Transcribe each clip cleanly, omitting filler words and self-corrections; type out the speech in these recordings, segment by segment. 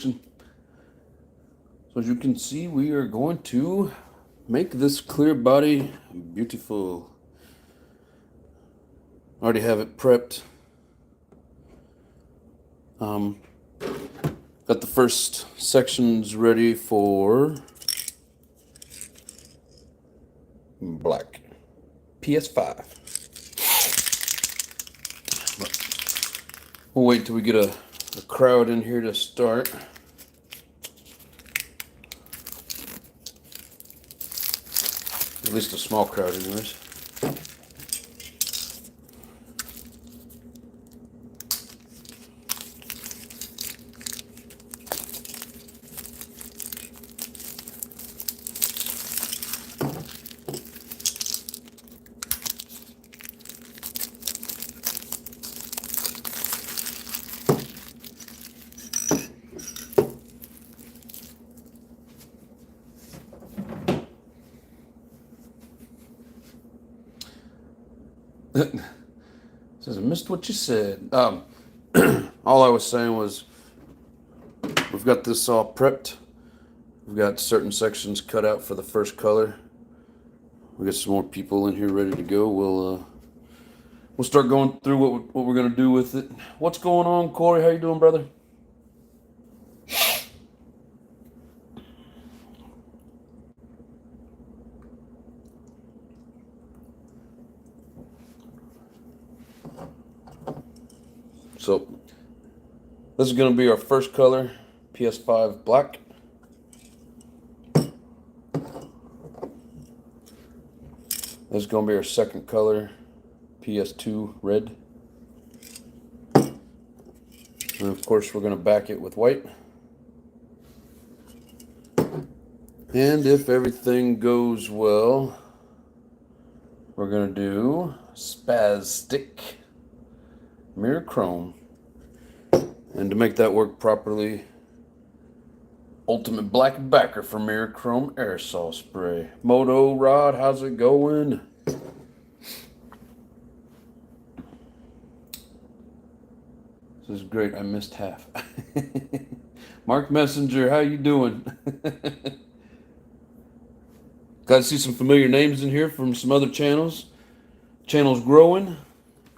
So as you can see, we are going to make this clear body beautiful. I already have it prepped. Got the first sections ready for black PS5. We'll wait till we get a crowd in here to start. At least a small crowd anyways. Says I missed what you said. All I was saying was we've got this all prepped. We've got certain sections cut out for the first color. We got some more people in here ready to go. We'll start going through what we're gonna do with it. What's going on, Corey? How you doing, brother? So this is going to be our first color, PS5 black. This is going to be our second color, PS2 red. And of course we're going to back it with white. And if everything goes well, we're going to do Spastic mirror chrome. And to make that work properly, ultimate black backer for mirror chrome aerosol spray. Moto Rod, how's it going? This is great. I missed half. Mark Messenger, how you doing? Glad to see some familiar names in here from some other channels. Channel's growing.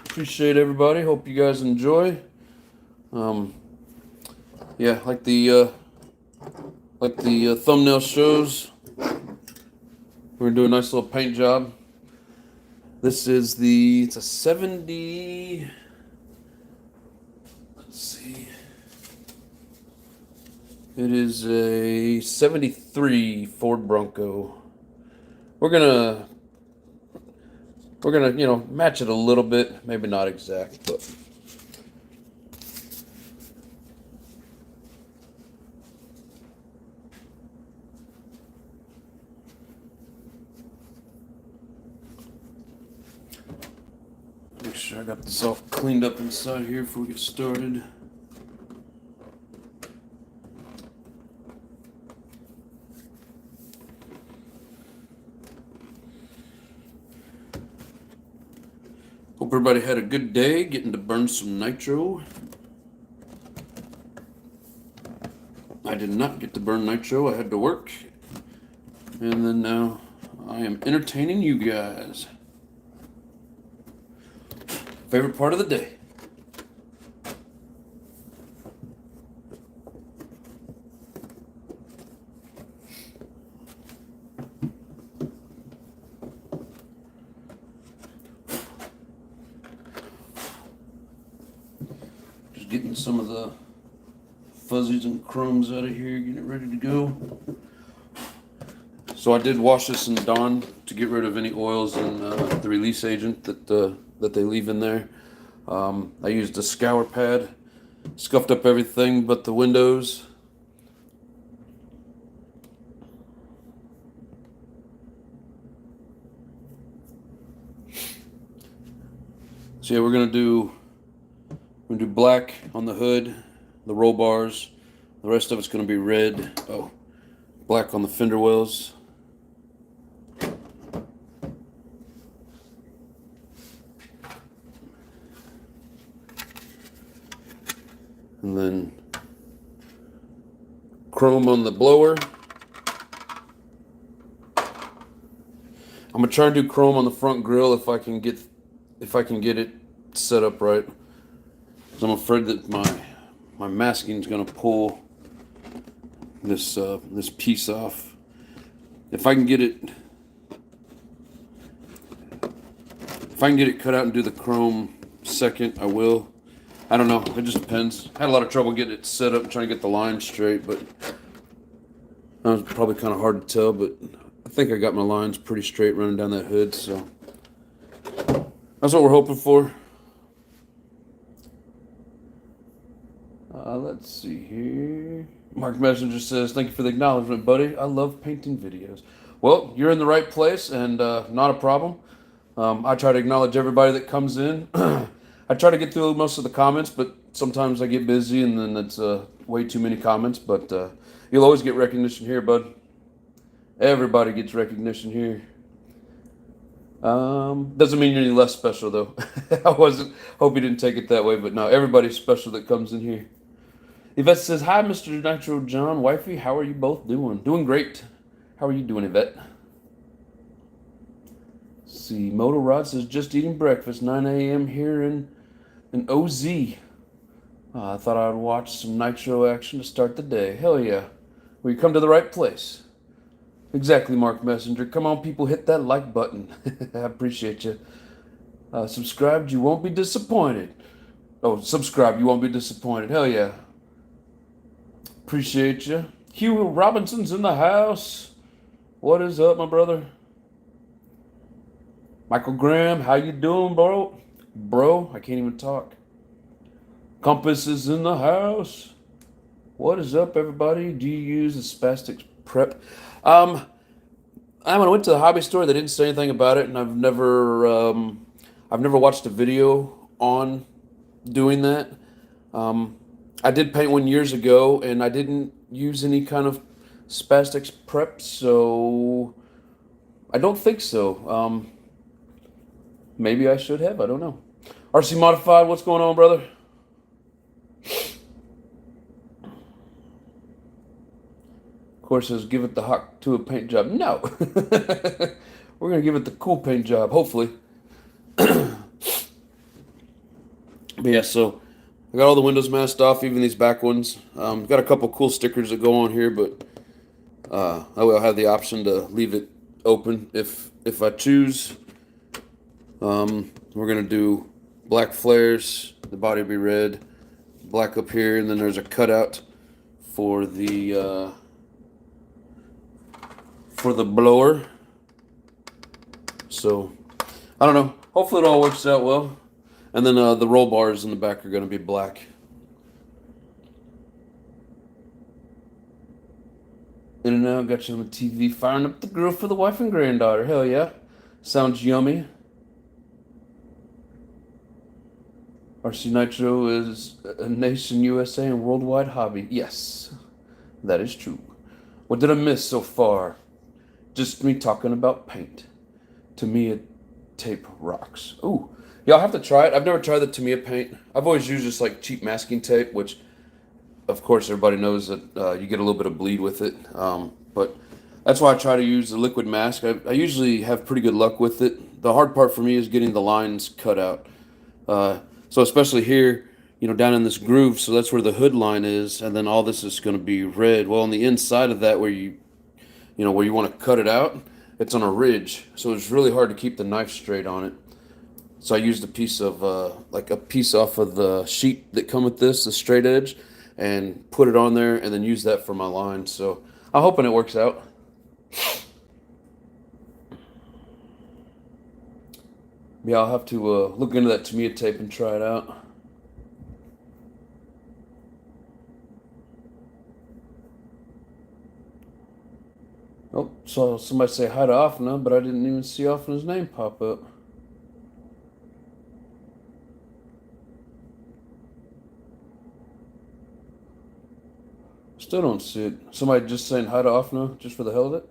Appreciate everybody. Hope you guys enjoy. Yeah, like the thumbnail shows, we're gonna do a nice little paint job. This is it's a 70. Let's see. It is a 73 Ford Bronco. We're gonna match it a little bit, maybe not exact, but. Make sure I got this all cleaned up inside here before we get started. Hope everybody had a good day getting to burn some nitro. I did not get to burn nitro, I had to work. And then now I am entertaining you guys. Favorite part of the day. Just getting some of the fuzzies and crumbs out of here, getting it ready to go. So I did wash this in Dawn to get rid of any oils and the release agent that they leave in there. I used a scour pad, scuffed up everything but the windows. So yeah, we're gonna do black on the hood, the roll bars. The rest of it's gonna be red. Oh, black on the fender wells. And then chrome on the blower. I'm gonna try and do chrome on the front grille if I can get it set up right. So I'm afraid that my masking is gonna pull this piece off. If I can get it cut out and do the chrome second, I will. I don't know. It just depends. I had a lot of trouble getting it set up and trying to get the line straight, but that was probably kind of hard to tell. But I think I got my lines pretty straight running down that hood, so that's what we're hoping for. Let's see here. Mark Messenger says, "Thank you for the acknowledgement, buddy. I love painting videos." Well, you're in the right place, and not a problem. I try to acknowledge everybody that comes in. I try to get through most of the comments, but sometimes I get busy and then it's way too many comments. But you'll always get recognition here, bud. Everybody gets recognition here. Doesn't mean you're any less special, though. Hope you didn't take it that way, but no, everybody's special that comes in here. Yvette says, "Hi, Mr. Nitro John, wifey. How are you both doing?" Doing great. How are you doing, Yvette? See, Moto Rod says, "Just eating breakfast, 9 a.m. here in OZ. I thought I'd watch some Nitro action to start the day." Hell yeah. Well, you come to the right place. Exactly, Mark Messenger. Come on, people, hit that like button. I appreciate you. Subscribed, you won't be disappointed. Oh, subscribe, you won't be disappointed. Hell yeah. Appreciate you. Hugh Robinson's in the house. What is up, my brother? Michael Graham, how you doing, bro? Bro, I can't even talk. Compass is in the house. What is up, everybody? Do you use the Spastics Prep? When I went to the hobby store, they didn't say anything about it, and I've never watched a video on doing that. I did paint one years ago, and I didn't use any kind of Spastics Prep, so I don't think so. Maybe I should have. I don't know. RC Modified, what's going on, brother? Of course, says give it the hot to a paint job. No. We're going to give it the cool paint job, hopefully. But yeah, so I got all the windows masked off, even these back ones. Got a couple cool stickers that go on here, but I will have the option to leave it open if I choose. We're going to do black flares. The body will be red. Black up here, and then there's a cutout for the blower. So I don't know. Hopefully it all works out well. And then the roll bars in the back are going to be black. In and out, got you on the TV, firing up the grill for the wife and granddaughter. Hell yeah. Sounds yummy. RC Nitro is a nation USA and worldwide hobby. Yes, that is true. What did I miss so far? Just me talking about paint. Tamiya tape rocks. Ooh, y'all have to try it. I've never tried the Tamiya paint. I've always used just like cheap masking tape, which of course everybody knows that you get a little bit of bleed with it. But that's why I try to use the liquid mask. I usually have pretty good luck with it. The hard part for me is getting the lines cut out. So especially here, down in this groove, so that's where the hood line is, and then all this is going to be red. Well, on the inside of that, where you want to cut it out, it's on a ridge, so it's really hard to keep the knife straight on it. So I used a piece of a piece off of the sheet that come with this, the straight edge, and put it on there, and then use that for my line. So I'm hoping it works out. Yeah, I'll have to look into that Tamiya tape and try it out. Oh, saw somebody say hi to Offna, but I didn't even see Offna's name pop up. Still don't see it. Somebody just saying hi to Offna just for the hell of it?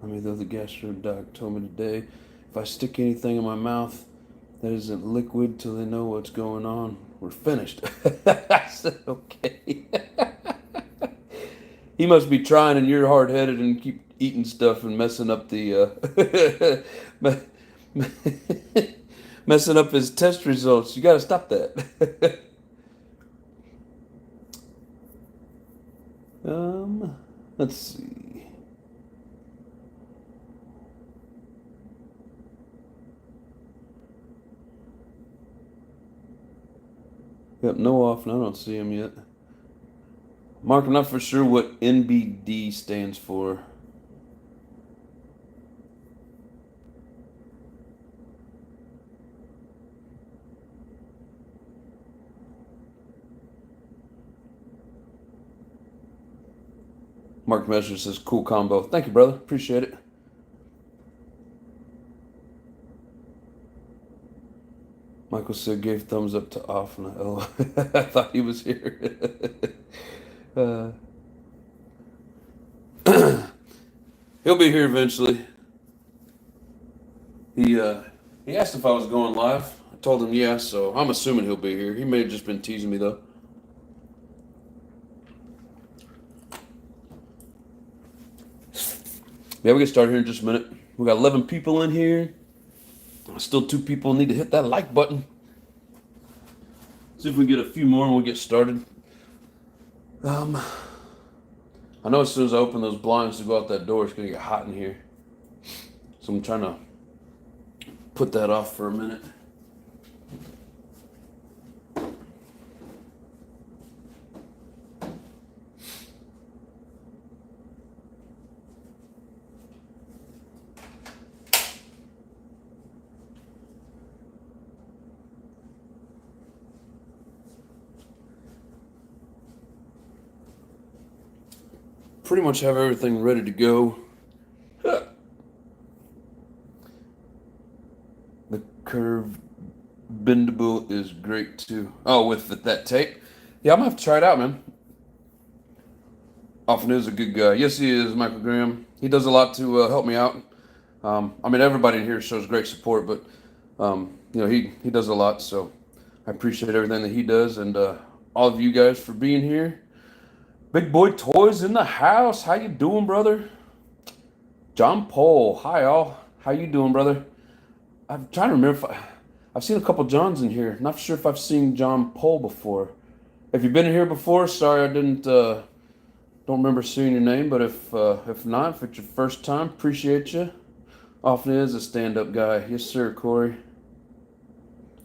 I mean, though the gastro doc told me today, if I stick anything in my mouth That isn't liquid till they know what's going on. We're finished. I said, okay. He must be trying and you're hard-headed and keep eating stuff and messing up the messing up his test results. You got to stop that. Let's see. Yep, no off, and I don't see him yet. Mark, I'm not for sure what NBD stands for. Mark Measure says, cool combo. Thank you, brother. Appreciate it. Michael said, gave thumbs up to off. And I thought he was here. He'll be here eventually. He asked if I was going live. I told him yes, so I'm assuming he'll be here. He may have just been teasing me, though. Yeah, we get started here in just a minute. We got 11 people in here. Still 2 people need to hit that like button. See if we get a few more and we'll get started. I know as soon as I open those blinds to go out that door, it's going to get hot in here. So I'm trying to put that off for a minute. Pretty much have everything ready to go. The curved bendable is great too. Oh, with that tape? Yeah, I'm gonna have to try it out, man. Often is a good guy. Yes, he is, Michael Graham. He does a lot to help me out. I mean, everybody in here shows great support, but you know, he does a lot. So I appreciate everything that he does, and all of you guys for being here. Big Boy Toys in the house. How you doing, brother? John Paul. Hi, all. How you doing, brother? I'm trying to remember if I've seen a couple Johns in here. Not sure if I've seen John Paul before. If you've been in here before, sorry I didn't. Don't remember seeing your name, but if not, if it's your first time, appreciate you. Often is a stand-up guy. Yes, sir, Corey.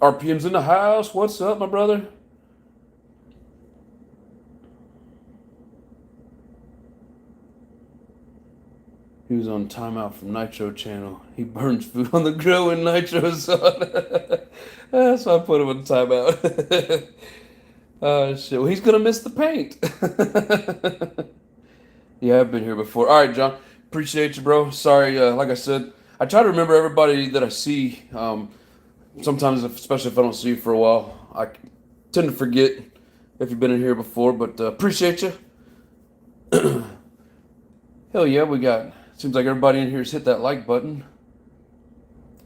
RPM's in the house. What's up, my brother? He was on timeout from Nitro channel. He burns food on the grill when Nitro's on. So I put him on timeout. Oh, shit. Well, he's going to miss the paint. Yeah, I've been here before. All right, John. Appreciate you, bro. Sorry, like I said, I try to remember everybody that I see. Sometimes, especially if I don't see you for a while, I tend to forget if you've been in here before, but appreciate you. Hell yeah, we got... Seems like everybody in here has hit that like button.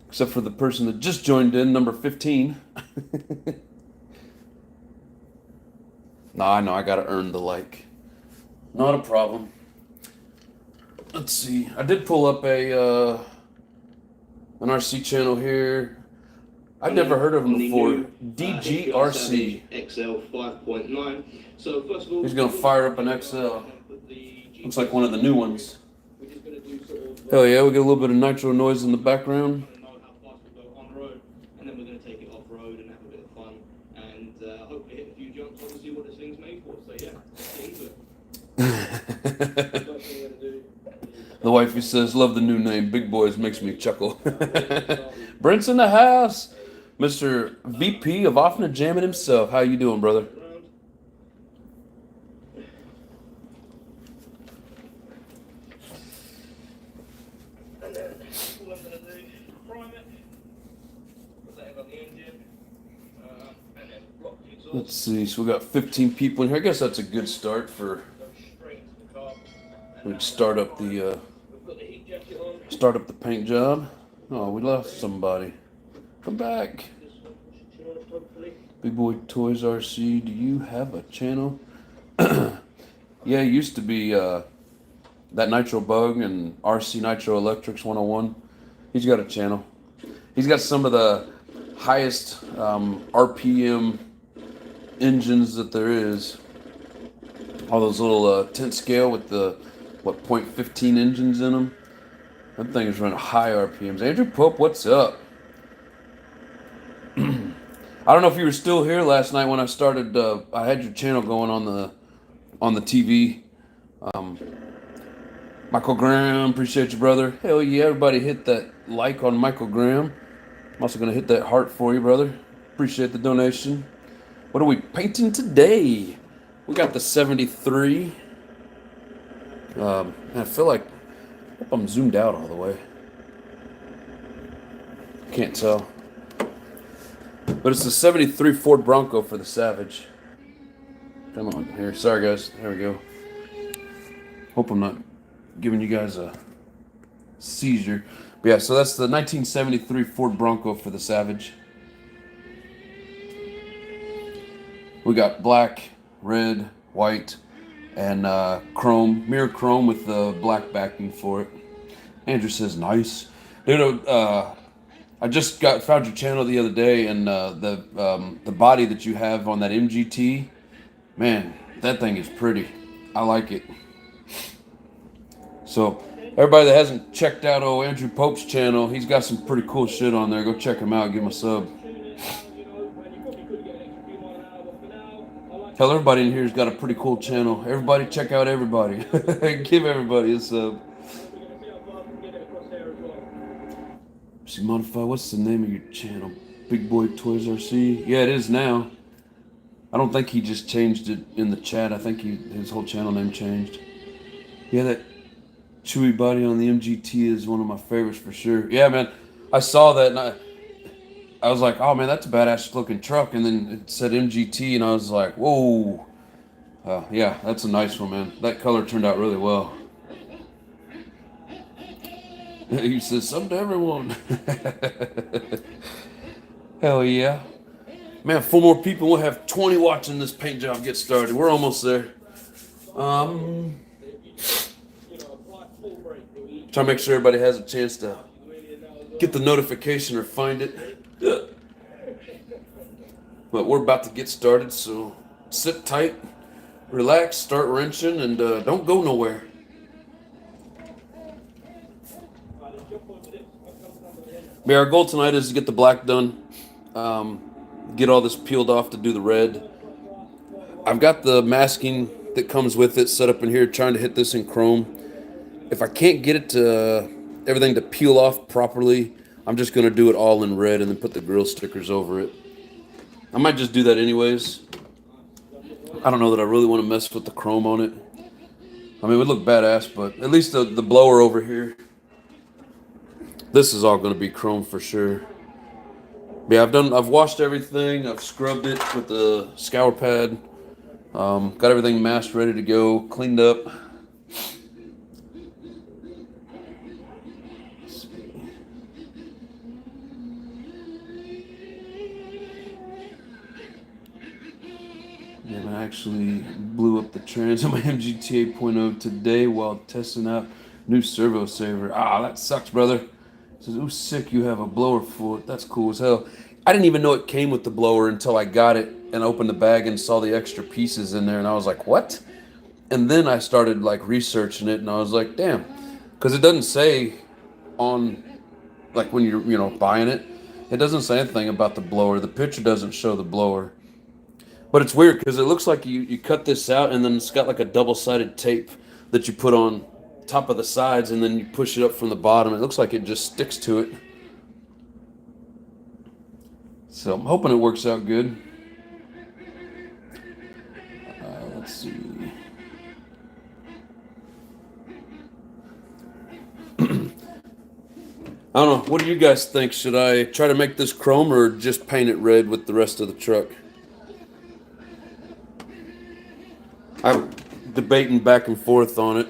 Except for the person that just joined in, number 15. Nah, I know, I gotta earn the like. Not a problem. Let's see. I did pull up an RC channel here. I've never heard of him before. DGRC. XL 5.9. So first of all, he's gonna fire up an XL. Looks like one of the new ones. Hell yeah, we get a little bit of nitro noise in the background. And then we're going to take it off road and have a bit of fun and hopefully hit a few jumps and see what this thing's made for. So yeah, let's get into it. The wifey says, love the new name. Big Boys makes me chuckle. Brent's in the house. Mr. VP of Offner Jamming himself. How you doing, brother? Let's see, so we got 15 people in here. I guess that's a good start for we'd start up the paint job. Oh, we lost somebody. Come back. Big Boy Toys RC, do you have a channel? Yeah, it used to be that Nitro Bug and RC Nitro Electrics 101. He's got a channel. He's got some of the highest RPM engines that there is. All those little 10 scale with the, what, .15 engines in them. That thing is running high RPMs. Andrew Pope, what's up? I don't know if you were still here last night when I started. I had your channel going on the TV. Michael Graham, appreciate you, brother. Hell yeah, everybody hit that like on Michael Graham. I'm also going to hit that heart for you, brother. Appreciate the donation. What are we painting today? We got the 73. I feel like, I hope I'm zoomed out all the way. Can't tell. But it's the 73 Ford Bronco for the Savage. Come on, here. Sorry, guys. There we go. Hope I'm not giving you guys a seizure. But yeah, so that's the 1973 Ford Bronco for the Savage. We got black, red, white, and chrome, mirror chrome with the black backing for it. Andrew says nice. Dude, I just found your channel the other day, and the body that you have on that MGT, man, that thing is pretty. I like it. So everybody that hasn't checked out Andrew Pope's channel, he's got some pretty cool shit on there. Go check him out. Give him a sub. Tell everybody in here's got a pretty cool channel. Everybody check out everybody. Give everybody a sub. See, modify. What's the name of your channel? Big Boy Toys RC. Yeah, it is now. I don't think he just changed it in the chat. I think his whole channel name changed. Yeah, that chewy body on the MGT is one of my favorites for sure. Yeah, man. I saw that and I was like, oh man, that's a badass looking truck. And then it said MGT and I was like, whoa. Yeah, that's a nice one, man. That color turned out really well. He says, something to everyone. Hell yeah. Man, 4 more people. We'll have 20 watching this paint job get started. We're almost there. Trying to make sure everybody has a chance to get the notification or find it. But we're about to get started, so sit tight, relax, start wrenching, and don't go nowhere. Yeah, our goal tonight is to get the black done, get all this peeled off to do the red. I've got the masking that comes with it set up in here, trying to hit this in chrome. If I can't get it to everything to peel off properly, I'm just going to do it all in red and then put the grill stickers over it. I might just do that anyways. I don't know that I really want to mess with the chrome on it. I mean, it would look badass, but at least the blower over here, this is all going to be chrome for sure. Yeah, I've washed everything. I've scrubbed it with the scour pad. Got everything masked, ready to go, cleaned up. And I actually blew up the trans on my MGT 8.0 today while testing out new servo saver. Ah, that sucks, brother. Says, oh, sick, you have a blower for it. That's cool as hell. I didn't even know it came with the blower until I got it and opened the bag and saw the extra pieces in there. And I was like, what? And then I started like researching it and I was like, damn. Because it doesn't say on, like when you're, buying it, it doesn't say anything about the blower. The picture doesn't show the blower. But it's weird because it looks like you cut this out and then it's got like a double-sided tape that you put on top of the sides and then you push it up from the bottom. It looks like it just sticks to it. So I'm hoping it works out good. Let's see. I don't know. What do you guys think? Should I try to make this chrome or just paint it red with the rest of the truck? I'm debating back and forth on it.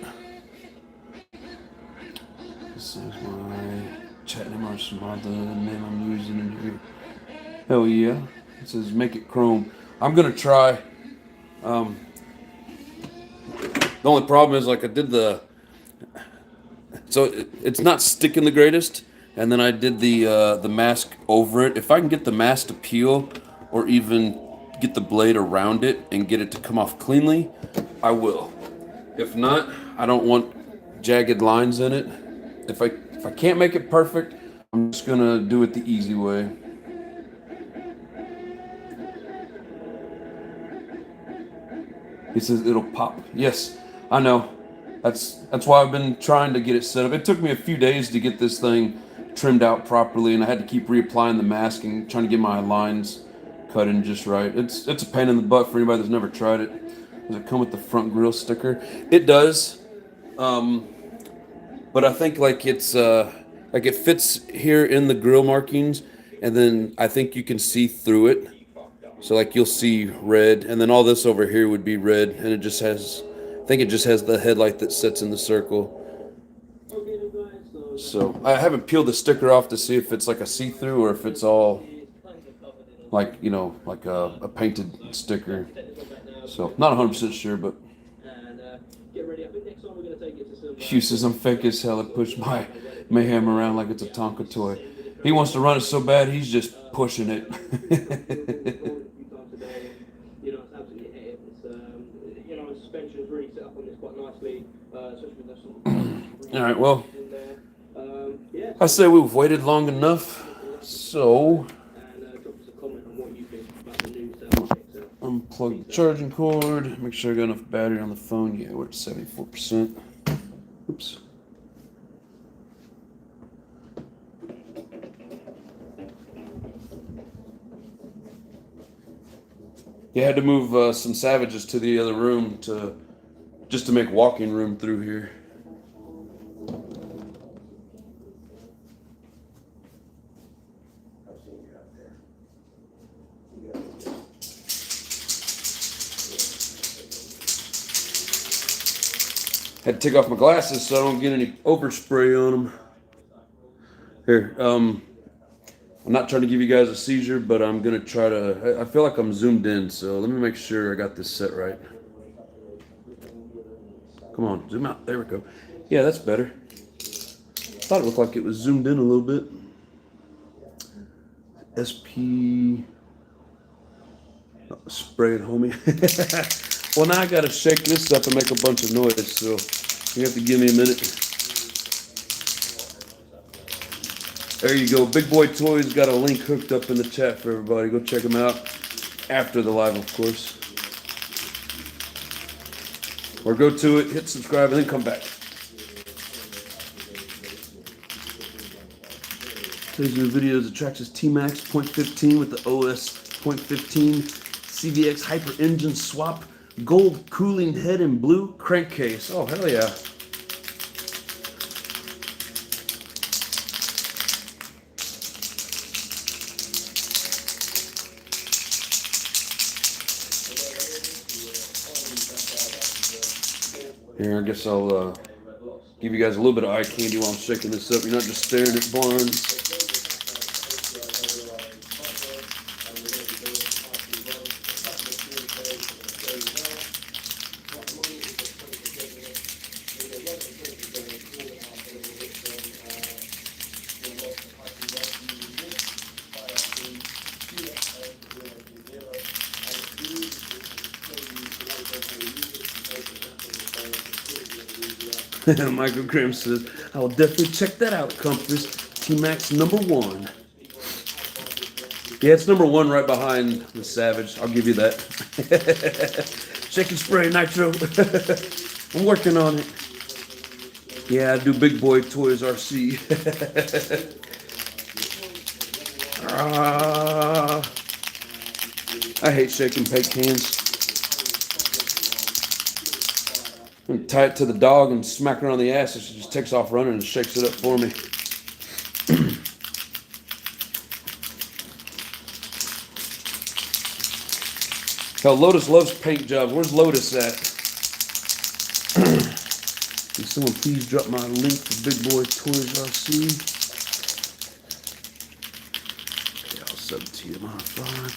This is my chat name or some other name I'm using in here. Hell yeah. It says make it chrome. I'm gonna try. The only problem is, like, I did it's not sticking the greatest, and then I did the mask over it. If I can get the mask to peel, or even get the blade around it and get it to come off cleanly, I will. If not, I don't want jagged lines in it. If I can't make it perfect, I'm just gonna do it the easy way. He says it'll pop. Yes, I know. That's why I've been trying to get it set up. It took me a few days to get this thing trimmed out properly, and I had to keep reapplying the mask and trying to get my lines cut in just right. It's a pain in the butt for anybody that's never tried it. Does it come with the front grill sticker? It does, but I think like it's like it fits here in the grill markings, and then I think you can see through it. So like you'll see red, and then all this over here would be red, and it just has, I think it just has the headlight that sits in the circle. So I haven't peeled the sticker off to see if it's like a see-through or if it's all like, you know, like a painted sticker. So not 100% sure, but Hugh says I'm fake as hell. I push my Mayhem around like it's a Tonka toy. He wants to run it so bad, he's just pushing it. Suspension's really set up on this quite nicely, especially with that sort of. All right, well, I say we've waited long enough, so unplug the charging cord. Make sure I got enough battery on the phone. Yeah, we're at 74%. Oops. You had to move some Savages to the other room just to make walking room through here. Had to take off my glasses so I don't get any overspray on them. Here, I'm not trying to give you guys a seizure, but I'm gonna try to. I feel like I'm zoomed in, so let me make sure I got this set right. Come on, zoom out. There we go. Yeah, that's better. Thought it looked like it was zoomed in a little bit. SP. Oh, spray it, homie. Well, now I gotta shake this up and make a bunch of noise, so you have to give me a minute. There you go. Big Boy Toys got a link hooked up in the chat for everybody. Go check them out after the live, of course. Or go to it, hit subscribe, and then come back. Today's new video is Traxxas T-Max .15 with the OS .15 CVX Hyper Engine Swap Gold Cooling Head and Blue Crankcase. Oh, hell yeah. Here, I guess I'll give you guys a little bit of eye candy while I'm shaking this up. You're not just staring at blinds. Michael Grimm says, I will definitely check that out, Compass. T-Max #1. Yeah, it's #1 right behind the Savage. I'll give you that. Shake and spray, Nitro. I'm working on it. Yeah, I do Big Boy Toys RC. I hate shaking paint cans. I'm tie it to the dog and smack her on the ass, and she just takes off running and shakes it up for me. Hell, Lotus loves paint jobs. Where's Lotus at? Can someone please drop my link for Big Boy Toys RC? Okay, I'll sub it to you, my phone.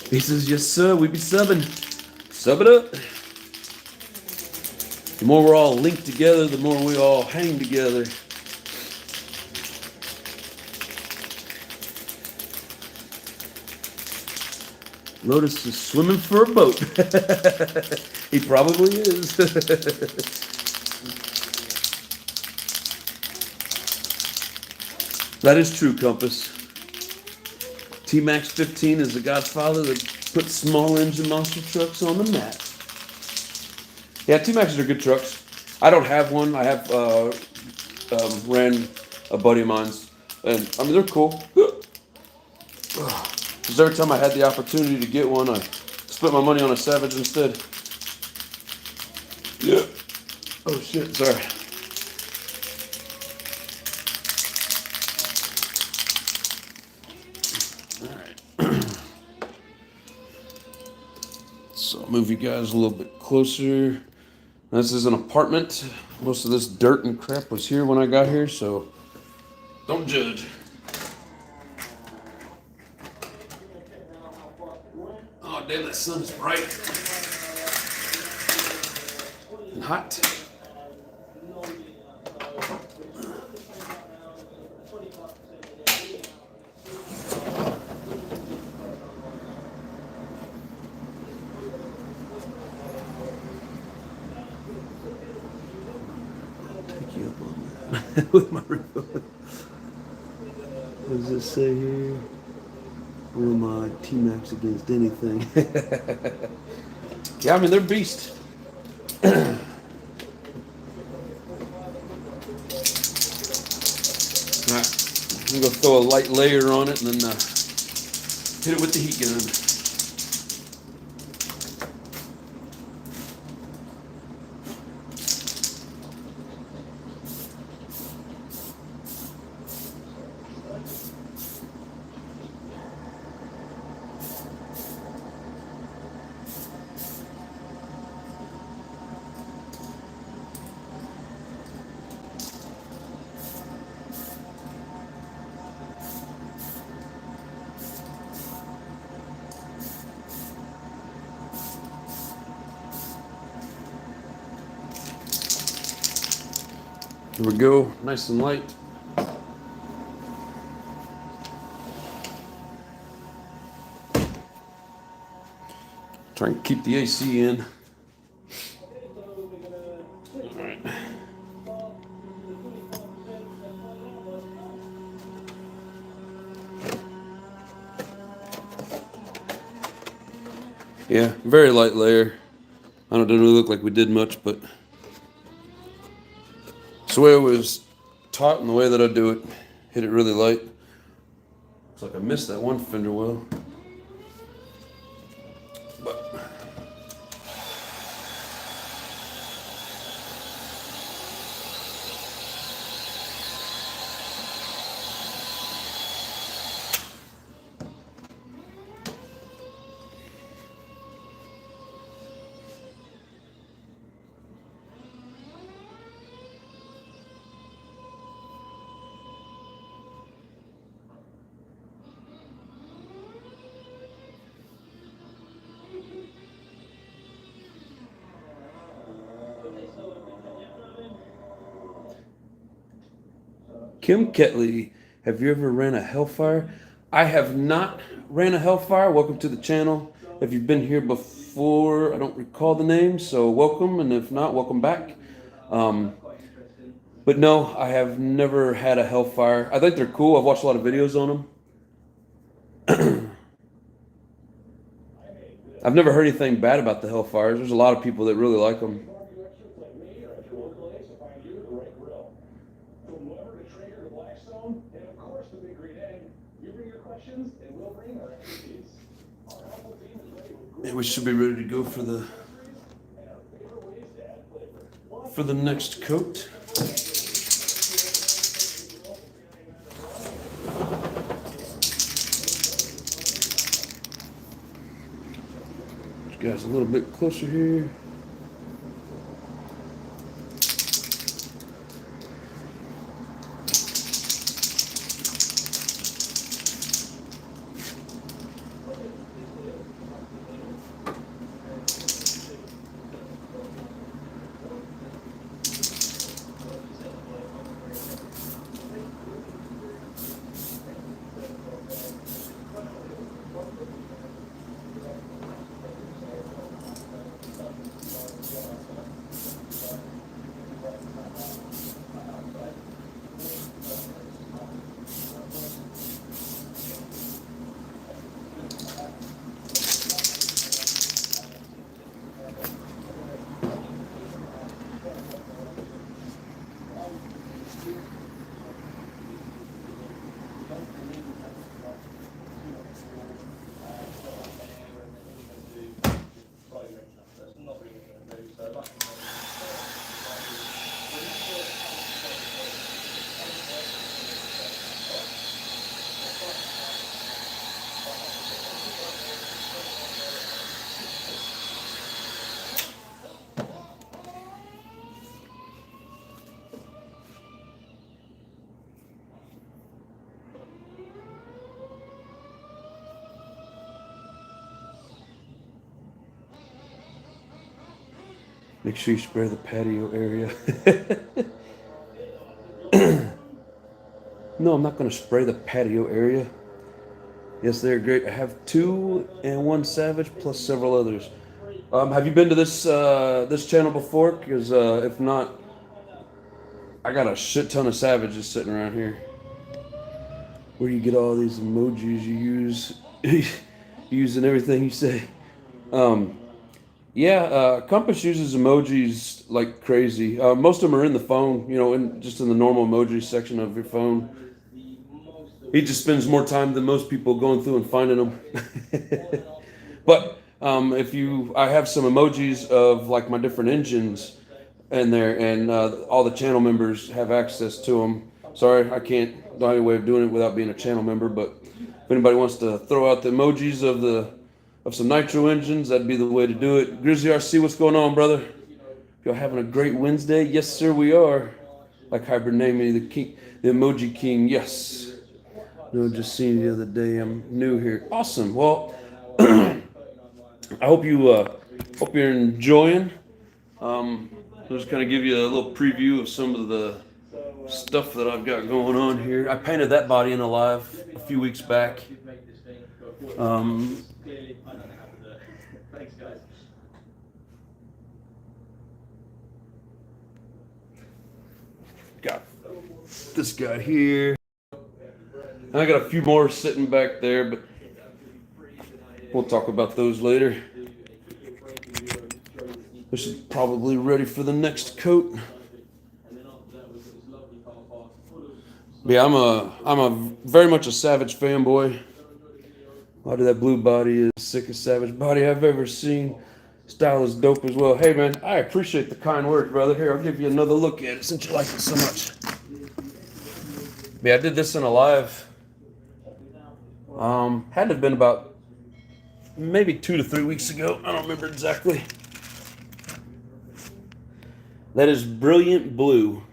He says, yes, sir, we be subbing. Sub it up. The more we're all linked together, the more we all hang together. Lotus is swimming for a boat. He probably is. That is true, Compass. T-Max 15 is the godfather that puts small engine monster trucks on the map. Yeah, T-Maxes are good trucks. I don't have one. I have ran a buddy of mine's, and I mean they're cool. Because every time I had the opportunity to get one, I spent my money on a Savage instead. Yeah. Oh shit, sorry. Alright. So I'll move you guys a little bit closer. This is an apartment. Most of this dirt and crap was here when I got here, so don't judge. Oh damn, that sun is bright and hot. Take you up on that with my remote. What does this say here? Or my T-Max against anything. Yeah, I mean, they're beast. Alright, I'm gonna throw a light layer on it and then hit it with the heat gun. Here we go, nice and light. Try and keep the AC in. All right. Yeah, very light layer. I don't, it doesn't really look like we did much, but it's the way I was taught and the way that I do it. Hit it really light. Looks like I missed that one fender well. But Kim Ketley, have you ever ran a Hellfire? I have not ran a Hellfire. Welcome to the channel. If you've been here before, I don't recall the name, so welcome, and if not, welcome back. But no, I have never had a Hellfire. I think they're cool. I've watched a lot of videos on them. I've never heard anything bad about the Hellfires. There's a lot of people that really like them. Yeah, we should be ready to go for the next coat. Get you guys a little bit closer here. Make sure you spray the patio area. No, I'm not going to spray the patio area. Yes, they're great. I have 2 and 1 Savage plus several others. Have you been to this channel before? Because if not, I got a shit ton of Savages sitting around here. Where you get all these emojis you use, using everything you say. Yeah, Compass uses emojis like crazy. Most of them are in the phone, you know, just in the normal emoji section of your phone. He just spends more time than most people going through and finding them. But I have some emojis of like my different engines in there, and all the channel members have access to them. Sorry, I don't have any way of doing it without being a channel member, but if anybody wants to throw out the emojis of some nitro engines, that'd be the way to do it. Grizzly RC, what's going on, brother? Y'all having a great Wednesday? Yes, sir, we are. Like Hybrid named me the king, the emoji king. Yes. No, just seen you the other day. I'm new here. Awesome. Well, I hope you're enjoying. I'll just kind of give you a little preview of some of the stuff that I've got going on here. I painted that body in alive a few weeks back. Got this guy here. And I got a few more sitting back there, but we'll talk about those later. This is probably ready for the next coat. But yeah, I'm a very much a Savage fanboy. A lot of that blue body is the sickest Savage body I've ever seen. Style is dope as well. Hey man, I appreciate the kind words, brother. Here, I'll give you another look at it since you like it so much. Yeah, I did this in a live. Had to have been about maybe 2 to 3 weeks ago. I don't remember exactly. That is Brilliant Blue.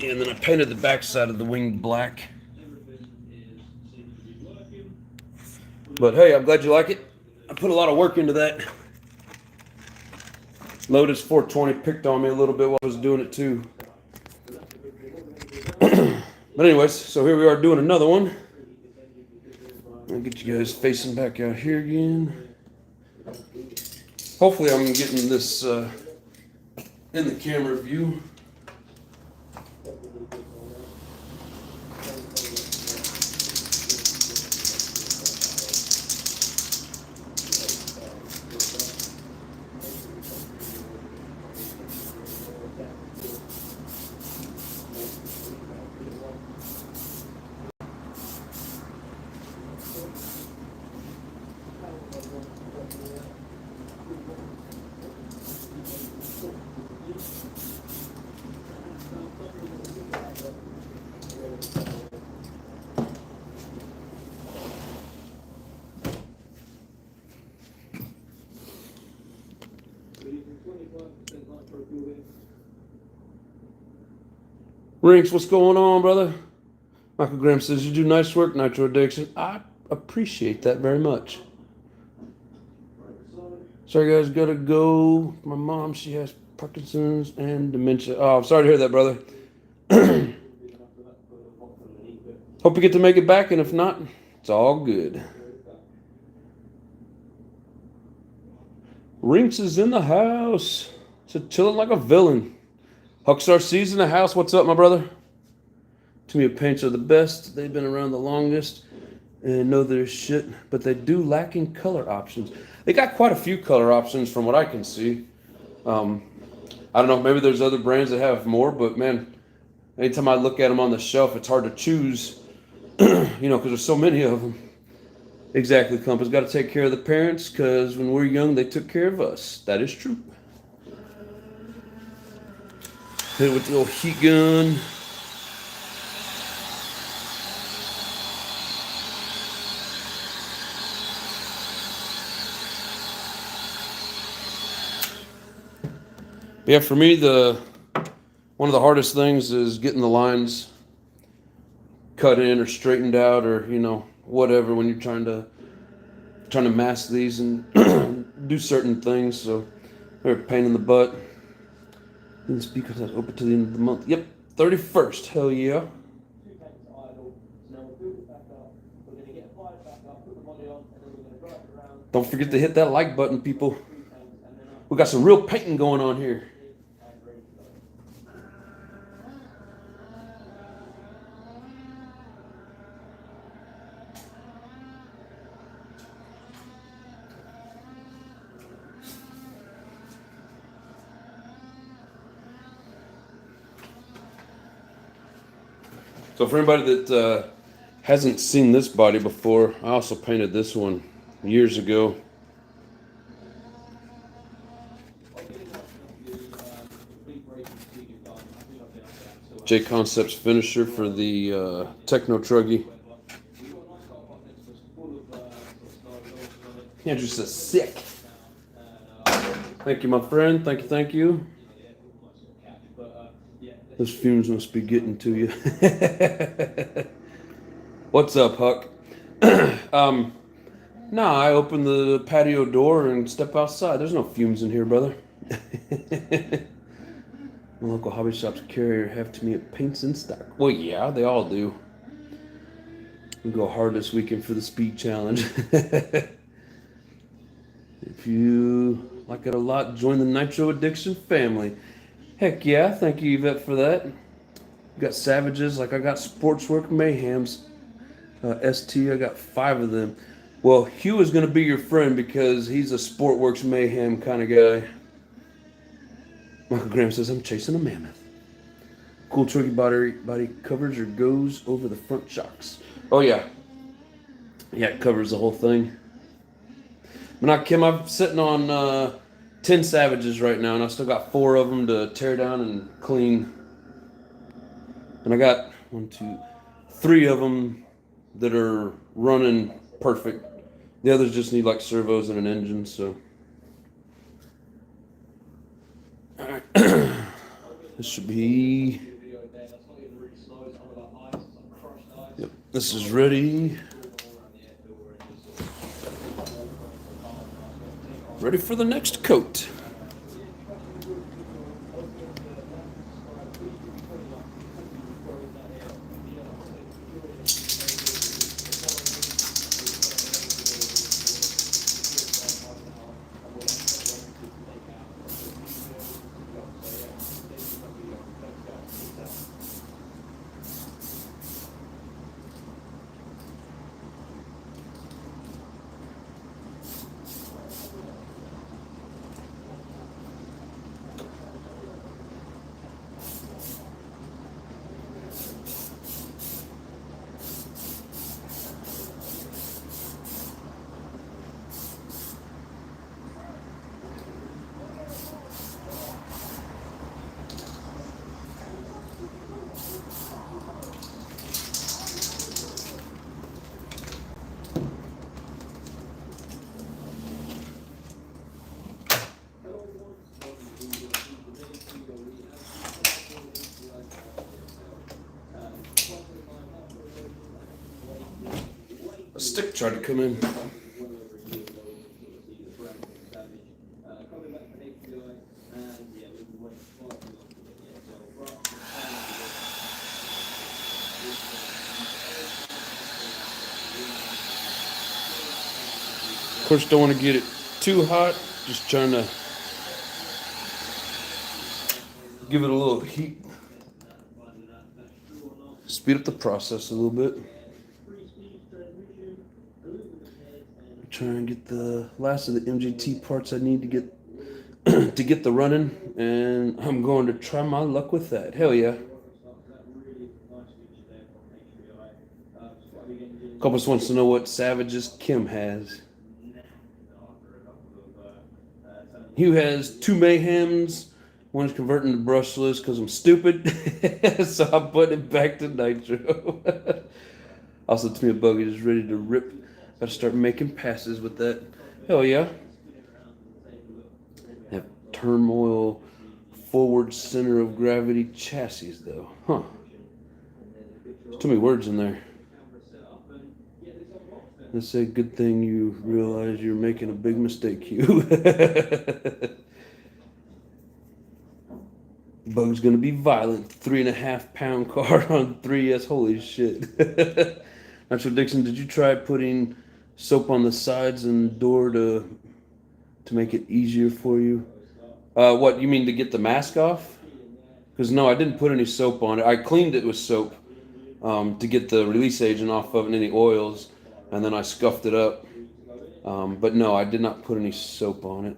And then I painted the backside of the wing black. But hey, I'm glad you like it. I put a lot of work into that. Lotus 420 picked on me a little bit while I was doing it too. But anyways, so here we are doing another one. I'll get you guys facing back out here again. Hopefully I'm getting this in the camera view. Rinks, what's going on, brother? Michael Graham says, you do nice work, Nitro Addiction. I appreciate that very much. Sorry, guys, gotta go. My mom, she has Parkinson's and dementia. Oh, I'm sorry to hear that, brother. Hope you get to make it back, and if not, it's all good. Rinks is in the house. So chilling like a villain. Huckstar C's in the house. What's up, my brother? Tamiya paints are the best. They've been around the longest and know their shit, but they do lack in color options. They got quite a few color options from what I can see. I don't know, maybe there's other brands that have more, but man, anytime I look at them on the shelf, it's hard to choose, you know, because there's so many of them. Exactly, Compass. Got to take care of the parents, because when we're young, they took care of us. That is true. Hit it with the little heat gun. Yeah, for me, one of the hardest things is getting the lines cut in or straightened out, or you know, whatever, when you're trying to mask these and do certain things. So they're a pain in the butt. And the speaker says open to the end of the month. Yep, 31st. Hell yeah. Don't forget to hit that like button, people. We got some real painting going on here. So for anybody that hasn't seen this body before, I also painted this one years ago. J Concepts finisher for the Techno Truggy. Andrew says sick. Thank you, my friend. Thank you, thank you. Those fumes must be getting to you. What's up, Huck? Nah, I opened the patio door and step outside. There's no fumes in here, brother. My local hobby shop's carrier have to me at paints in stock. Well, yeah, they all do. We go hard this weekend for the speed challenge. If you like it a lot, join the Nitro Addiction family. Heck yeah, thank you, Yvette, for that. You got Savages, like I got Sportswork Mayhems. ST, I got 5 of them. Well, Hugh is going to be your friend because he's a Sportworks Mayhem kind of guy. Michael Graham says, I'm chasing a mammoth. Cool turkey body covers or goes over the front shocks. Oh, yeah. Yeah, it covers the whole thing. But now, Kim, I'm sitting on 10 Savages right now, and I still got 4 of them to tear down and clean. And I got 3 of them that are running perfect. The others just need like servos and an engine, so. All right. This should be. Yep, this is ready. Ready for the next coat. A stick tried to come in. Of course, don't want to get it too hot. Just trying to give it a little heat. Speed up the process a little bit. Try and get the last of the MGT parts I need to get to get the running, and I'm going to try my luck with that. Hell yeah. Couples wants to know what Savages Kim has. Hugh has 2 Mayhems. One's converting to brushless because I'm stupid. So I'm putting it back to Nitro. Also, to me, a buggy is ready to rip. Got to start making passes with that. Hell yeah. That turmoil forward center of gravity chassis, though. Huh. Too many words in there. It's a good thing you realize you're making a big mistake, Hugh. Bug's gonna be violent. 3.5-pound car on 3S. Holy shit. NITRO Addiction, did you try putting soap on the sides and door to make it easier for you? What, you mean to get the mask off? Because no, I didn't put any soap on it. I cleaned it with soap to get the release agent off of it and any oils, and then I scuffed it up. But no, I did not put any soap on it.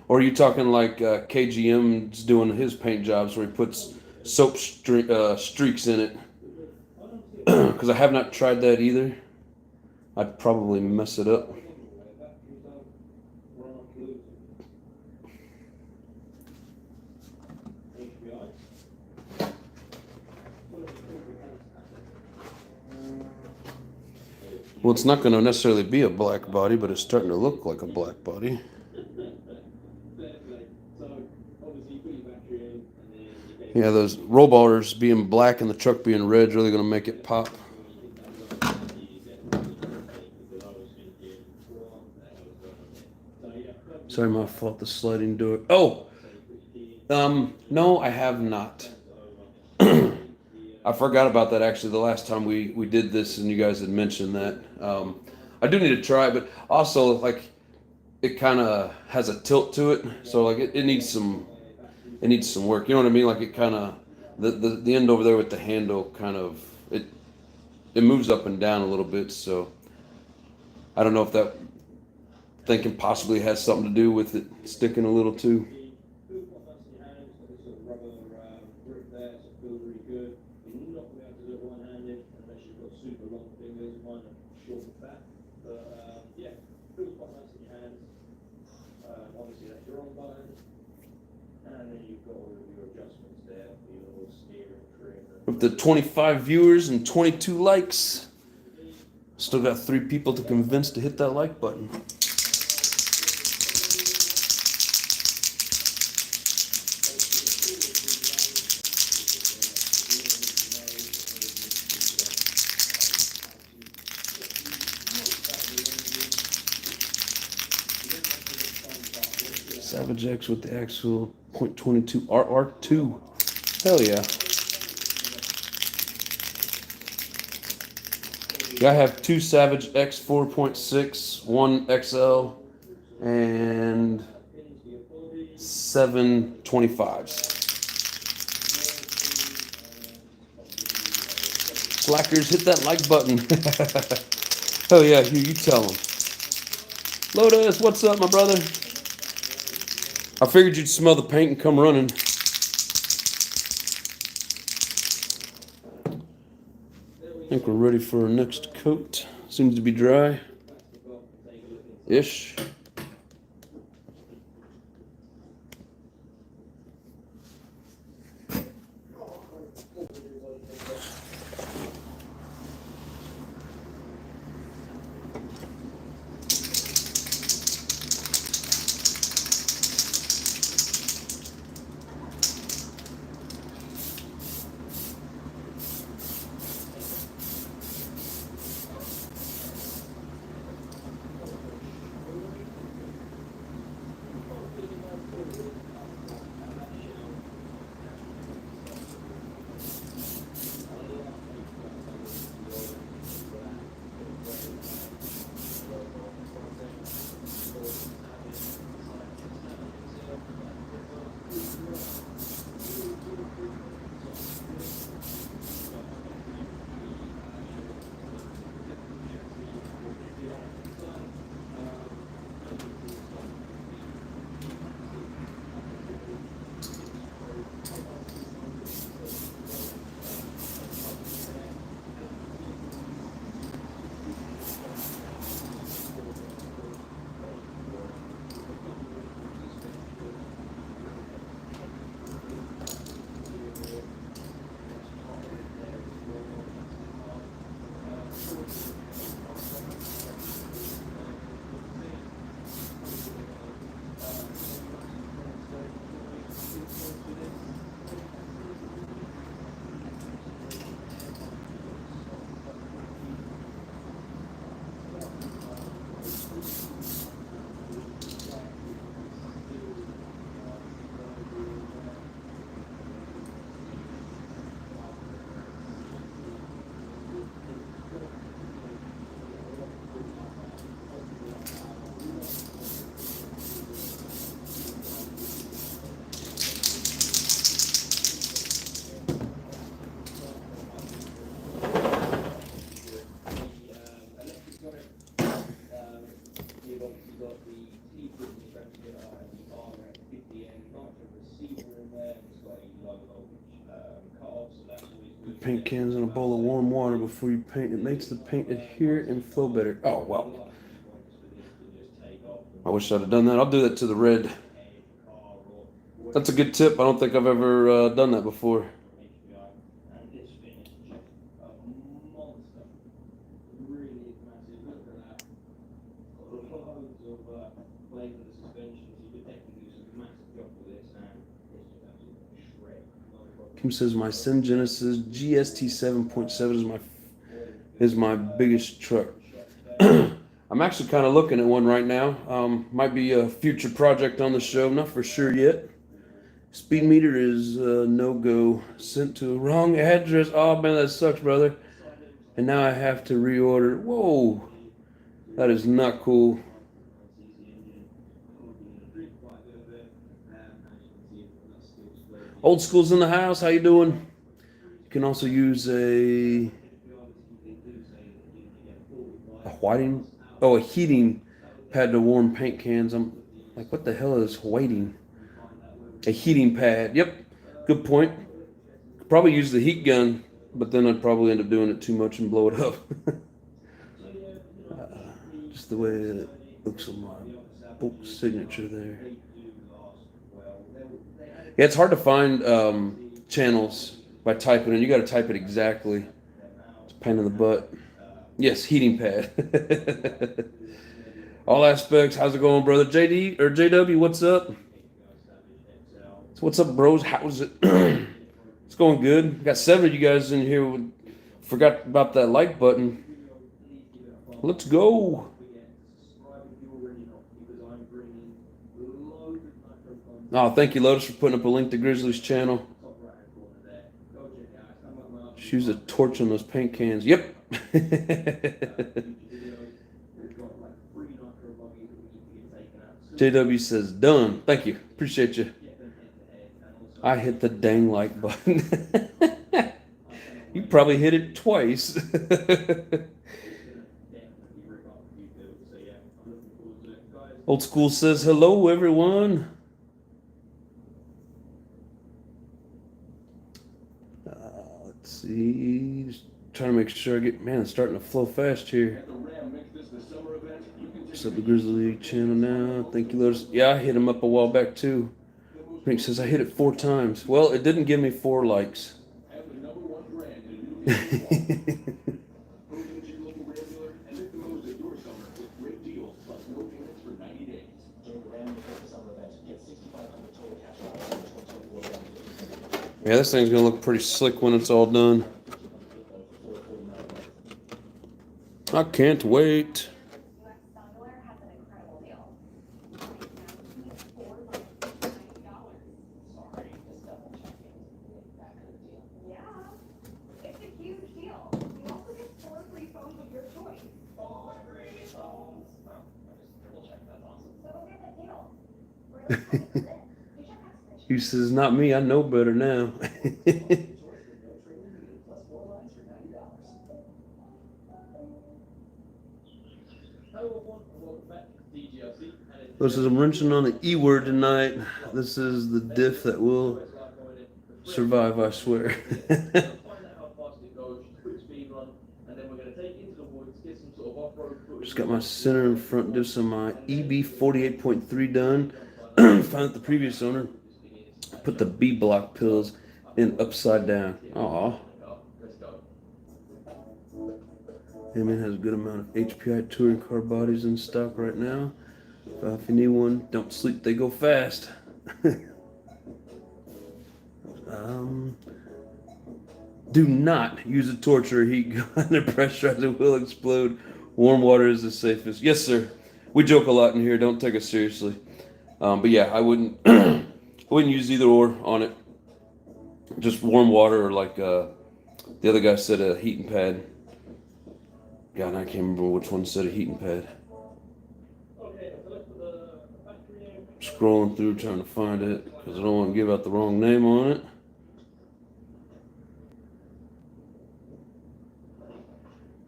Or are you talking like KGM's doing his paint jobs where he puts soap streaks in it? Because I have not tried that either. I'd probably mess it up. Well, it's not going to necessarily be a black body, but it's starting to look like a black body. Yeah, those roll bars being black and the truck being red is really going to make it pop. Sorry, my fault, the sliding door. Oh! No, I have not. I forgot about that actually the last time we did this and you guys had mentioned that. I do need to try it, but also like it kind of has a tilt to it, so like it needs some work. You know what I mean? Like it kind of the end over there with the handle kind of it moves up and down a little bit. So I don't know if that thinking possibly has something to do with it sticking a little too. With the 25 viewers and 22 likes, still got 3 people to convince to hit that like button. Savage X with the actual .22 RR2. Hell yeah. Yeah, I have 2 Savage X 4.6, 1 XL, and 7 25s. Slackers, hit that like button. Hell yeah, Hugh, you tell them. Lotus, what's up, my brother? I figured you'd smell the paint and come running. I think we're ready for our next coat. Seems to be dry-ish. Paint cans in a bowl of warm water before you paint. It makes the paint adhere and flow better. Oh, well. I wish I'd have done that. I'll do that to the red. That's a good tip. I don't think I've ever done that before. Kim says my Sim Genesis GST 7.7 is my biggest truck. I'm actually kind of looking at one right now. Might be a future project on the show. Not for sure yet. Speed meter is no go. Sent to a wrong address. Oh man, that sucks, brother. And now I have to reorder. Whoa, that is not cool. Old School's in the house. How you doing? You can also use a whiting. Oh, a heating pad to warm paint cans. I'm like, what the hell is whiting? A heating pad. Yep, good point. Could probably use the heat gun, but then I'd probably end up doing it too much and blow it up. Just the way it looks on my bolt signature there. Yeah, it's hard to find channels by typing in. You got to type it exactly. It's a pain in the butt. Yes, heating pad. All aspects. How's it going, brother? JD or JW, what's up? So what's up, bros? How's it? It's going good. Got 7 of you guys in here. Forgot about that like button. Let's go. Oh, thank you, Lotus, for putting up a link to Grizzly's channel. She used a torch on those paint cans. Yep. JW says, done. Thank you. Appreciate you. I hit the dang like button. You probably hit it twice. Old School says, hello, everyone. Let's see. Just trying to make sure I get, man, it's starting to flow fast here. What's up, the Grizzly channel now? Thank you, Lotus. Yeah, I hit him up a while back too. Frank says I hit it 4 times. Well, it didn't give me 4 likes. Yeah, this thing's gonna look pretty slick when it's all done. I can't wait. He says, not me, I know better now. This is, I'm wrenching on the E word tonight. This is the diff that will survive, I swear. Just got my center and front diffs on my EB 48.3 done. Found the previous owner put the B block pills in upside down. Aw. Heyman has a good amount of HPI touring car bodies in stock right now. If you need one, don't sleep, they go fast. Do not use a torch or a heat gun under pressure as it will explode. Warm water is the safest. Yes, sir. We joke a lot in here. Don't take us seriously. But yeah, I wouldn't use either or on it. Just warm water or like the other guy said a heating pad. God, I can't remember which one said a heating pad. Scrolling through trying to find it because I don't want to give out the wrong name on it.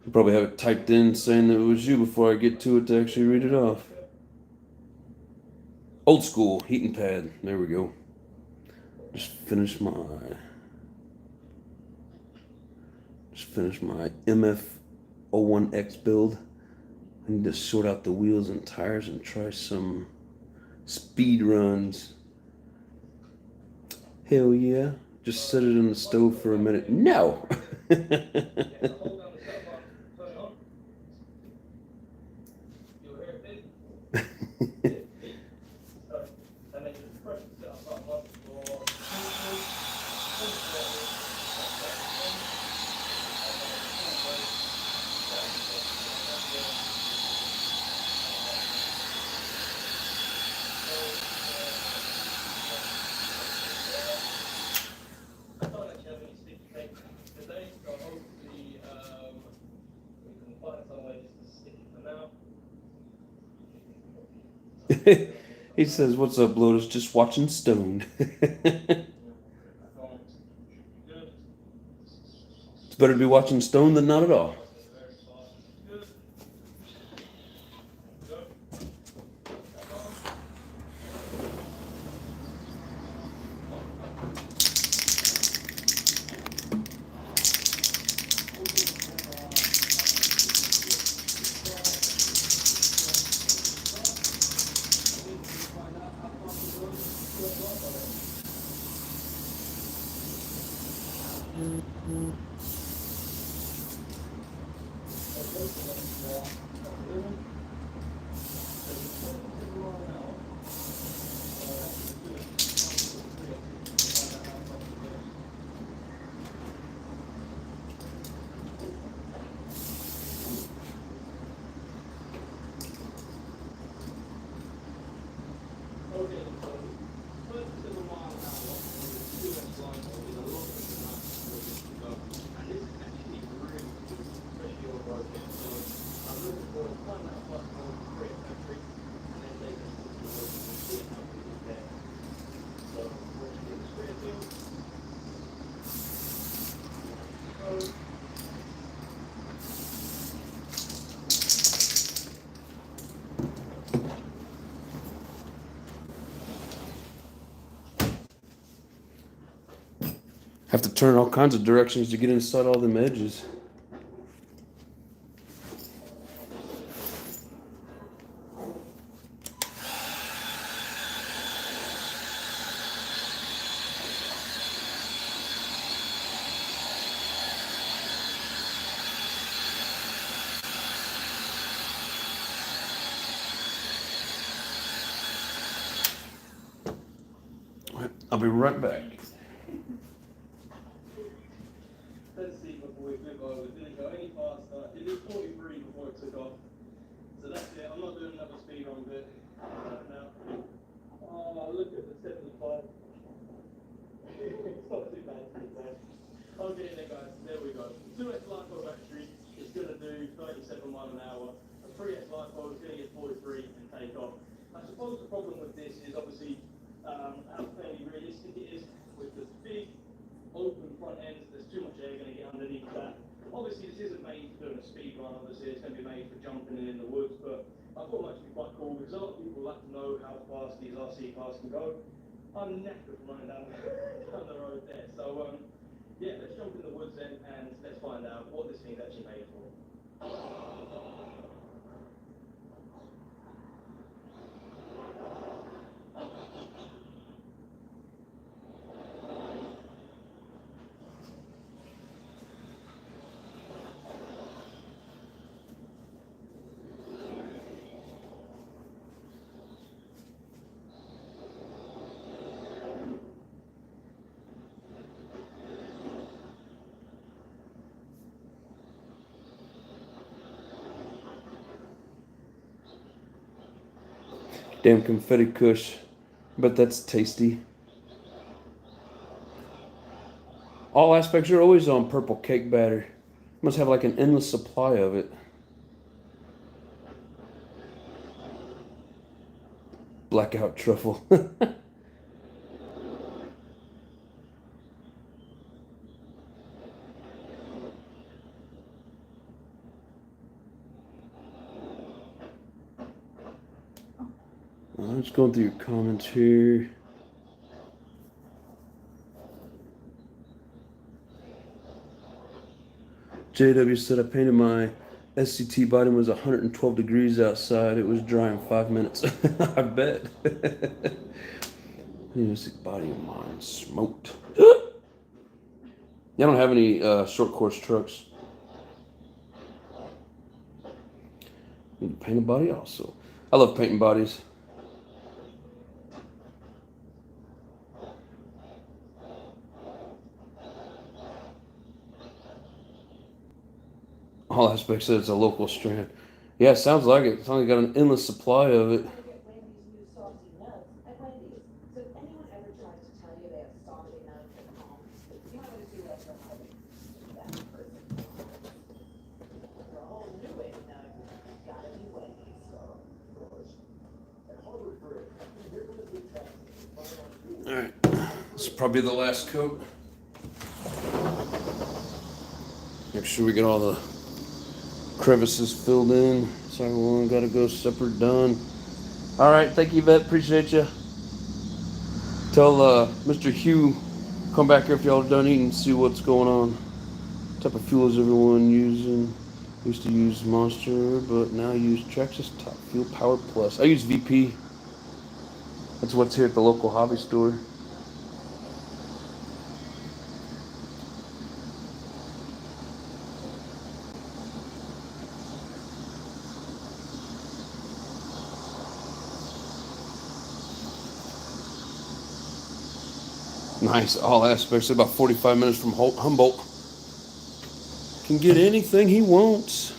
I'll probably have it typed in saying that it was you before I get to it to actually read it off. Old School heating pad. There we go. Just finished my MF01X build. I need to sort out the wheels and tires and try some speed runs. Hell yeah. Just set it in the stove for a minute. No! He says, "What's up, Lotus? Just watching Stone." It's better to be watching Stone than not at all. Have to turn all kinds of directions to get inside all them edges. I'll be right back. Let's see before we flip over. Didn't go any faster. It did 43 before it took off. So that's it. I'm not doing another speed run bit now. Oh, look at the 75. It's not too bad, Okay then guys, there we go. 2X LiPo battery is going to do 37 miles an hour. A 3X LiPo is going to get 43 and take off. I suppose the problem with this is obviously how fairly realistic it is with the big open front ends. There's too much air going to get underneath that. Obviously this isn't made for doing a speed run, obviously it's going to be made for jumping in the woods, but I thought it might be quite cool because a lot of people like to know how fast these RC cars can go. I'm knackered from running down the road there, so yeah, let's jump in the woods then and let's find out what this thing's actually made for. Damn confetti kush. But that's tasty. All aspects are always on purple cake batter. Must have like an endless supply of it. Blackout truffle. I'm just going through your comments here. JW said I painted my SCT body, was 112 degrees outside. It was dry in 5 minutes. I bet. Music body of mine smoked. Y'all don't have any short course trucks. Need to paint a body also. I love painting bodies. All aspects said it's a local strand. Yeah, it sounds like it. It's only got an endless supply of it. Alright, this is probably the last coat. Make sure we get all the crevices filled in. Second one gotta go separate, done. Alright, thank you, Vet. Appreciate you. Tell Mr. Hugh, come back here if y'all are done eating, see what's going on. What type of fuel is everyone using? Used to use Monster, but now use Traxxas Top Fuel Power Plus. I use VP. That's what's here at the local hobby store. Nice, all aspects. About 45 minutes from Humboldt. Can get anything he wants.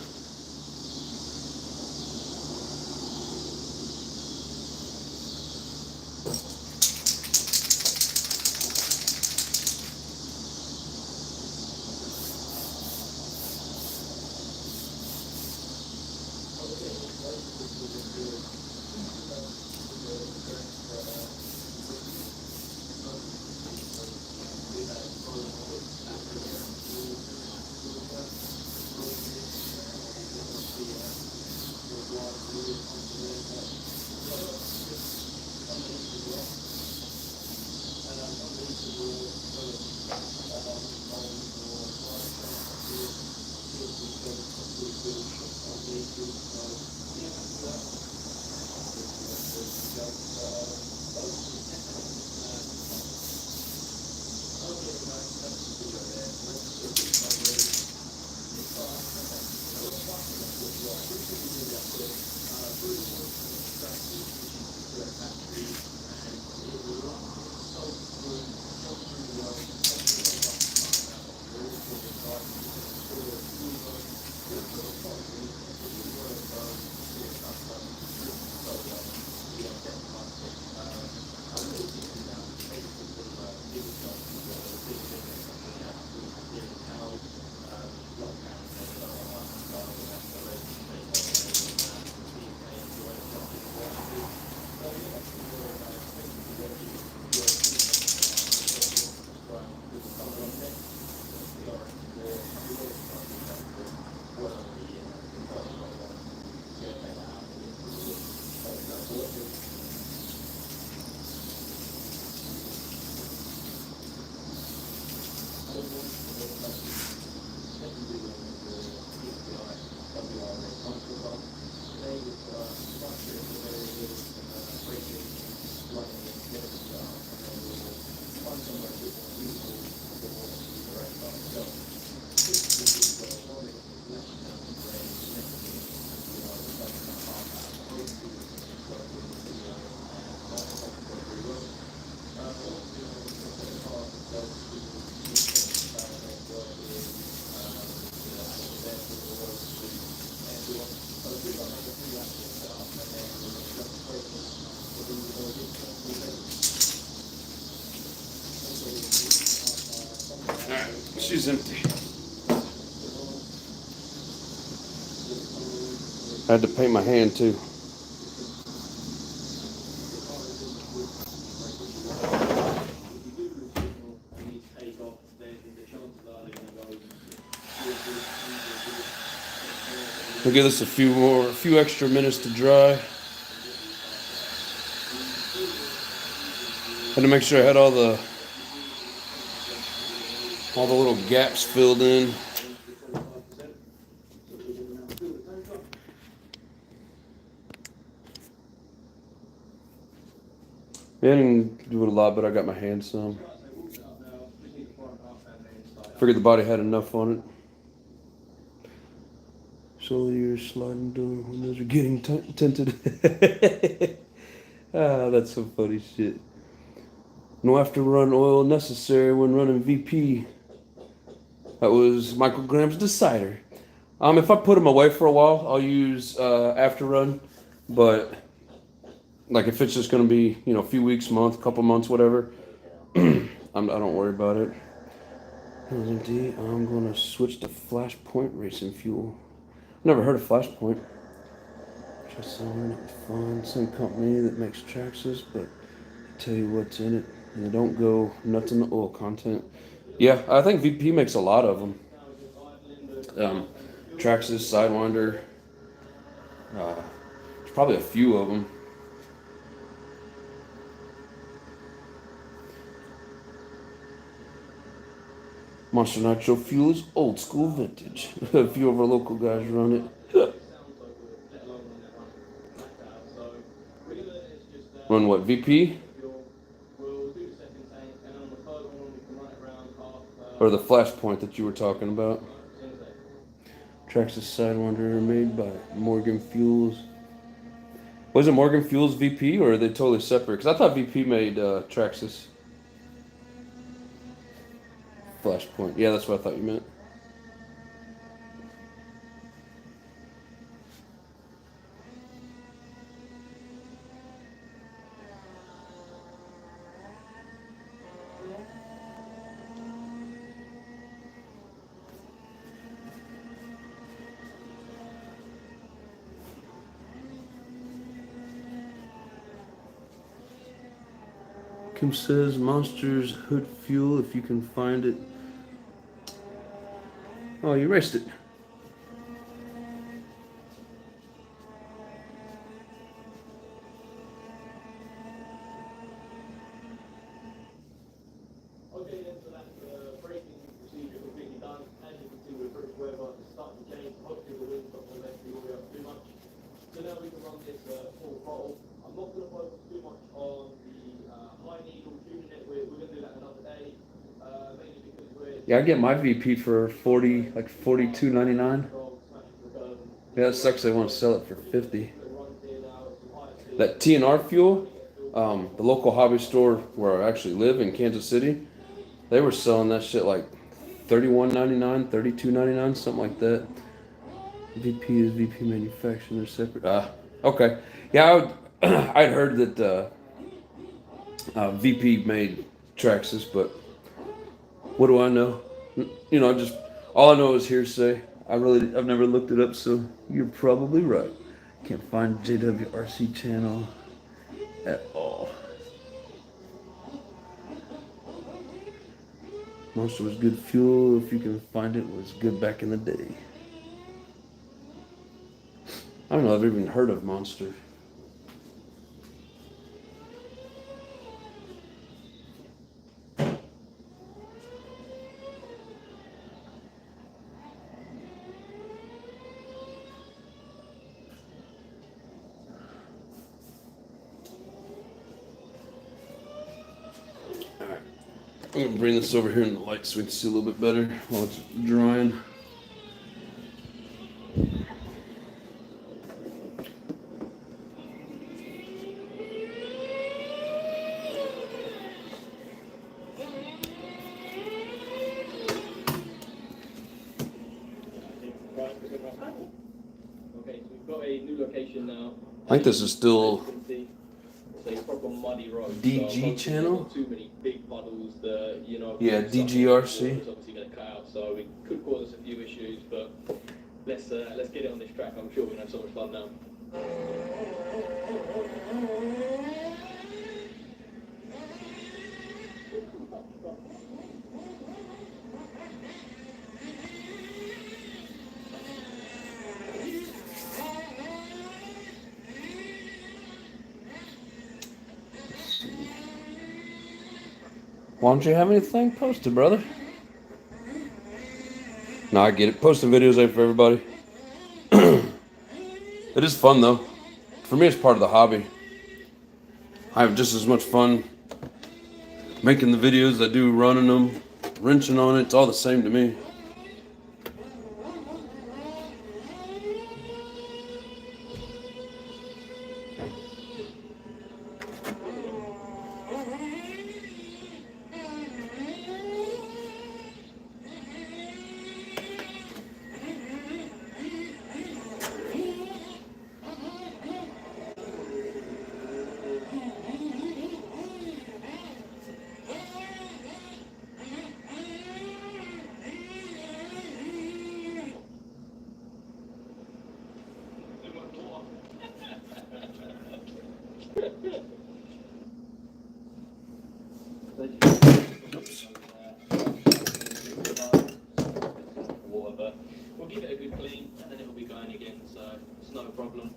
She's empty. I had to paint my hand too. We'll give this a few extra minutes to dry. Had to make sure I had all the little gaps filled in. Yeah, I didn't do it a lot, but I got my hands some. Figured the body had enough on it. Slowly you're sliding door windows are getting tinted. Ah, that's some funny shit. No after run oil necessary when running VP. That was Michael Graham's decider. If I put them away for a while, I'll use after run, but like if it's just gonna be a few weeks, month, couple months, whatever, I don't worry about it. I'm gonna switch to Flashpoint Racing Fuel. Never heard of Flashpoint. Just find some company that makes Traxxas, but I tell you what's in it, and they don't go nuts in the oil content. Yeah, I think VP makes a lot of them. Traxxas, Sidewinder. There's probably a few of them. Monster Nitro Fuel is old school vintage. A few of our local guys run it. Run what, VP? Or the Flashpoint that you were talking about? Traxxas Sidewinder made by Morgan Fuels. Was it Morgan Fuels VP or are they totally separate? Because I thought VP made Traxxas. Flashpoint. Yeah, that's what I thought you meant. Kim says Monster's Hood Fuel if you can find it. Oh, you erased it. Okay, then, so that's the braking procedure completely done. As you can see, with British weather, it's starting to change. Hopefully, the wind's not going to mess the oil up too much. So now we can run this full throttle. I'm not going to focus too much on the high needle tuning it. We're going to do that another day, mainly because we're. Yeah, I get my VP for 40, like $42.99. Yeah, that sucks. They want to sell it for 50. That TNR fuel, the local hobby store where I actually live in Kansas City, they were selling that shit like $31.99, $32.99, something like that. VP is VP manufacturing. They're separate. Okay. Yeah, I'd heard that VP made Traxxas, but what do I know? Just all I know is hearsay. I've never looked it up, so you're probably right. Can't find JWRC channel at all. Monster was good fuel. If you can find it, was good back in the day. I don't know. I've even heard of Monster. I'm gonna bring this over here in the light so we can see a little bit better while it's drying. Okay, so we've got a new location now. I think this is still it's proper muddy road. DG channel. Too many big puddles. Yeah, DGRC. It's obviously going to cut out, so we could cause us a few issues. But let's get it on this track. I'm sure we're going to have so much fun now. Why don't you have anything posted, brother? No, I get it. Posting videos ain't for everybody. It is fun, though. For me, it's part of the hobby. I have just as much fun making the videos as I do running them, wrenching on it. It's all the same to me. Oops. Water, but we'll give it a good clean and then it'll be going again, so it's not a problem.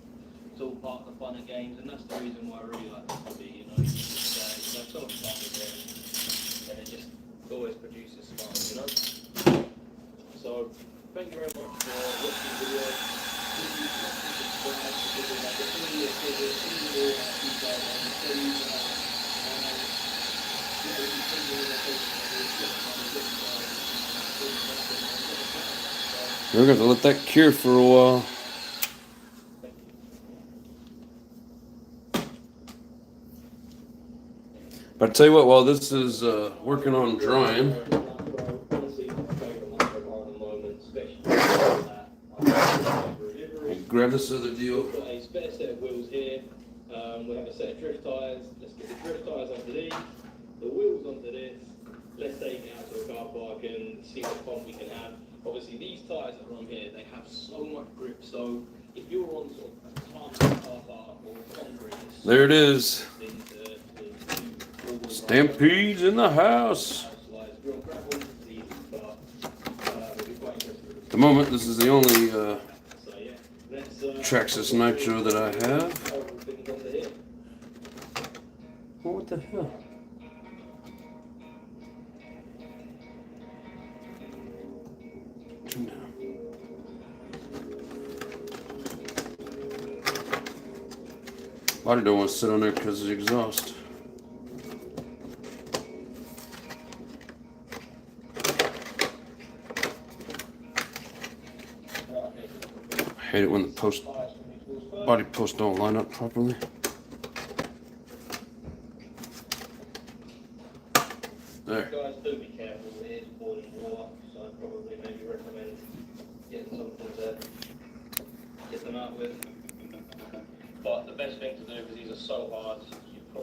It's all part of the fun and games, and that's the reason why I really like this hobby. You know, so much fun with it, and it just always produces smiles, you know. So thank you very much for watching the video. Please subscribe because I get really excited, really detail on the series, We're going to let that cure for a while. But I tell you what, while this is working on drying, grab this other deal. We've got a spare set of wheels here. We have a set of drift tyres. Let's get the drift tyres onto these, the wheels onto this. Let's take it out to the car park and see what fun we can have. Obviously, these tyres that are on here, they have so much grip. So if you're on sort of a car park or concrete, There it is. Stampede's in the house. At the moment, this is the only Traxxas Nitro that I have. Oh, what the hell? Turn down. Body don't want to sit on there because of the exhaust. I hate it when the body posts don't line up properly. There. Guys, do be careful. It is boiling water, so I'd probably maybe recommend getting something to get them out with. But the best thing to do, because these are so hard,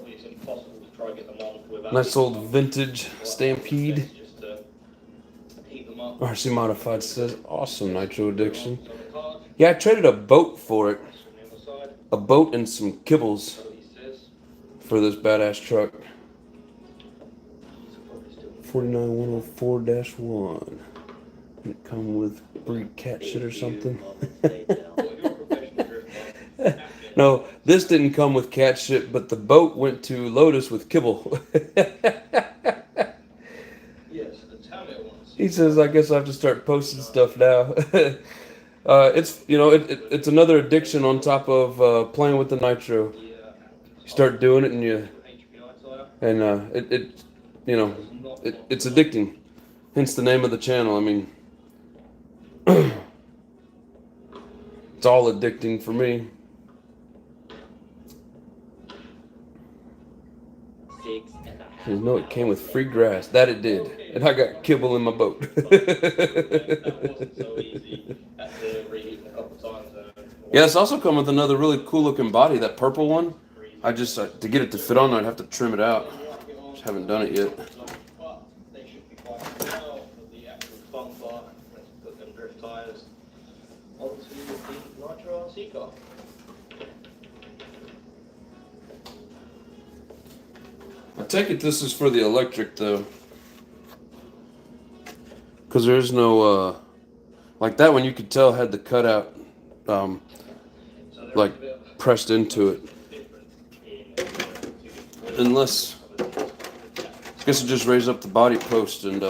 it's impossible to try to get them on without. Nice old vintage Stampede. Just to heat them up. RC Modified says, awesome Nitro Addiction. Yeah, I traded a boat for it. A boat and some kibbles for this badass truck. 49104-1. Did it come with breed cat shit or something? No, this didn't come with cat shit, but the boat went to Lotus with kibble. He says, I guess I have to start posting stuff now. It's, you know, it's another addiction on top of playing with the Nitro. You start doing it and it's addicting. Hence the name of the channel. I mean, it's all addicting for me. You know, it came with free grass. That it did. And I got kibble in my boat. Yeah, it's also come with another really cool looking body, that purple one. I just, to get it to fit on, I'd have to trim it out. Just haven't done it yet. I take it this is for the electric though, because there's no like that one you could tell had the cutout like pressed into it. Unless, I guess it just raise up the body post and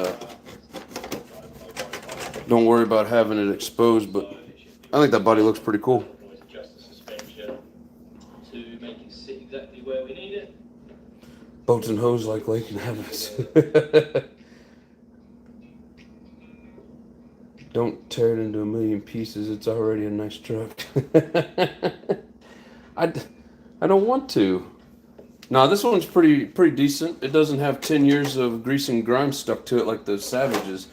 don't worry about having it exposed, but I think that body looks pretty cool. Adjust the suspension to make it sit exactly where we need it. boats and hose like Lake and Evans. Don't tear it into a million pieces. It's already a nice truck. I don't want to. No, this one's pretty decent. It doesn't have 10 years of grease and grime stuck to it like the Savages.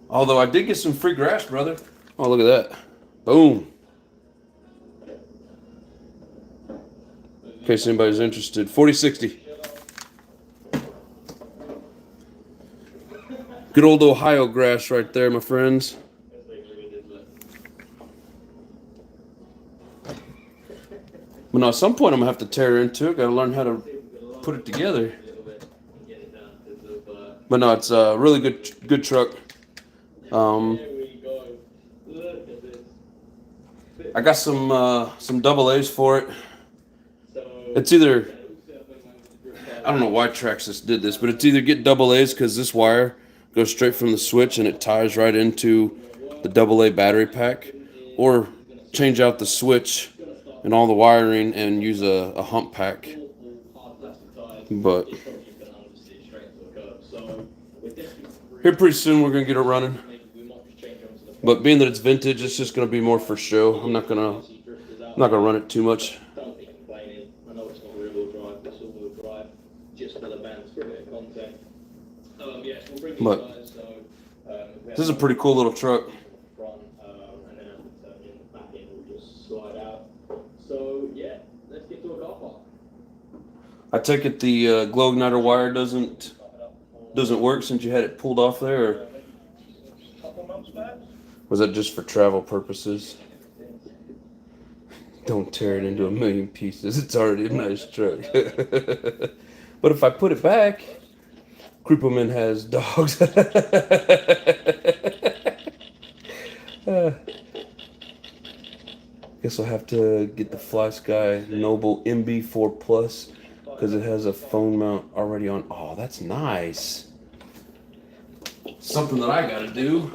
Although I did get some free grass, brother. Oh, look at that. Boom. In case anybody's interested. 4060. Good old Ohio grass right there, my friends. But no, at some point I'm going to have to tear into it. Got to learn how to put it together. But no, it's a really good truck. I got some double A's for it. It's either, I don't know why Traxxas did this, but it's either get double A's because this wire goes straight from the switch and it ties right into the double A battery pack, or change out the switch and all the wiring and use a hump pack. But here pretty soon we're gonna get it running. But being that it's vintage, it's just gonna be more for show. I'm not gonna run it too much. But this is a pretty cool little truck. I take it the glow igniter wire doesn't work since you had it pulled off there, or was that just for travel purposes? Don't tear it into a million pieces. It's already a nice truck. But if I put it back, Krippelman has dogs. Guess I'll have to get the Fly Sky Noble MB4 Plus because it has a phone mount already on. Oh, that's nice. Something that I gotta do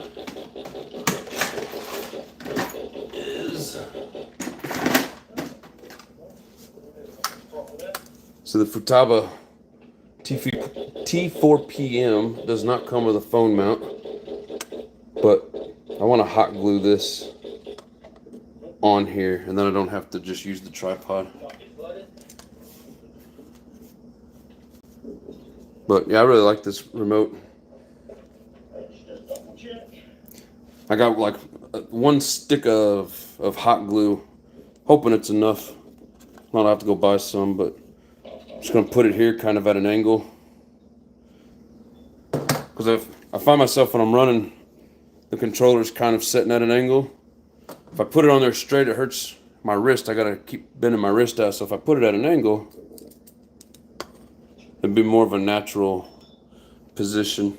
is, so the Futaba T4PM does not come with a phone mount, but I want to hot glue this on here, and then I don't have to just use the tripod. But yeah, I really like this remote. I got like one stick of hot glue, hoping it's enough. I'll have to go buy some, but I'm just gonna put it here kind of at an angle, because if I find myself when I'm running, the controller's kind of sitting at an angle. If I put it on there straight, it hurts my wrist. I gotta keep bending my wrist out. So if I put it at an angle, it'd be more of a natural position.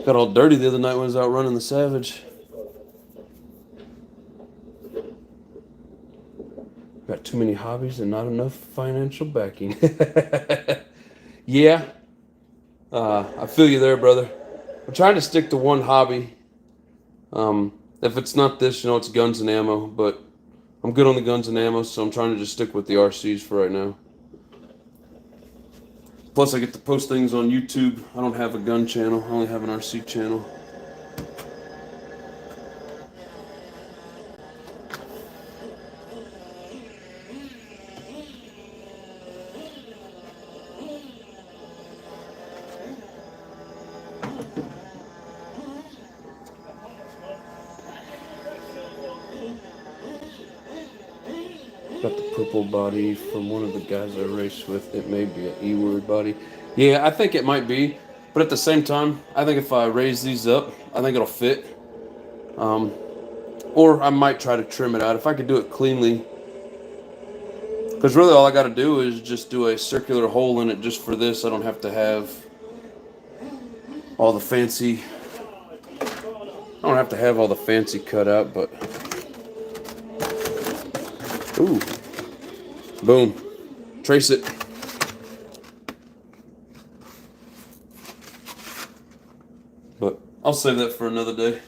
Got all dirty the other night when I was out running the Savage. Got too many hobbies and not enough financial backing. Yeah. I feel you there, brother. I'm trying to stick to one hobby. If it's not this, it's guns and ammo, but I'm good on the guns and ammo, so I'm trying to just stick with the RCs for right now. Plus, I get to post things on YouTube. I don't have a gun channel. I only have an RC channel. Got the purple body from one of the guys I raced with. It may be an E-word body. Yeah, I think it might be. But at the same time, I think if I raise these up, I think it'll fit. Or I might try to trim it out if I could do it cleanly. Because really all I got to do is just do a circular hole in it just for this. I don't have to have all the fancy... I don't have to have all the fancy cut out, but... Ooh. Boom. Trace it. But I'll save that for another day.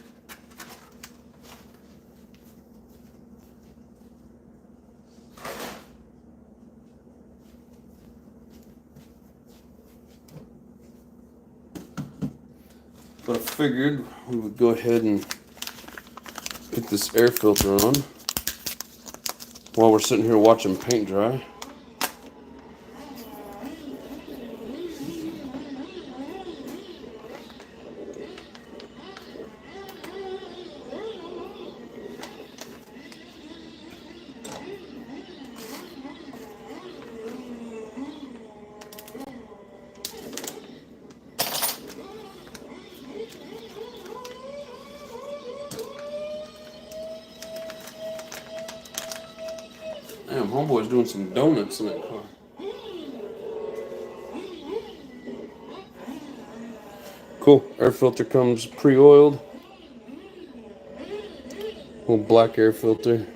but I figured we would go ahead and put this air filter on while we're sitting here watching paint dry. Damn, homeboy's doing some donuts in that car. Cool. Air filter comes pre-oiled. Little black air filter.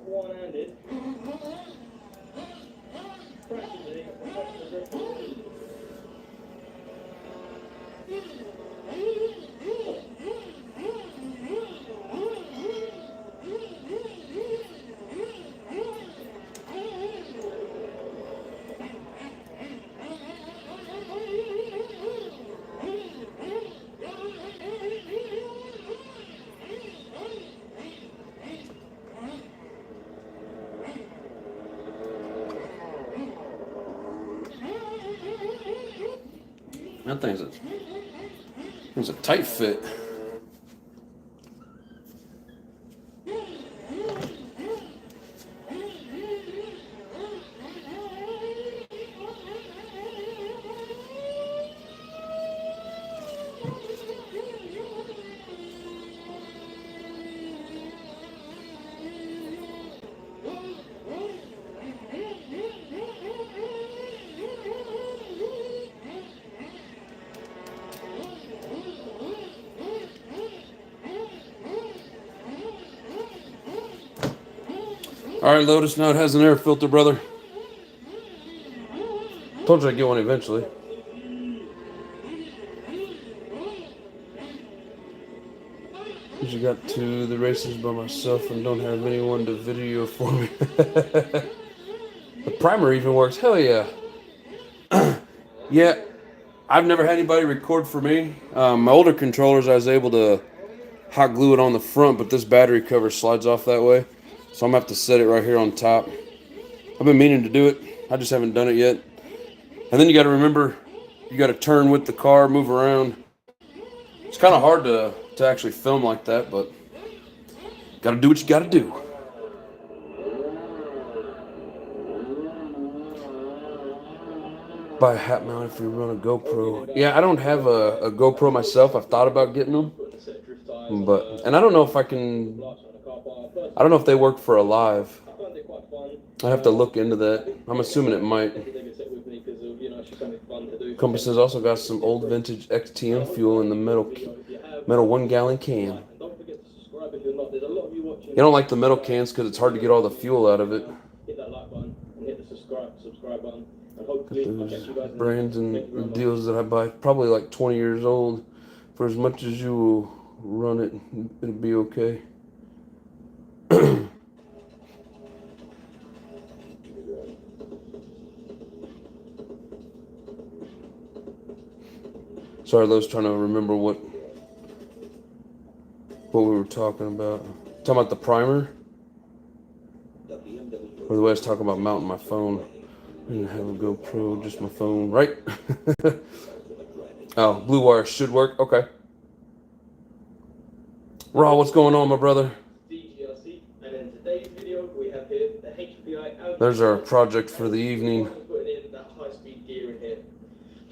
One-handed. Practically. That thing's a tight fit. All right, Lotus, now it has an air filter, brother. Told you I'd get one eventually. Usually got to the races by myself and don't have anyone to video for me. The primer even works. Hell yeah. Yeah, I've never had anybody record for me. My older controllers, I was able to hot glue it on the front, but this battery cover slides off that way. So I'm going to have to set it right here on top. I've been meaning to do it. I just haven't done it yet. And then you got to remember, you got to turn with the car, move around. It's kind of hard to actually film like that, but got to do what you got to do. Buy a hat mount if you run a GoPro. Yeah, I don't have a GoPro myself. I've thought about getting them. And I don't know if I can... I don't know if they work for a live. I have to look into that. I'm assuming it might. Compass has also got some old vintage XTM fuel in the metal 1 gallon can. You don't like the metal cans because it's hard to get all the fuel out of it. Got those brands and deals that I buy, probably like 20 years old. For as much as you will run it, it'll be okay. Sorry, I was trying to remember what we were talking about. Talking about the primer? Or the way I was talking about mounting my phone. I didn't have a GoPro, just my phone, right? Oh, blue wire should work. Okay. Raw, what's going on, my brother? There's our project for the evening.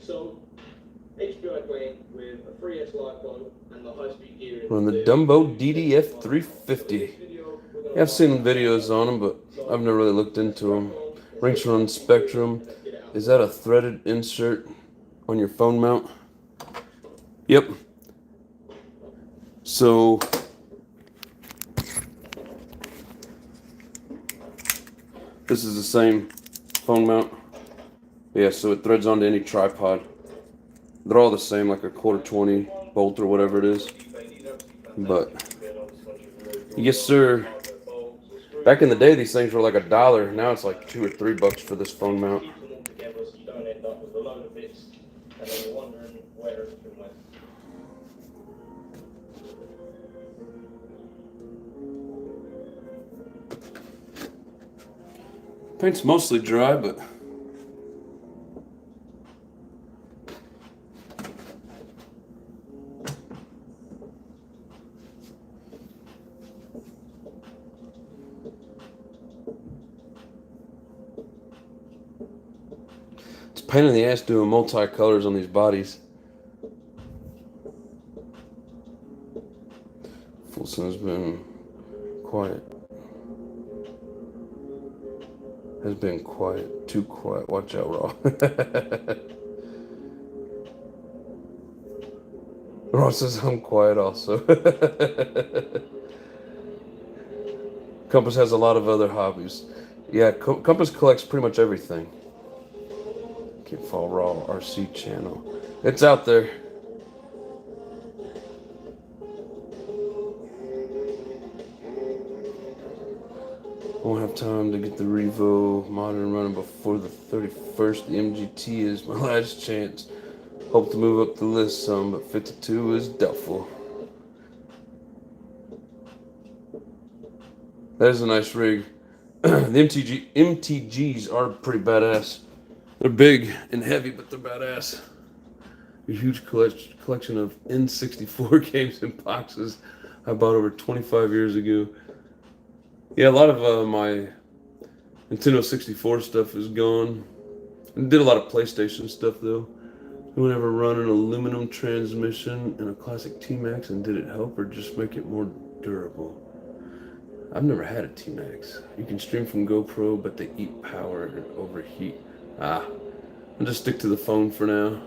So, HPI playing with a 3S LiPo and the high-speed gear. We're on the Dumbo DDF 350. Yeah, I've seen videos on them, but I've never really looked into them. Rinse Run Spectrum. Is that a threaded insert on your phone mount? Yep. So this is the same phone mount. Yeah, so it threads onto any tripod. They're all the same, like a 1/4-20 bolt or whatever it is. But Yes, sir. Back in the day, these things were like $1. Now it's like $2 or $3 for this phone mount. Keep them all together so you don't end up with a load of bits and then you're wondering where everything went. Paint's mostly dry, but it's a pain in the ass doing multi-colors on these bodies. Full Sun's been quiet. Has been quiet. Too quiet. Watch out, Raw. Raw says I'm quiet also. Compass has a lot of other hobbies. Yeah, Compass collects pretty much everything. Can't follow Raw RC channel. It's out there. Won't have time to get the Revo monitor running before the 31st. The MGT is my last chance. Hope to move up the list some, but 52 is doubtful. That is a nice rig. The MTGs are pretty badass. They're big and heavy, but they're badass. A huge collection of N64 games in boxes I bought over 25 years ago. Yeah, a lot of my Nintendo 64 stuff is gone. I did a lot of PlayStation stuff though. Who ever run an aluminum transmission in a classic T-Max, and did it help or just make it more durable? I've never had a T-Max. You can stream from GoPro, but they eat power and overheat. I'll just stick to the phone for now.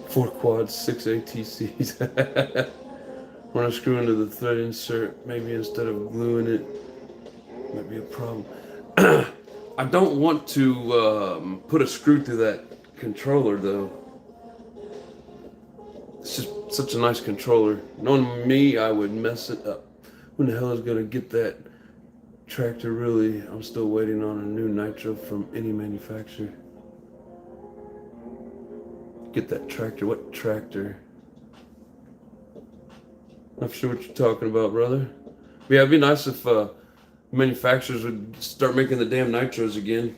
4 quads, 6 ATCs. When I screw into the thread insert, maybe instead of gluing it, might be a problem. I don't want to put a screw through that controller though. It's just such a nice controller. Knowing me, I would mess it up. When the hell is gonna get that tractor really? I'm still waiting on a new nitro from any manufacturer. Get that tractor. What tractor? Not sure what you're talking about, brother. But yeah, it'd be nice if manufacturers would start making the damn nitros again.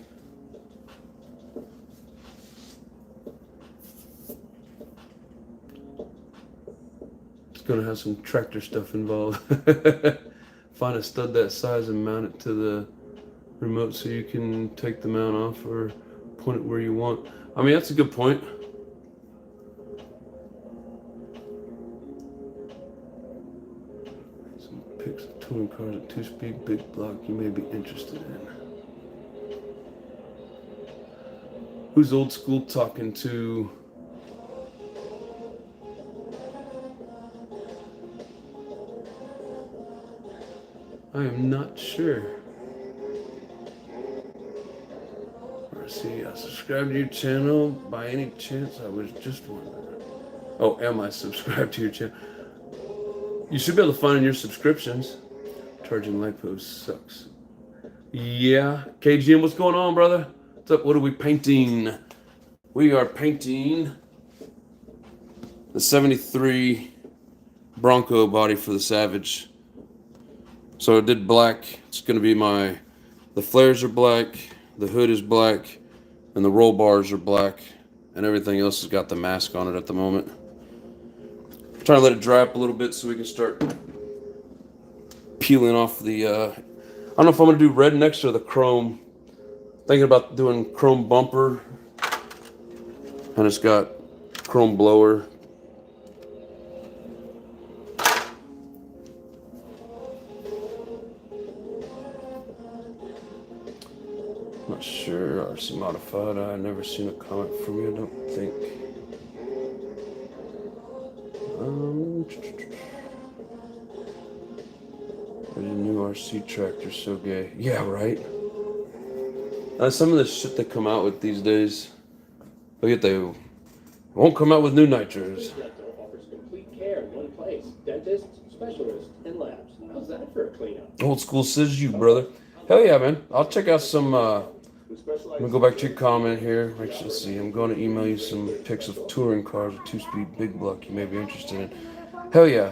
It's gonna have some tractor stuff involved. Find a stud that size and mount it to the remote so you can take the mount off or point it where you want. I mean, that's a good point. Picks of touring cars at 2-speed big block you may be interested in. Who's old school talking to? I am not sure. See, I subscribed to your channel. By any chance, I was just wondering. Oh, am I subscribed to your channel? You should be able to find in your subscriptions. Charging light post sucks. Yeah. KGM, what's going on, brother? What's up? What are we painting? We are painting the 73 Bronco body for the Savage. So I did black. It's going to be the flares are black, the hood is black, and the roll bars are black, and everything else has got the mask on it at the moment. Trying to let it dry up a little bit so we can start peeling off the, I don't know if I'm going to do red next or the chrome. Thinking about doing chrome bumper, and it's got chrome blower. Not sure, RC Modified, I've never seen a comment from you, I don't think. There's a new RC tractor, so gay. Yeah, right? Some of the shit they come out with these days, look at they won't come out with new nitros. care in one place. Dentists, specialists, and labs. How's that for a cleanup? Old school says you, brother. Hell yeah, man. I'll check out some, let me go back to your comment here. Let's see. I'm going to email you some pics of touring cars with 2-speed big block you may be interested in. Hell yeah.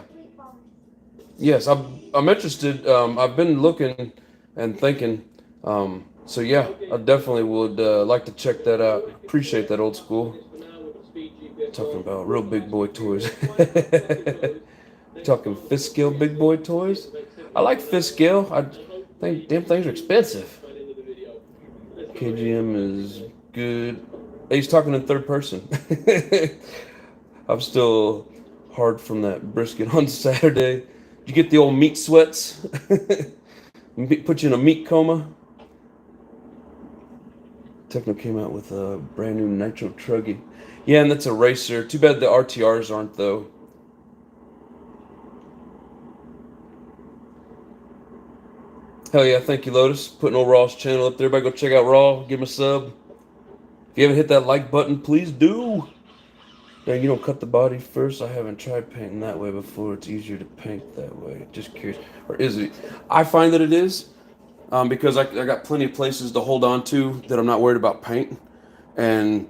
Yes, I'm interested. I've been looking and thinking. So yeah, I definitely would like to check that out. Appreciate that, old school. Talking about real big boy toys. Talking fifth scale big boy toys. I like fifth scale. I think damn things are expensive. KGM is good. Hey, he's talking in third person. I'm still hard from that brisket on Saturday. Did you get the old meat sweats? Put you in a meat coma? Techno came out with a brand new Nitro Truggy. Yeah, and that's a racer. Too bad the RTRs aren't, though. Hell yeah, thank you, Lotus. Putting old Raw's channel up there. Everybody go check out Raw. Give him a sub. If you haven't hit that like button, please do. Dang, you don't cut the body first? I haven't tried painting that way before. It's easier to paint that way. Just curious. Or is it? I find that it is. Because I got plenty of places to hold on to that I'm not worried about paint. And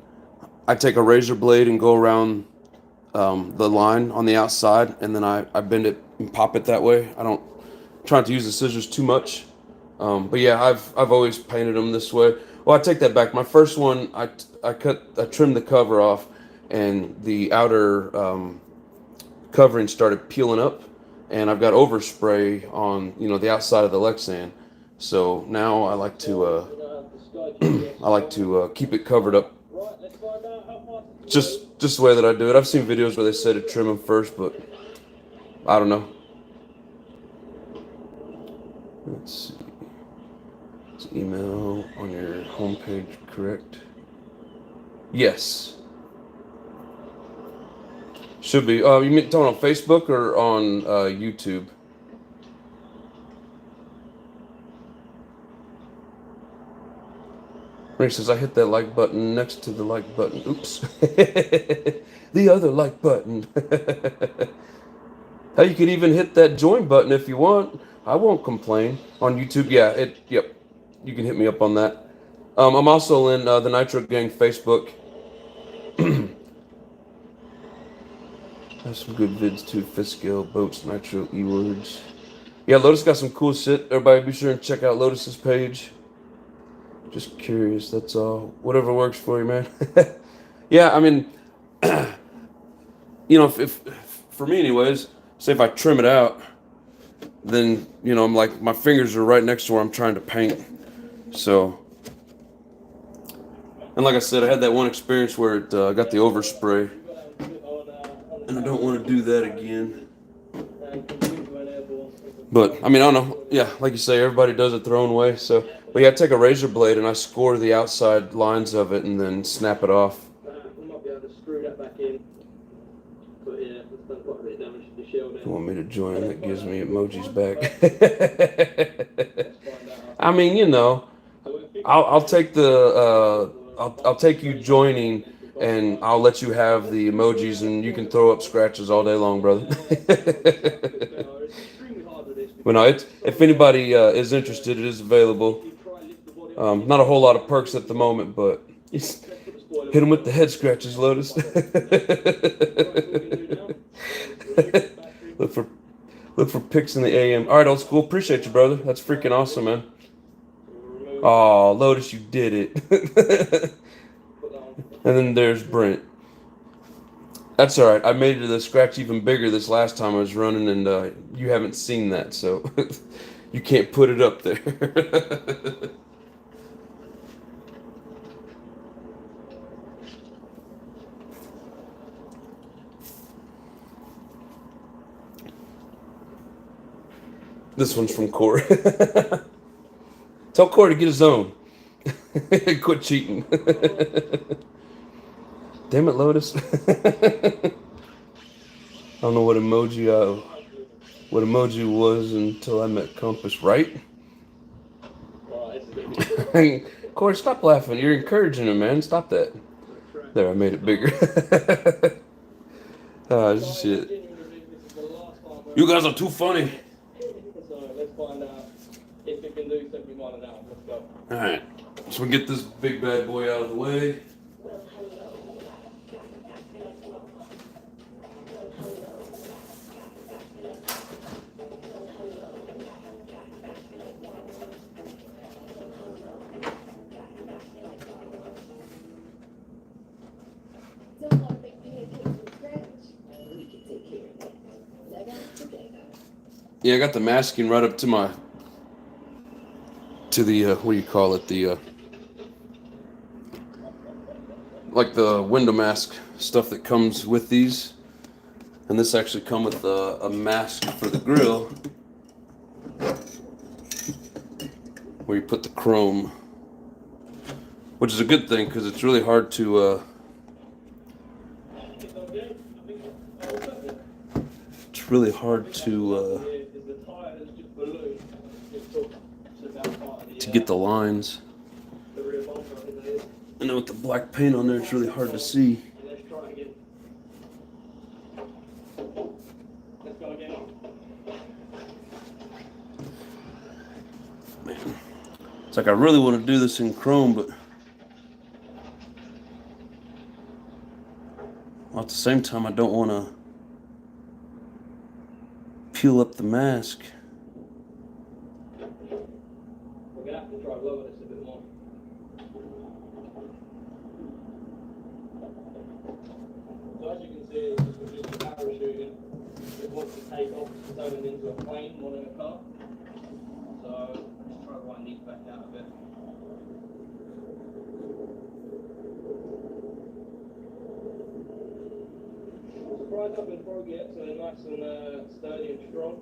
I take a razor blade and go around the line on the outside, and then I bend it and pop it that way. I don't try not to use the scissors too much. But yeah, I've always painted them this way. Well, I take that back. My first one, I trimmed the cover off, and the outer covering started peeling up, and I've got overspray on the outside of the Lexan. So now I like to keep it covered up. Just the way that I do it. I've seen videos where they say to trim them first, but I don't know. Let's see. Is email on your homepage correct? Yes. Should be. You mean talking on Facebook or on YouTube? Ray says, I hit that like button next to the like button. Oops. The other like button. Hey, you could even hit that join button if you want. I won't complain. On YouTube, yeah, yep. You can hit me up on that. I'm also in the Nitro Gang Facebook. Have some good vids too. Fifth scale, boats, Nitro, E-words. Yeah, Lotus got some cool shit. Everybody be sure and check out Lotus's page. Just curious, that's all. Whatever works for you, man. Yeah, I mean, if for me anyways, say if I trim it out, then, I'm like, my fingers are right next to where I'm trying to paint. So, and like I said, I had that one experience where it got the overspray, and I don't want to do that again. But, I mean, I don't know. Yeah, like you say, everybody does it their own way. So, but yeah, I take a razor blade and I score the outside lines of it and then snap it off. We might be able to screw that back in. But yeah, it's done quite a bit of damage to the shell there. You want me to join? That gives me emojis back. I mean, I'll take the I'll take you joining, and I'll let you have the emojis, and you can throw up scratches all day long, brother. But no, if anybody is interested, it is available. Not a whole lot of perks at the moment, but hit them with the head scratches, Lotus. Look for pics in the AM. All right, old school. Appreciate you, brother. That's freaking awesome, man. Oh, Lotus, you did it. And then there's Brent. That's all right. I made the scratch even bigger this last time I was running, and you haven't seen that, so you can't put it up there. This one's from Corey. Tell Corey to get his own. Quit cheating. Damn it, Lotus. I don't know what emoji was until I met Compass, right? Corey, stop laughing. You're encouraging him, man. Stop that. There, I made it bigger. Ah, shit. You guys are too funny. So let's find out if it can do 70 miles an hour. Let's go. Alright, so we get this big bad boy out of the way. Yeah, I got the masking right up to the what do you call it, the like the window mask stuff that comes with these, and this actually come with a mask for the grill where you put the chrome, which is a good thing because it's really hard to get the lines. And then with the black paint on there, it's really hard to see. Let's try again. Let's go again. Man. It's like I really want to do this in chrome, but at the same time, I don't want to peel up the mask. We're going to have to try lower this a bit more. So as you can see, it's just a parachuting. It wants to take off and turn it into a plane, not in a car. So let's try to wind these back out a bit. Surprised I've been broke yet, so they're nice and sturdy and strong.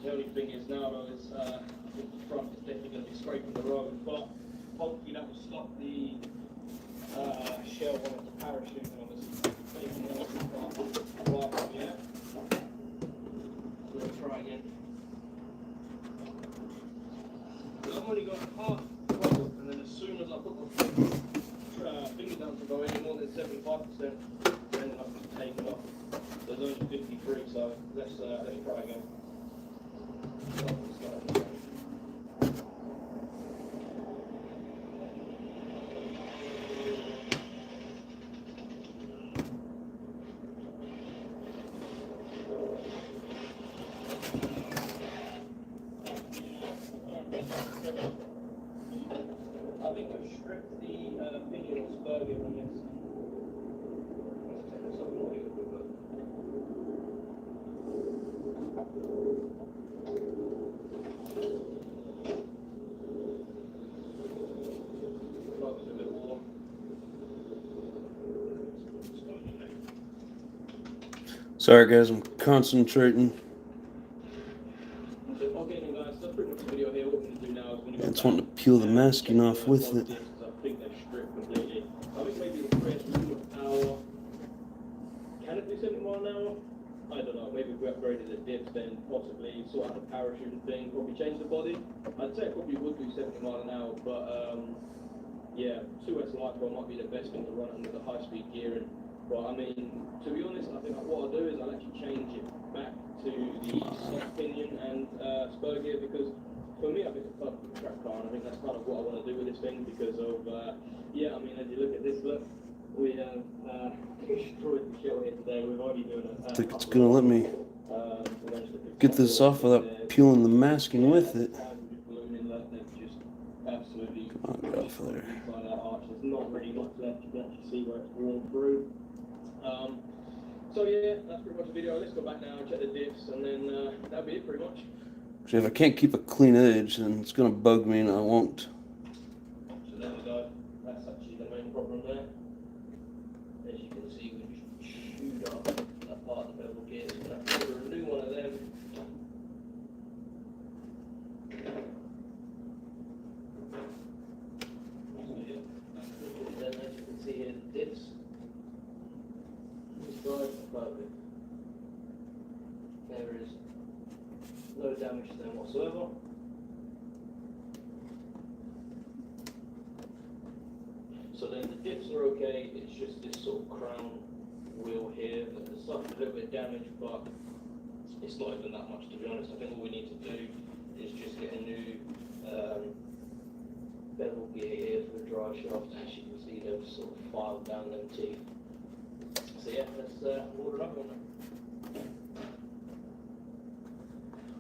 The only thing is now though is I think the front is definitely going to be scraping the road, but hopefully that will stop the shell when it's parachuting on this making it right, yeah. So let's try again. I've only got half roll, and then as soon as I put my finger down to go any more than 75%, then I can take it off. There's only 53, so let's try again. I think I've stripped the pinion or spur gear on this. Let's take something more here. Sorry guys, I'm concentrating. Yeah, it's wanting to peel the masking off with it. I think they're stripped completely. I think maybe the press power. Can it do 70 miles an hour? I don't know. Maybe if we upgraded the dips, then possibly sort out the parachuting thing, probably change the body. I'd say it probably would do 70 miles an hour, but yeah, 2S LiPo might be the best thing to run under the high-speed gearing. But I mean, to be honest, I think what I'll do is I'll actually change it back to the soft pinion and spur gear, because for me, I think it's a perfect track car, and I think that's kind of what I want to do with this thing because of, yeah, I mean, as you look at this, look, we have destroyed the shell here today. We've already done I think it's going to let me get this off without peeling the masking with it. Come on, get off of there. There's not really much left. You can actually see where it's worn through. So yeah, that's pretty much the video. Let's go back now and check the diffs, and then that'll be it pretty much. See, if I can't keep a clean edge, then it's going to bug me and I won't. So there we go. That's actually the main problem there. As you can see, we just chewed up that part of the bevel gear. So we'll have to order a new one of them. So yeah, that's pretty good then. As you can see here, the diffs. This drive is perfect. There is no damage to them whatsoever. Dips are okay, it's just this sort of crown wheel here that has suffered a little bit of damage, but it's not even that much, to be honest. I think all we need to do is just get a new bevel gear here for the drive shaft. As you can see, they've sort of filed down them teeth. So yeah, let's order up on them.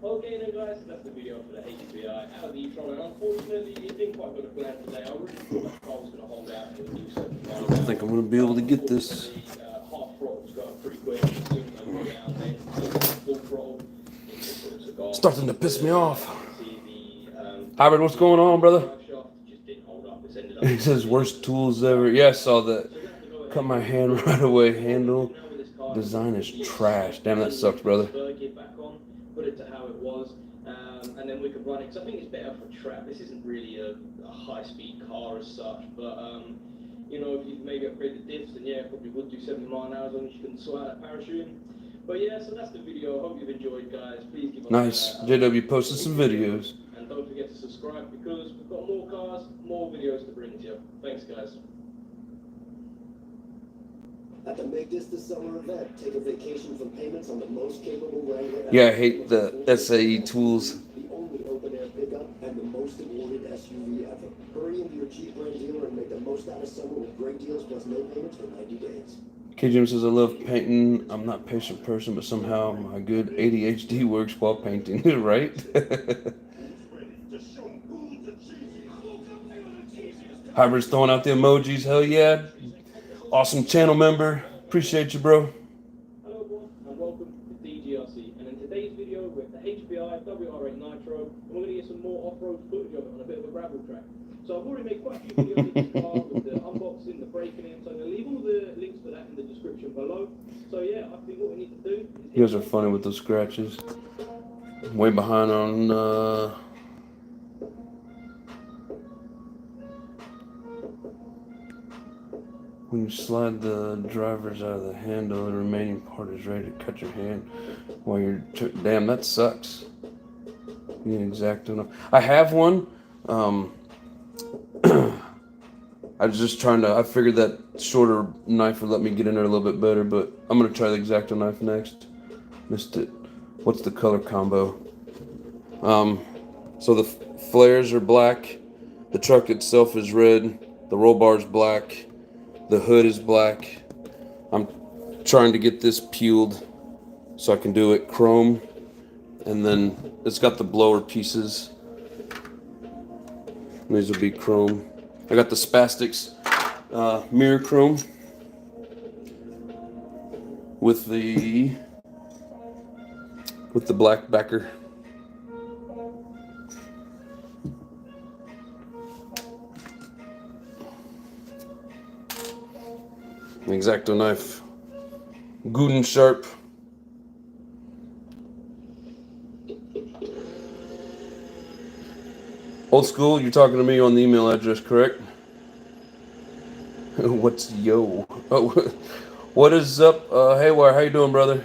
Okay then guys, so that's the video for the HPI out of the e-tron, and unfortunately it didn't quite go to plan today. I really thought that car was going to hold out and it would do 75. I don't think I'm gonna be able to get this. The half throttle was going pretty quick. As soon as I got it out there, full throttle, it just sort of took off. Starting to piss me off. See the Hybrid, what's going on, brother? drive shaft just didn't hold up. It's ended up. He says worst tools ever. Yeah, I saw that. Cut my hand right away. Handle design is trash. Damn, that sucks, brother. Get back on, put it to how it was, and then we could run it. Because I think it's better for track. This isn't really a high-speed car as such, but you know, if you maybe upgrade the diffs, then yeah, it probably would do 70 miles an hour as long as you can sort out that parachuting. But yeah, so that's the video. I hope you've enjoyed, guys. Please give us Nice. JW posted some videos. and don't forget to subscribe because we've got more cars, more videos to bring to you. Thanks, guys. At the Make This the Summer event, take a vacation from payments on the most capable Wrangler. Yeah, I hate the SAE tools. The only open-air pickup and the most awarded SUV ever. Hurry into your Jeep brand dealer and make the most out of summer with great deals plus no payments for 90 days. K Jim says I love painting. I'm not a patient person, but somehow my good ADHD works while painting. Right? Hybrid's throwing out the emojis. Hell yeah. Awesome channel member. Appreciate you, bro. Hello everyone and welcome to DGRC, and in today's video we're at the HPI WR8 Nitro and we're going to get some more off-road footage of it on a bit of a gravel track. So I've already made quite a few videos of this car with the unboxing, the breaking in, so I'm going to leave all the links for that in the description below. So yeah, I think what we need to do is... You guys are funny with those scratches. I'm way behind on when you slide the drivers out of the handle, the remaining part is ready to cut your hand while you're... Damn, that sucks. You need exact enough. I have one. I was just trying to... I figured that shorter knife would let me get in there a little bit better, but I'm going to try the X-Acto knife next. Missed it. What's the color combo? So the flares are black. The truck itself is red. The roll bar is black. The hood is black. I'm trying to get this peeled so I can do it chrome. And then it's got the blower pieces. These will be chrome. I got the Spastics mirror chrome with the black backer. X-Acto knife, good and sharp. Old school, you're talking to me on the email address, correct? What's yo? Oh, what is up? Haywire, how you doing, brother?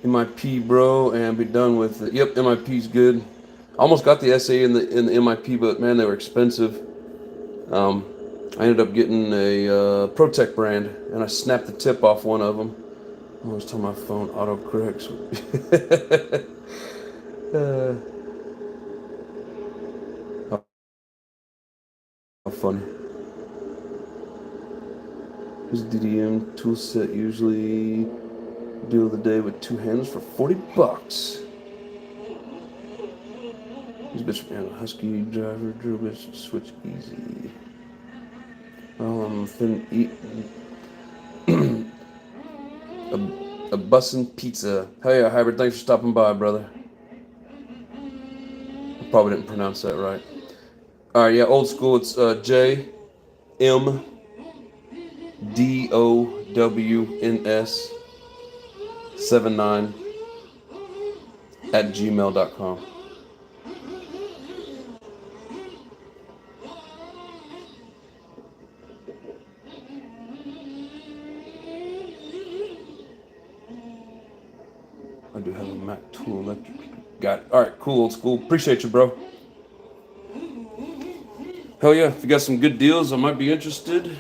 MIP, bro, and be done with it. Yep, MIP's good. I almost got the SA in the MIP, but man, they were expensive. I ended up getting a ProTech brand, and I snapped the tip off one of them. I was telling my phone autocorrects. How funny. This DDM tool set usually deal of the day with two handles for $40. This bitch, man, Husky driver, drill bitch, switch easy. Eat a bussin' pizza. Hell yeah, Hybrid, thanks for stopping by, brother. I probably didn't pronounce that right. Alright, yeah, old school, it's JMDOWNS79 at gmail.com. I do have a Mac tool electric. Got it. Alright, cool, old school. Appreciate you, bro. Hell yeah, if you got some good deals, I might be interested.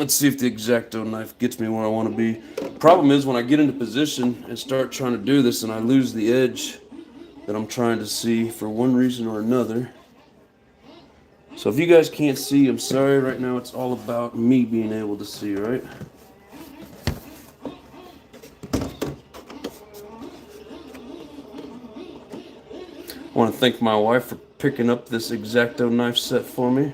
Let's see if the X-Acto knife gets me where I want to be. Problem is when I get into position and start trying to do this and I lose the edge that I'm trying to see for one reason or another. So if you guys can't see, I'm sorry. Right now it's all about me being able to see, right? I want to thank my wife for picking up this X-Acto knife set for me.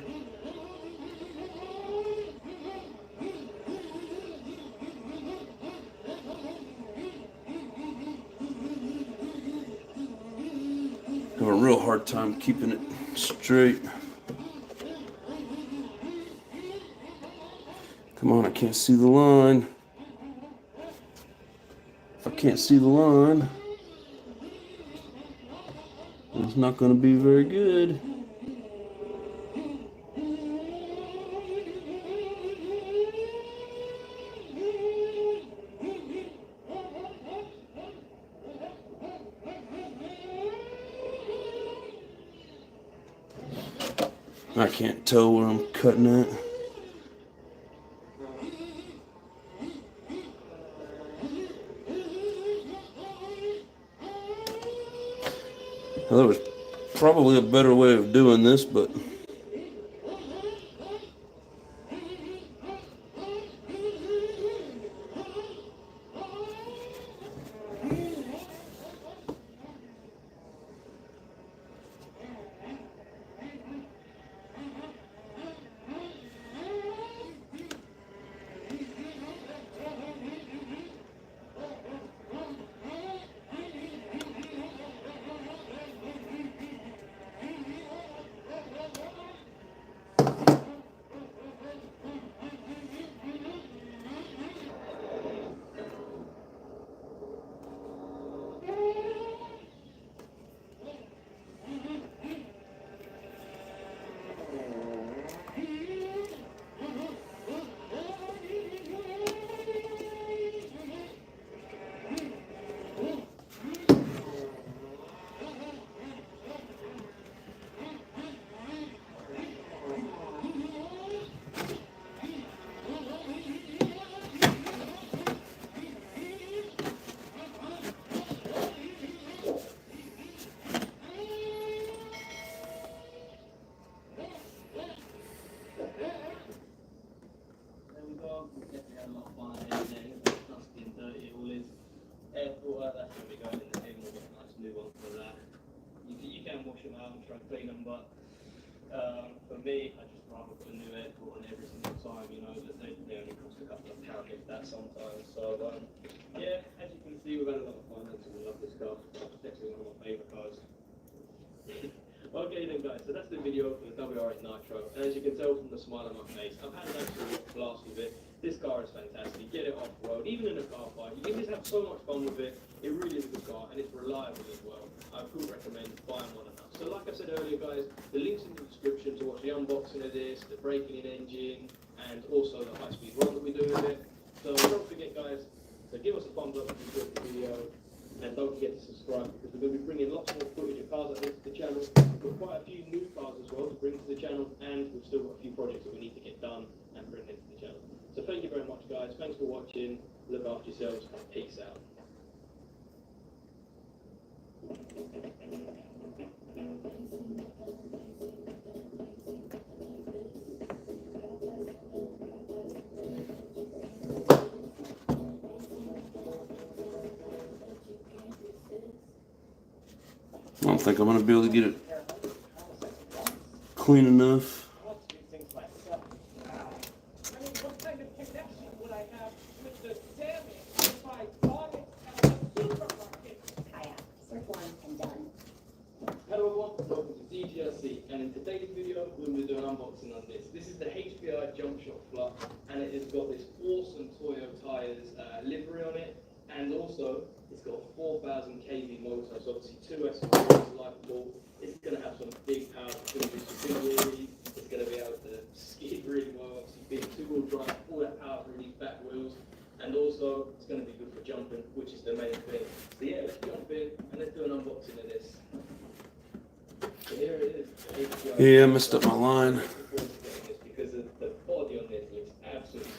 I have a real hard time keeping it straight. Come on, I can't see the line. If I can't see the line, it's not going to be very good. I can't tell where I'm cutting at. Well, there was probably a better way of doing this, but For me, I just rather put a new airport on every single time, you know, that they only cost a couple of pounds if that sometimes. So, yeah, as you can see, we've had a lot of fun and we love this car. It's definitely one of my favourite cars. Okay then guys, so that's the video for the WR8 Nitro. And as you can tell from the smile on my face, I've had an absolute blast with it. This car is fantastic. Get it off road, even in a car fight. You can just have so much fun with it. It really is a good car and it's reliable as well. I could recommend buying one enough. So like I said earlier guys, the link's in the description to watch the unboxing of this, the breaking in engine, and also the high-speed run that we do with it. So don't forget guys, to give us a thumbs up if you enjoyed the video. And don't forget to subscribe because we're going to be bringing lots more footage of cars like this to the channel. We've got quite a few new cars as well to bring to the channel, and we've still got a few projects that we need to get done and bring into the channel. So thank you very much guys, thanks for watching, look after yourselves, and peace out. I don't think I'm going to be able to get it clean enough. Hello everyone, welcome to DGRC, and in today's video we're going to do an unboxing on this. This is the HPI Jump Shot Fluff, and it has got this awesome Toyo Tires livery on it, and also it's got a 4,000 kV motor, so obviously 2S likeable. It's going to have some big power, it's going to do some big wheelies, it's going to be able to skid really well, obviously being two-wheel drive, all that power through these back wheels, and also it's going to be good for jumping, which is the main thing. So yeah, let's jump in and let's do an unboxing of this. So here it is. Yeah, I messed up my line. Because the body on this looks absolutely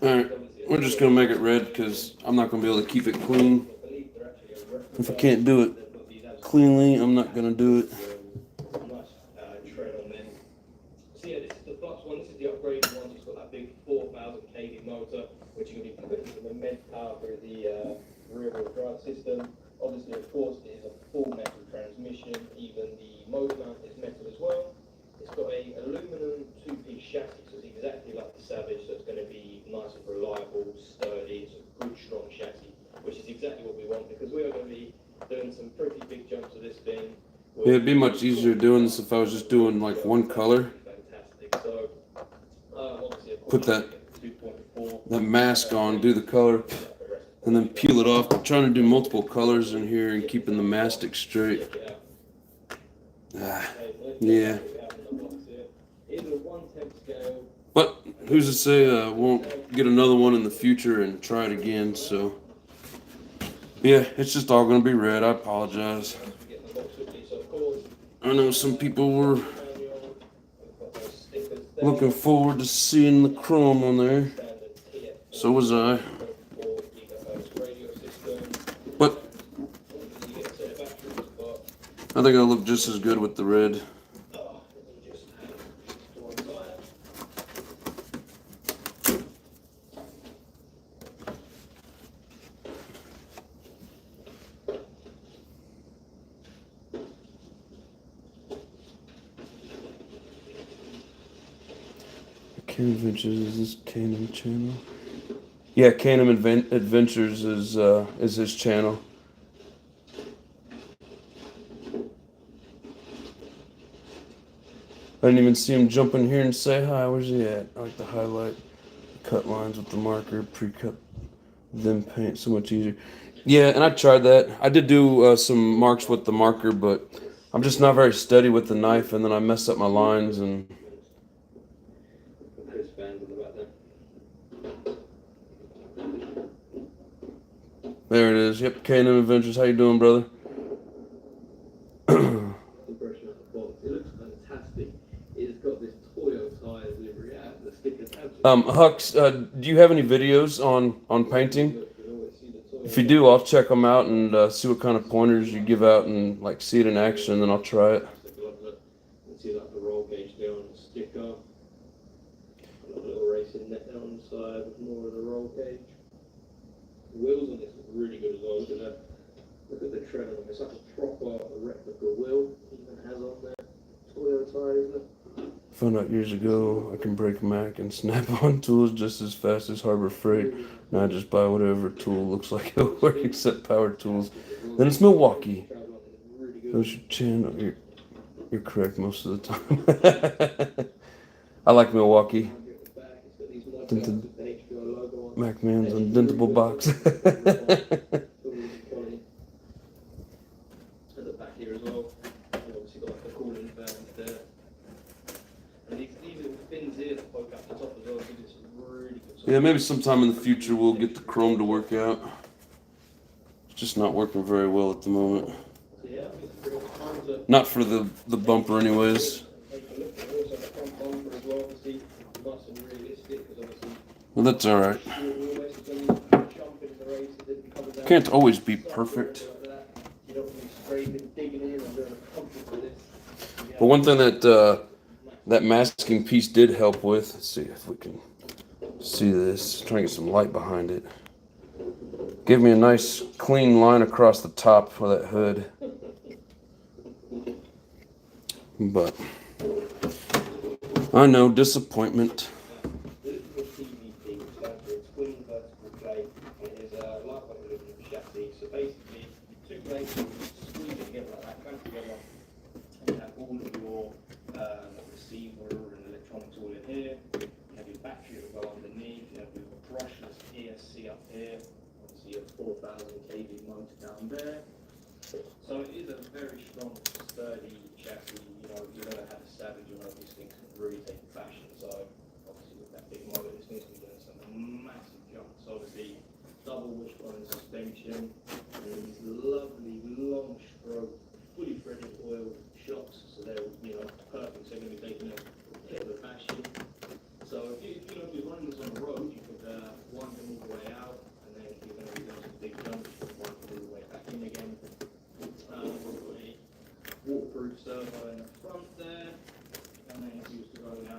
Alright, we're just gonna make it red because I'm not gonna be able to keep it clean. If I can't do it cleanly, I'm not gonna do it. So yeah, this is the Flux one. This is the upgraded one. It's got that big 4,000 kV motor, which you're going to be putting into the med power through the rear-wheel drive system. Obviously, of course, it is a full metal transmission. Even the motor mount is metal as well. It's got a aluminum two-piece chassis, so it's exactly like the Savage. So it's going to be nice and reliable, sturdy. It's a good, strong chassis, which is exactly what we want because we are going to be doing some pretty big jumps of this thing. Yeah, it'd be much easier doing this if I was just doing like one color. So, put that mask on, do the color, and then peel it off. I'm trying to do multiple colors in here and keeping the mastic straight. Yeah. But who's to say I won't get another one in the future and try it again, so yeah, it's just all gonna be red. I apologize. I know some people were looking forward to seeing the chrome on there. So was I. But I think it'll look just as good with the red. Can Adventures, is this Canem channel? Yeah, Canem Adventures is his channel. I didn't even see him jump in here and say hi. Where's he at? I like to highlight, cut lines with the marker, pre-cut, then paint. So much easier. Yeah, and I tried that. I did do some marks with the marker, but I'm just not very steady with the knife, and then I mess up my lines and. There it is. Yep, Canem Adventures. How you doing, brother? Hux, do you have any videos on painting? If you do, I'll check them out and see what kind of pointers you give out and like see it in action, and then I'll try it. See like the roll gauge there on the sticker. A little racing net there on the side with more of the roll gauge. The wheels on this look really good as well. Look at that. Look at the tread on them. It's like a proper replica wheel. Even has on there. Toyo tire, isn't it? Found out years ago I can break Mac and Snap-on tools just as fast as Harbor Freight. Now I just buy whatever tool looks like it'll work except power tools. Then it's Milwaukee. That's your channel. You're correct most of the time. I like Milwaukee. Dented Mac Man's undentable box. At the back here as well. You've obviously got like the cooling fans there. And these little fins here that poke up the top as well. So it's really good. Yeah, maybe sometime in the future we'll get the chrome to work out. It's just not working very well at the moment. Not for the bumper anyways. Well, that's alright. Can't always be perfect. But one thing that masking piece did help with, let's see if we can see this, try and get some light behind it. Give me a nice clean line across the top of that hood. But I know, disappointment. Receiver and electronics all in here. You have your battery that will go underneath. You have your brushless ESC up here. Obviously, your 4,000 kV motor down there. So it is a very strong, sturdy chassis. You know, if you've ever had a Savage, you know these things can really take a fashion. So obviously, with that big motor, this thing's going to be doing some massive jumps. Obviously, double wishbone suspension and these lovely long stroke, fully threaded oil shocks. So they're perfect. So they're going to be taking a bit of a fashion. So if you're running this on the road, you could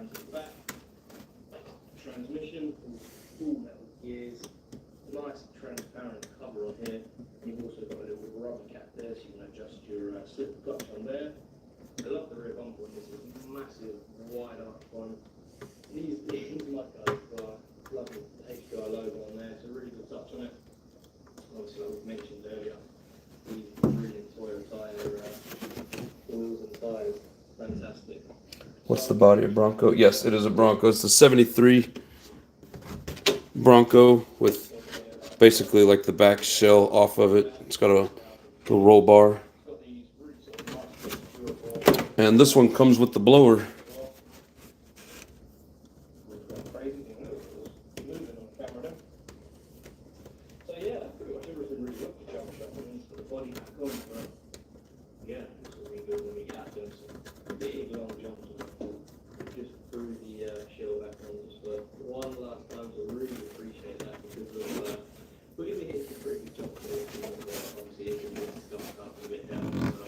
front to the back. Transmission, full metal gears, nice transparent cover on here. You've also got a little rubber cap there so you can adjust your slip clutch on there. I love the rear bumper on this, it's massive, wide arch one. These mudguards are lovely, the HPI logo on there, it's a really good touch on it. Obviously, like we mentioned earlier, these brilliant Toyota tyre wheels and tyres, fantastic. What's the body of Bronco? Yes, it is a Bronco. It's the 73 Bronco with basically like the back shell off of it. It's got a little roll bar. And this one comes with the blower. So yeah, pretty much everything really up the jump shot and the body back on, but yeah, it's really good when we get out doing some big long jumps and just threw the shell back on just for one last time, so really appreciate that because of we're going to be hitting some pretty good jumps there, obviously it can be stuck up a bit down, so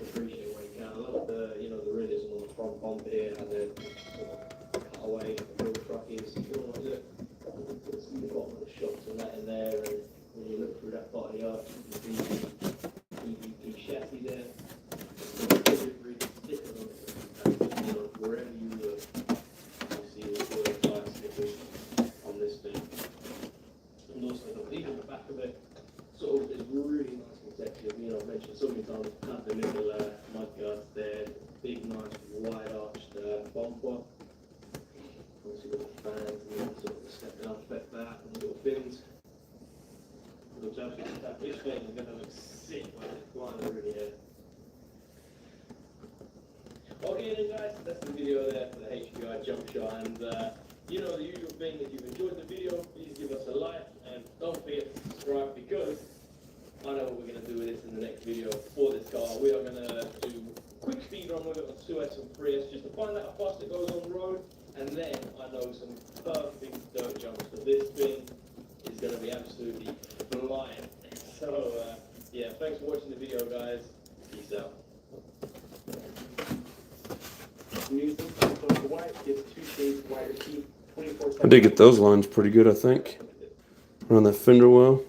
appreciate what you can. I love the, you know, the realism on the front bumper here, how the sort of cutaway the real truck is, you know, like look, see the bottom of the shocks and that in there, and when you look through that part of the arch, you can see the EVP chassis there. Really stickers on it, and, you know, wherever you look, you see all the tire stickers on this thing. And also, even the back of it, sort of is really nice and sexy. You know, I've mentioned so many times, have the little mudguards there, big, nice, wide arched bumper. Obviously, got the fans and then sort of the stepping up effect that, and the little fins. Looks absolutely that fish thing is going to look sick when it's flying over the air. Okay then guys, that's the video there for the HPI jump shot, and you know the usual thing, if you've enjoyed the video, please give us a like and don't forget to subscribe because I know what we're going to do with this in the next video for this car. We are going to do a quick speed run with it on 2S and 3S just to find out how fast it goes on the road, and then I know some perfect dirt jumps, but this thing is going to be absolutely flying. So yeah, thanks for watching the video guys, peace out. I did get those lines pretty good, I think. Around that fender well.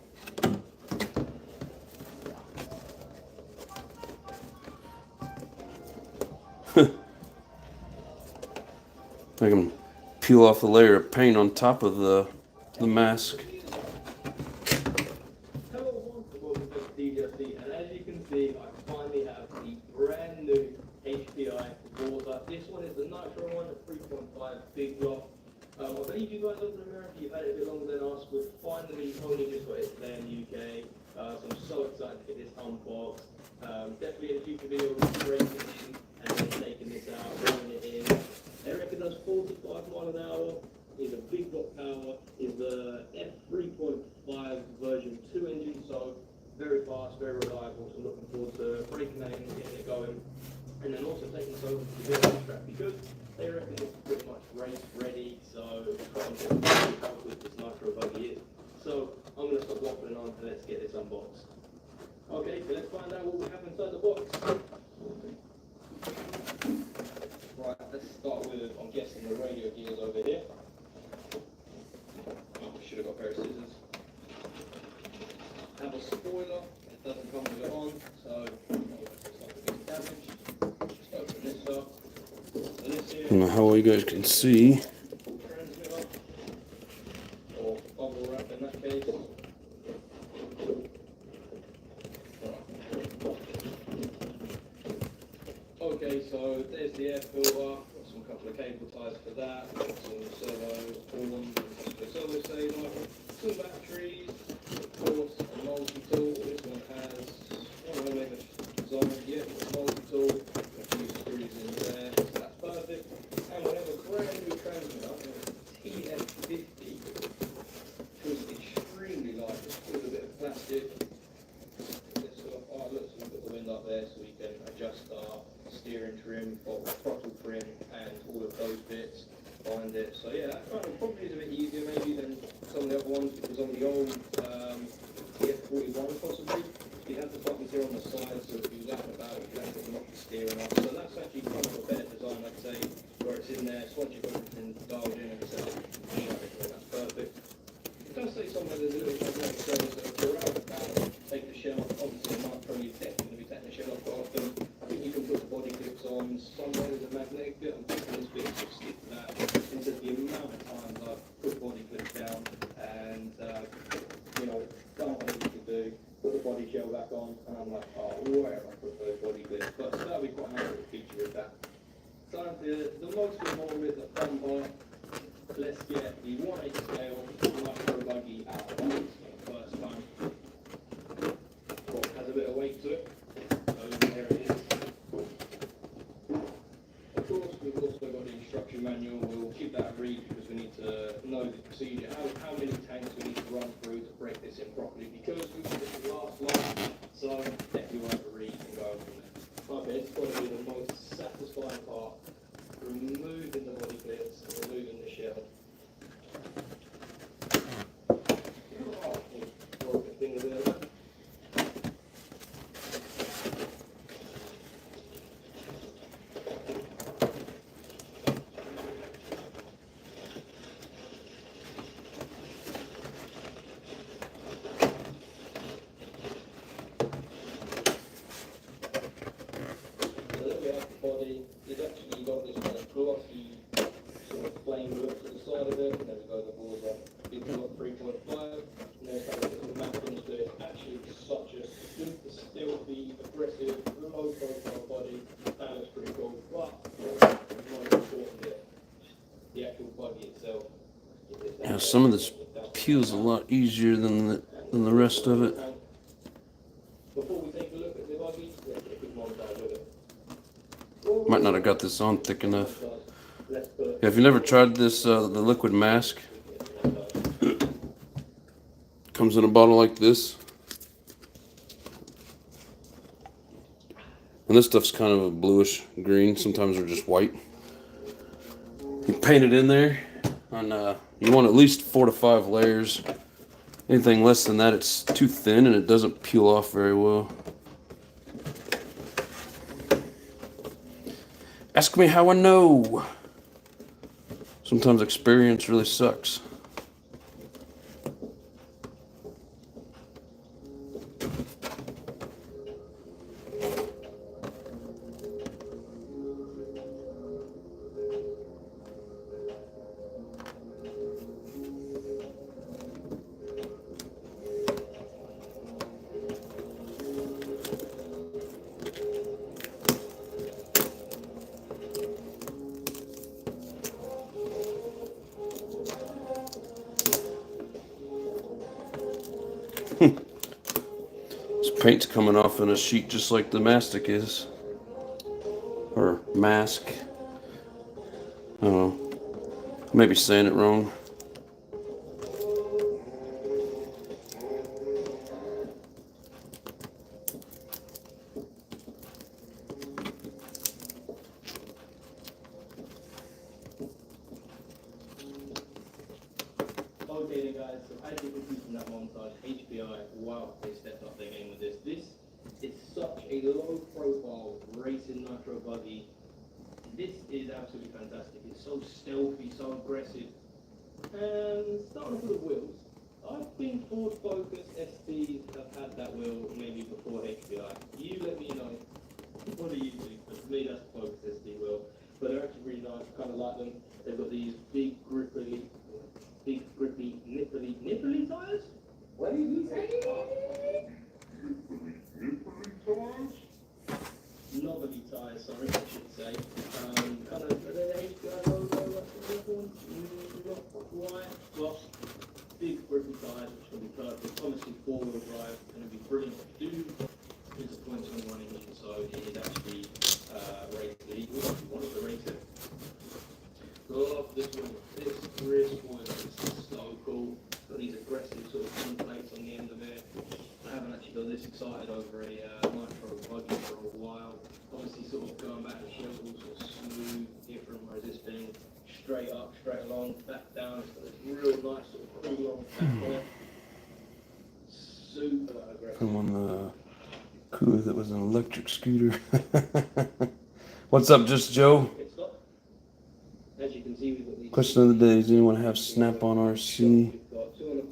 I can peel off a layer of paint on top of the mask. Hello, welcome to DJC, and as you can see, I finally have the brand new HPI water. This one is the Nitro one, the 3.5 big block. I believe you guys over in America, you've had it a bit longer than us. We've finally only just got it there in the UK. So I'm so excited to get this unboxed. Definitely in a future video, we'll be breaking it in and then taking this out, rolling it in. I reckon does 45 miles an hour. Is a big block power. Is the F3.5 version 2 engine, so very fast, very reliable. So looking forward to breaking that in and getting it going. And then also taking this over to the video track because they reckon it's pretty much race ready. So how good this Nitro buggy is. So I'm going to stop waffling on and let's get this unboxed. Okay, so let's find out what we have inside the box. Right, let's start with, I'm guessing, the radio gears over here. Oh, we should have got a pair of scissors. Have a spoiler, it doesn't come with it on, so it's not going to be damaged. Just open this up. So this here, I don't know how well you guys can see. transmitter, or bubble wrap in that case. Okay, so there's the air filter, got some couple of cable ties for that, got some servo horns, a servo saver, some batteries, of course a multi-tool. This one has, I don't know, maybe design yet, a multi-tool, a few screws in there, so that's perfect. And we have a brand new transmitter, a TF50, which is extremely light, just with a bit of plastic. This sort of, oh look, so we've got the wind up there so we can adjust our steering trim, or throttle trim, and all of those bits behind it. So yeah, that kind of probably is a bit easier maybe than some of the other ones, because on the old TF41 possibly, you have the buttons here on the side, so if you was out and about, you could actually knock the steering off. So that's actually kind of a better design, I'd say, where it's in in there, so once you've got everything dialed in and set it, that's perfect. It does say somewhere there's a little cosmetic service that throughout the barrel, take the shell off. Obviously, the nitro, you're definitely going to be taking the shell off quite often. I think you can put the body clips on somewhere there's a magnetic bit. I'm thinking this bit will stick to that. It's just the amount of times I've put body clips down and, you know, don't know what you can do. Put the body shell back on, and I'm like, oh, where have I put those body clips? But that'll be quite a nice little feature with that. So the most important bit, the fun part, let's get the 1/8 scale nitro buggy out of the box for the first time. Well, it has a bit of weight to it, so there it is. Of course, we've also got the instruction manual. We'll keep that a read because we need to know the procedure, how many tanks we need to run through to break this in properly, because we want this to last long. So definitely we'll have a read and go from there. Okay, it's got to be the most satisfying part. Removing the body clips and removing the shell. Oh, broken finger there. A little bit off the body. You've actually got this kind of glossy sort of flame look to the side of it, and then we go the balls up. You've got 3.5, and there's that little matte finish to it. Actually, such a good, stealthy, aggressive, low profile body. That looks pretty cool. But the most important bit, the actual buggy itself. Yeah, some of this peels a lot easier than the rest of it. Before we take a look at the buggy, let's get a quick montage with it. Might not have got this on thick enough. Yeah, if you've never tried this, the liquid mask, comes in a bottle like this. And this stuff's kind of a bluish green. Sometimes they're just white. You paint it in there, and you want at least 4 to 5 layers. Anything less than that, it's too thin and it doesn't peel off very well. Ask me how I know. Sometimes experience really sucks. This paint's coming off in a sheet just like the mastic is. Or mask. I don't know. I may be saying it wrong. Okay then guys, so as you can see from that montage, HBI, wow, they stepped up their game with this. This is such a low profile racing nitro buggy. This is absolutely fantastic. It's so stealthy, so aggressive. And starting off with the wheels, I think Ford Focus STs have had that wheel maybe before HBI. You let me know. What do you think? But for me that's the Focus ST wheel. But they're actually really nice, kind of like them. They've got these big grippy, nipply tires? What did you say? Novelty tires, sorry, I should say. Kind of, are they the HBI logo, like the other ones? Not quite. Well, big grippy tires, which will be perfect. Obviously, four-wheel drive, going to be brilliant to do. It's a 0.21 engine, so it is actually rated legal if you wanted to rate it. Love this one. This wrist one is so cool. Got these aggressive sort of front plates on the end of it. I haven't actually got this excited over a nitro buggy for a while. Obviously, sort of going back to shells, sort of smooth, different, whereas this thing straight up, straight along, back down. It's got this real nice sort of cool long back on it. Super aggressive. From on the cooler that was an electric scooter. What's up, Just Joe? As you can see, we've got these. Question of the day: does anyone have Snap-on RC?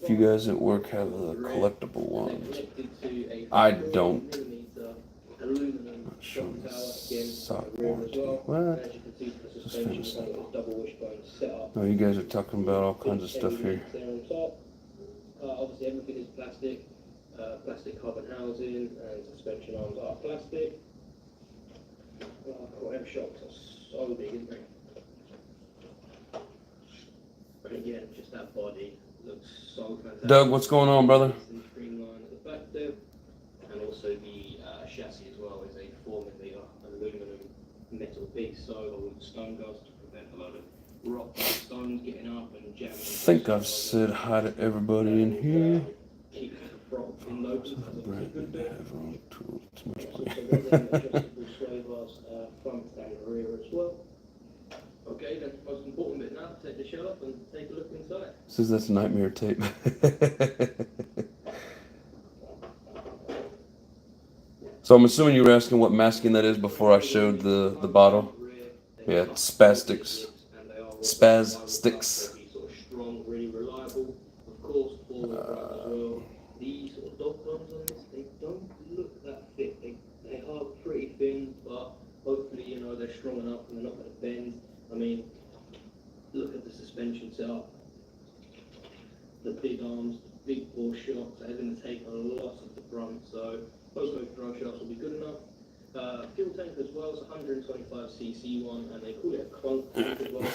If you guys at work have the collectible ones, I don't. Not sure the sock warranty. What? This is kind of stuff. No, you guys are talking about all kinds of stuff here. Obviously, everything is plastic. Plastic carbon housing and suspension arms are plastic. Air shocks are so big, isn't they? But again, just that body looks so fantastic. Doug, what's going on, brother? Streamline at the back there, and also the chassis as well is a 4mm aluminum metal piece, so all the stone guards to prevent a lot of rock stones getting up and jamming. I think I've said hi to everybody in here. Keep the prop in loads of Have our own tools. Too much play. adjustable sway bars front and rear as well. Okay, then most important bit now, take the shell off and take a look inside. Says that's nightmare tape. So I'm assuming you were asking what masking that is before I showed the bottle. Yeah, it's Spastics. Spaz sticks. Sort of strong, really reliable. Of course, forward as well. These sort of dog bones on this, they don't look that thick. They are pretty thin, but hopefully, you know, they're strong enough and they're not going to bend. I mean, look at the suspension setup. The big arms, the big bore shocks, they're going to take a lot of the brunt, so most of those drive shafts will be good enough. Fuel tank as well, it's 125cc one, and they call it a clunk tank as well.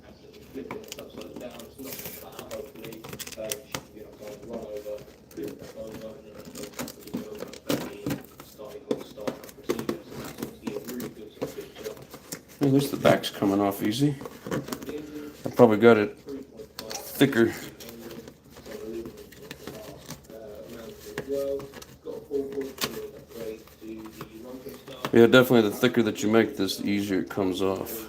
Absolutely flipping it upside down, it's not going to cut out hopefully. Should be upside run over, flip that over, and then it's going to go starting on the start procedure, so that's obviously a really good sort of picture. At least the back's coming off easy. I probably got it thicker. Yeah, definitely the thicker that you make this, the easier it comes off.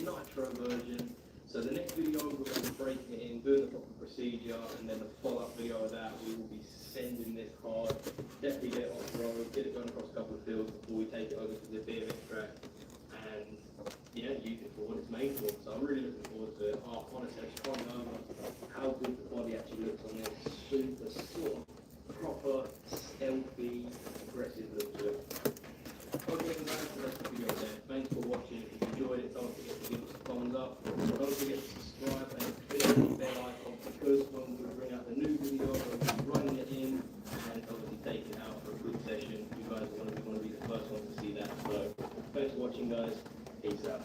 NITRO version. So the next video we're going to be breaking it in, doing the proper procedure, and then the follow-up video of that we will be sending this card, definitely get it off the road, get it going across a couple of fields before we take it over to the BMX track, and yeah, use it for what it's made for. So I'm really looking forward to it. Honestly, I just can't know how good the body actually looks on this. Super sort of proper, stealthy, aggressive look to it. Okay, guys, so that's the video there. Thanks for watching. If you enjoyed it, don't forget to give us a thumbs up. Don't forget to subscribe and click on the bell icon, because when we bring out the new video, we'll be running it in and obviously taking it out for a good session. You guys are going to be the first ones to see that. So thanks for watching, guys. Peace out.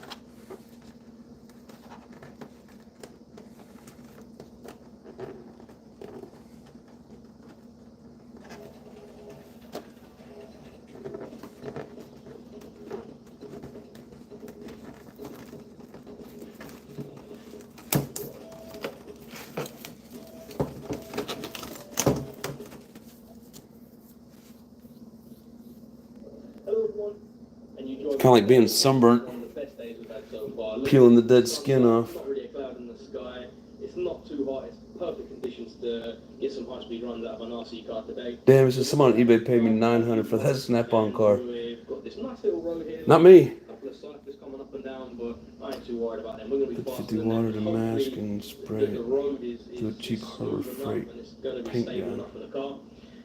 Kind of like being sunburnt, peeling the dead skin off. Not really a cloud in the sky. It's not too hot. It's perfect conditions to get some high-speed runs out of an RC car today. Damn, it says someone on eBay paid me $900 for that Snap-on car. We've got this nice little road here. Not me. A couple of cyclists coming up and down, but I ain't too worried about them. We're going to be faster 50 than water them. to mask Hopefully, and spray. the road is Do a cheap smooth Harbor enough Freight and it's going to be paint stable gun. enough for the car.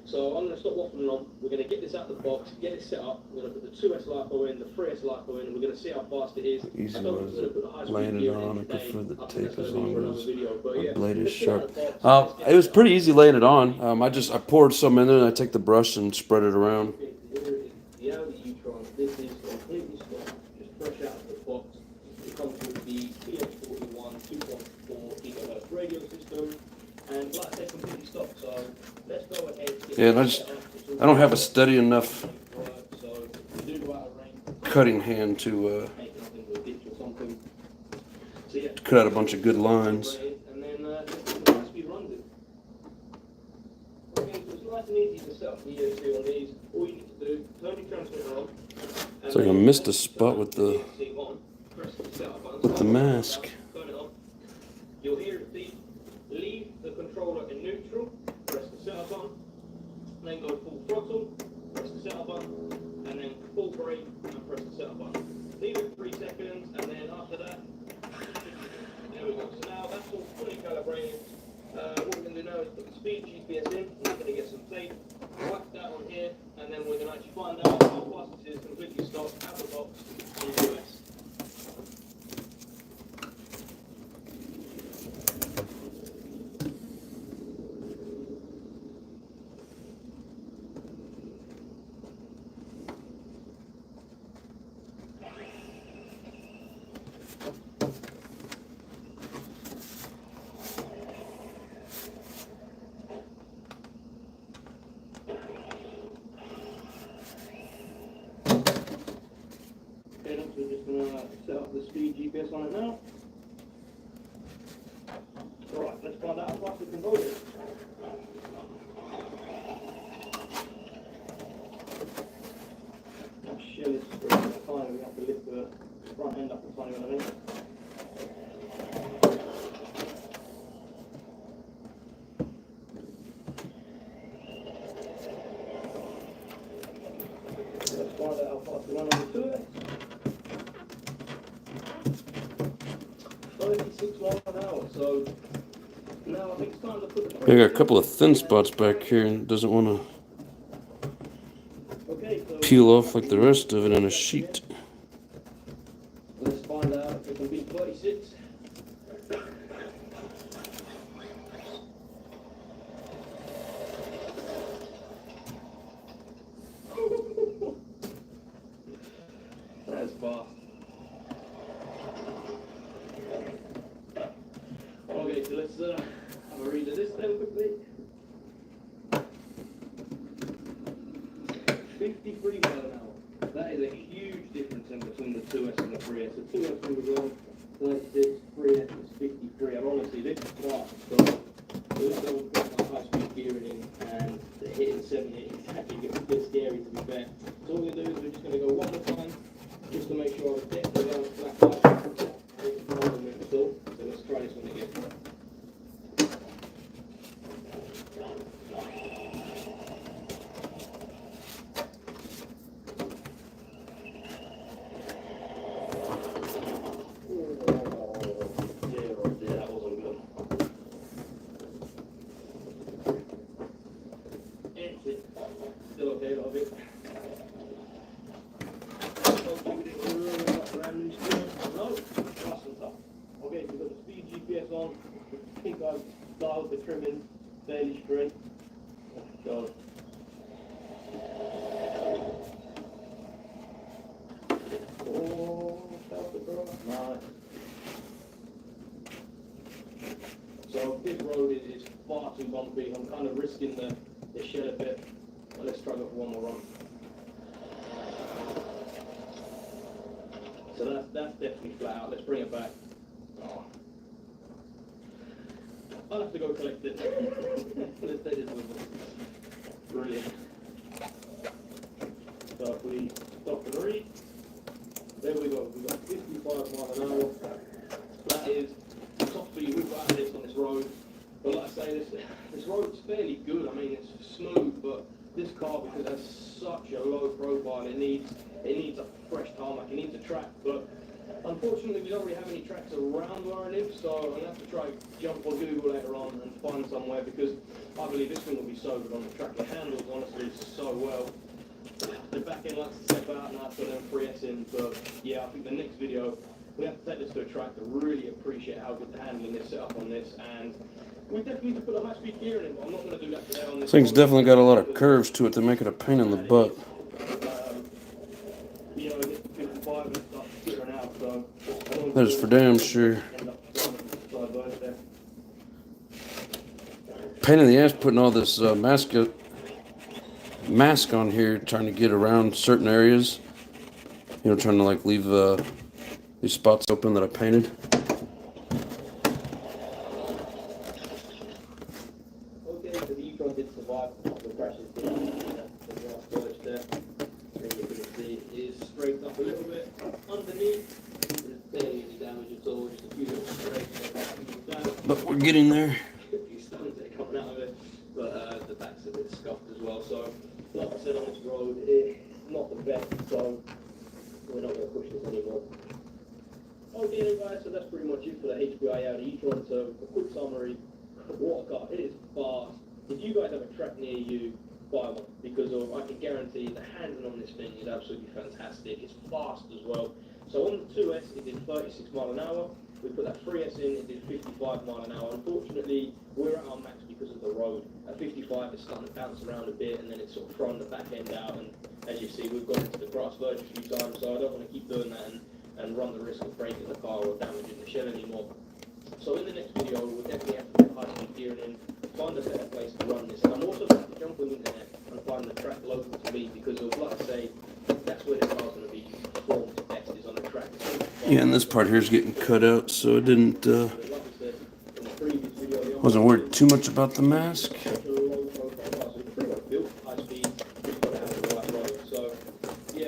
So I'm going to stop waffling on. We're going to get this out of the box, get it set up. We're going to put the 2S LiPo in, the 3S LiPo in, and we're going to see how fast it is. Easy I don't think was we're going to put the high-speed laying it gear on. in I today. prefer the I think tape that's going is to be for on. another video. But My yeah, blade is let's get it out sharp. of the box. Let's get It was set pretty up. easy laying it on. I poured some in there and I take the brush and spread it around. Here is the Audi e-tron. This is completely stock, just fresh out of the box. It comes with the PS41 2.4 GHz radio system, and like I said, completely stock. So let's go ahead. Yeah, and I don't have a steady enough So we do go out of range. cutting hand to Take nothing to a ditch or something. So yeah. cut out a bunch of good lines. And then the high-speed runs it. Okay, so it's nice and easy to set up the ESC on these. All you need to do, turn your transmitter on. It's like I missed a spot with the mask. Turn it on. You'll hear it beep. Leave the controller in neutral. Press the setup button. Then go full throttle. Press the setup button. And then full brake and press the setup button. Leave it 3 seconds, and then after that, there we go. So now that's all fully calibrated. What we're going to do now is put the speed GPS in. We're going to get some tape, whack that on here, and then we're going to actually find out how fast it is completely stopped out of the box in the US. Okay, so we're just going to set up the speed GPS on it now. Alright, let's find out how fast we can go it. That shell is tiny, we have to lift the front end up a tiny one, I think. Let's find out how fast we run on the 2S. 36 miles an hour, so now I think it's time to put the I got a couple of thin spots back here and it doesn't want to peel off like the rest of it on a sheet. Let's find out if it can beat 36. That's fast. Okay, so let's have a read of this then quickly. 53 miles an hour. That is a huge difference in between the 2S and the 3S. The 2S we were going 36, 3S is 53. And honestly, this is fast. So let's go put my high-speed gearing in, and the hitting 70 is actually a bit scary to be fair. So all we're going to do is we're just going to go one more time, just to make sure the depth is on flat out. So let's try this one again. Still okay, love it. No, nice and tough. Okay, so we've got the speed GPS on. I think I've dialed the trimming fairly straight. So, nice. So this road is far too bumpy. I'm kind of risking the shed a bit. But let's try it for one more run. So that's definitely flat out. Let's bring it back. Oh. I'll have to go collect it. Let's take this with us. Brilliant. So if we stop and read, there we go. We've got 55 miles an hour. That is top speed we've got this on this road. But like I say, this road's fairly good. I mean, it's smooth, but this car, because it has such a low profile, it needs a fresh tarmac, it needs a track. But Unfortunately, we don't really have any tracks around where I live, so I'm going to have to try jump on Google later on and find somewhere, because I believe this thing will be so good on the track. It handles, honestly, so well. The back end likes to step out, and I've got them 3S in, but yeah, I think the next video, we have to take this to a track to really appreciate how good the handling is set up on this, and we definitely need to put a high-speed gear in it, but I'm not going to do that today on this. Thing's definitely got a lot of curves to it that make it a pain in the butt. You know, it gets to 55 and it starts skittering out, so That is for damn sure. Pain in the ass putting all this mask on here, trying to get around certain areas. You know, trying to like leave these spots open that I painted. Okay, so the Yukon did survive the crashes. The last verge there, and you can see it is scraped up a little bit underneath. There's barely any damage at all, just a few little scrapes. But we're getting there. A few stones that are coming out of it, but the back's a bit scuffed as well. So, like I said, on this road, it's not the best, so we're not going to push this anymore. Okay, guys, so that's pretty much it for the HPI out of e-tron. So, a quick summary. What a car, it is fast. If you guys have a track near you, buy one, because I can guarantee the handling on this thing is absolutely fantastic. It's fast as well. So on the 2S, it did 36 mile an hour. We put that 3S in, it did 55 mile an hour. Unfortunately, we're at our max because of the road. At 55, it's starting to bounce around a bit, and then it's sort of thrown the back end out. And as you see, we've gone into the grass verge a few times, so I don't want to keep doing that and run the risk of breaking the car or damaging the shell anymore. So in the next video, we'll definitely have to put high-speed gearing in, find a better place to run this. And I'm also going to jump on the internet and find the track local to me, because of, like I say, that's where the car's going to be performed best, is on a track. Yeah, and this part here is getting cut out, so it didn't. Wasn't worried too much about the mask.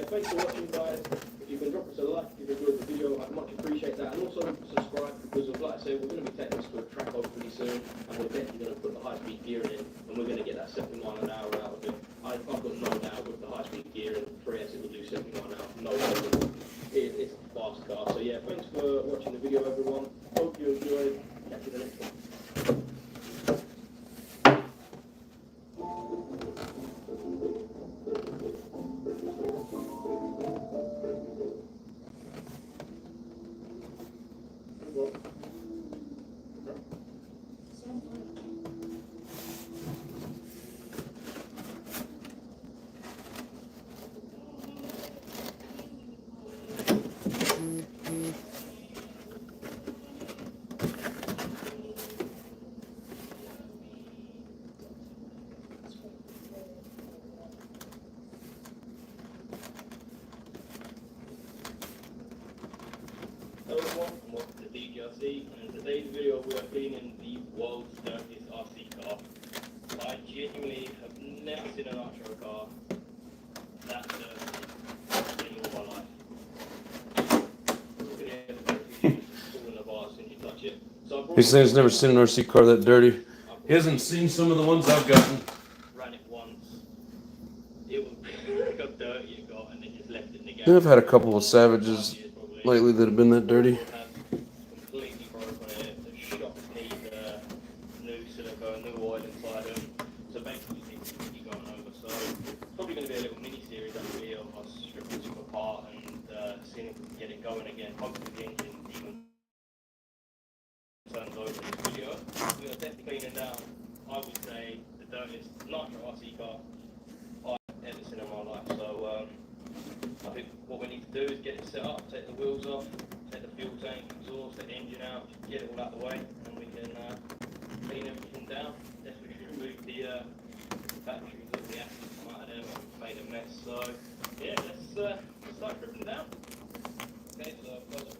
Thanks for watching, guys. If you can drop us a like if you enjoyed the video, I'd much appreciate that. And also subscribe, because of, like I say, we're going to be taking this to a track hopefully soon, and we're definitely going to put the high-speed gearing in, and we're going to get that 70 mile an hour out of it. I've got no doubt with the high-speed gear and 3S it will do 70 mile an hour, no problem. It's a fast car. So yeah, thanks for watching the video, everyone. Hope you enjoyed. Catch you in the next one. Hello everyone, and welcome to DGRC, and in today's video we are cleaning the world's dirtiest RC car. I genuinely have never seen an Nitro car that dirty in all my life. Look at it, it's falling apart as soon as you touch it. So I brought He's saying he's never seen an RC car that dirty. He hasn't seen some of the ones I've gotten. ran it once. It was look how dirty it got, and then just left it in the gap. Yeah, I've had a couple of Savages lately that have been that dirty. Completely broke on it. The shock need new silicone, new oil inside them. So basically, it's completely going over. So probably going to be a little mini series over here of us stripping it apart and seeing if we can get it going again. Hopefully, the engine even turns over in this video. We are definitely cleaning down, I would say, the dirtiest Nitro RC car I've ever seen in my life. So I think what we need to do is get it set up, take the wheels off, take the fuel tank, exhaust, take the engine out, get it all out of the way, and we can clean everything down. Definitely remove the batteries, all the acids come out of them, and made a mess. So yeah, let's start stripping down. Okay, so first,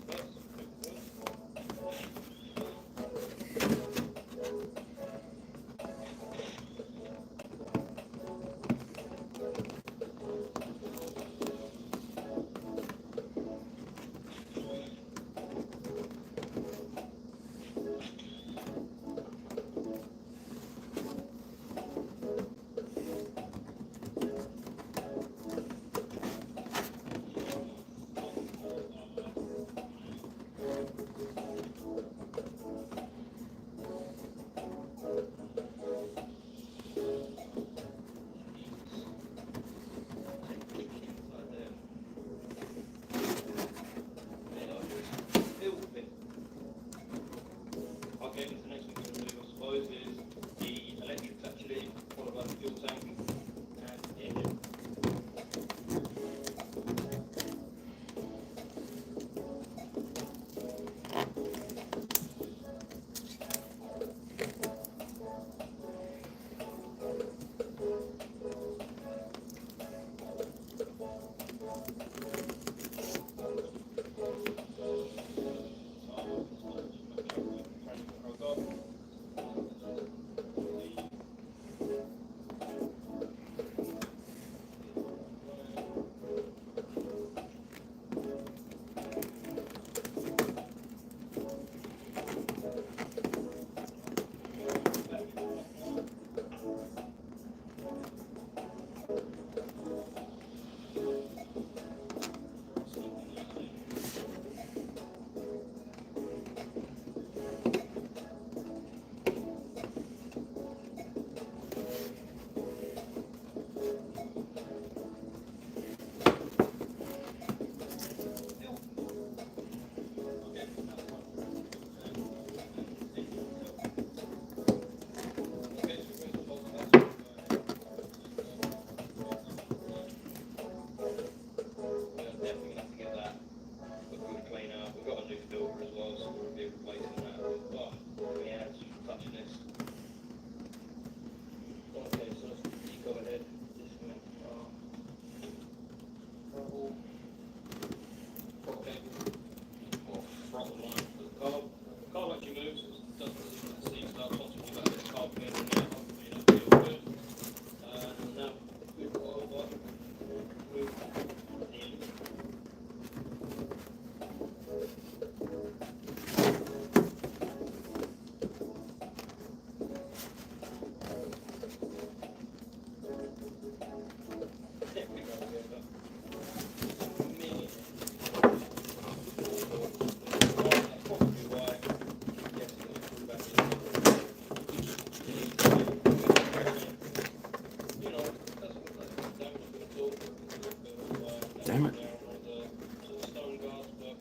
Damn it. Sort of stone guards, but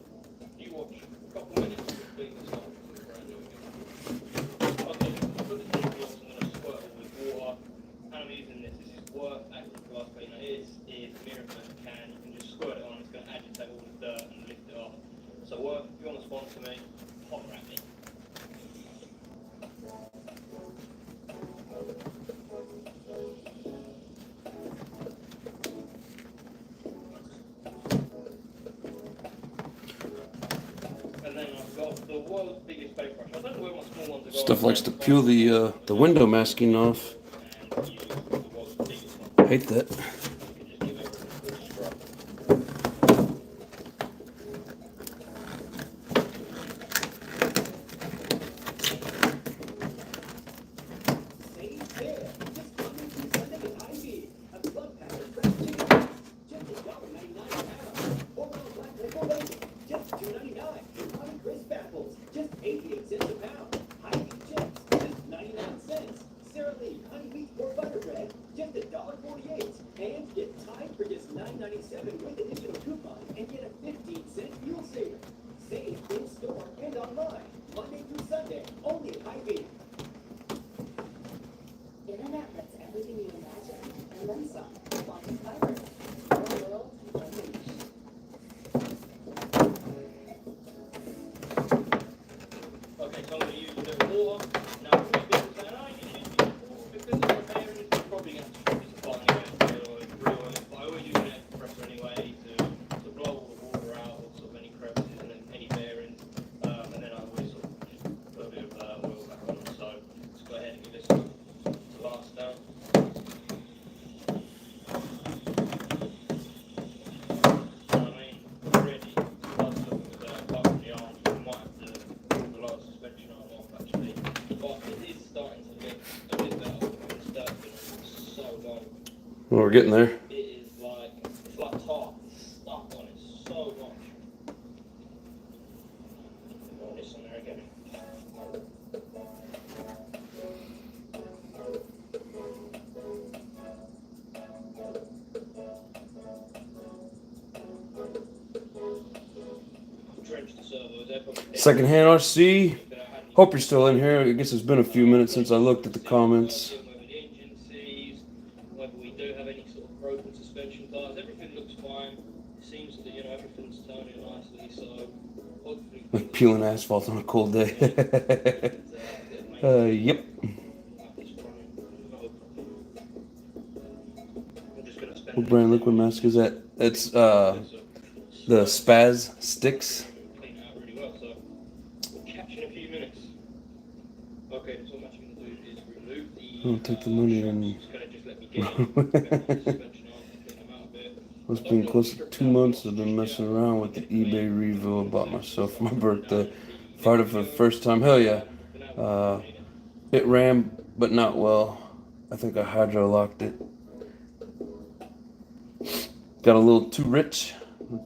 you watch a couple minutes of being this up and brand new again. Okay, put the drink gloves, I'm going to squirt it with water. And I'm using this. This is worth active glass cleaner. It is Miracle can. You can just squirt it on. It's going to agitate all the dirt and lift it off. So if you want to sponsor me, holler at me. And then I've got the world's biggest paint brush. I don't know where my small ones are going. Stuff likes to peel the window masking off. And use the world's biggest one. Hate that. You can just give everything a full scrub. Save there. Just coming through Sunday at Ivy. A club pack of fresh chicken. Just $1.99 an hour. Or round black nickel bacon. Just $2.99. Honey crisp apples. Just 88 cents a pound. Hy-Vee chips. Just 99 cents. Sara Lee honey wheat or butter bread. Just $1.48. And get Tide for just $9.97 with additional coupon and get a 15-cent fuel saver. Save in store and online. Monday through Sunday. Only at Hy-Vee. Internet lets everything you imagine, and then some. Quantum fiber. Your world, one reach. Okay, so I'm going to use a bit of water. Now, if you're saying, oh, you should use water because of the bearing, it's probably going to strip this apart anyway, but I always use an air compressor anyway to blow all the water out of sort of any crevices and any bearings, and then I always sort of just put a bit of oil back on. So let's go ahead and give this a last down. Already, apart from the arms, we might have to pull the lower suspension arm off actually. But it is starting to look a bit better. It's been so long. Well, we're getting there. It is it's like tar. It's stuck on it so much. Put this on there again. Drench the servos. They're probably dead. Secondhand RC. Hope you're still in here. I guess it's been a few minutes since I looked at the comments. Whether the engine seized, whether we do have any sort of broken suspension tires, everything looks fine. It seems that everything's turning nicely, so hopefully. Like peeling asphalt on a cold day. Yep. What brand liquid mask is that? It's the Spaz Sticks. Clean it out really well, so we'll catch you in a few minutes. Okay, so what I'm actually going to do is remove the. I'll take the money and. It's going to just let me get the suspension on and clean them out a bit. It's been close to 2 months. I've been messing around with the eBay Revo I bought myself for my birthday. Fired it for the first time. Hell yeah. It ran, but not well. I think I hydro locked it. Got a little too rich.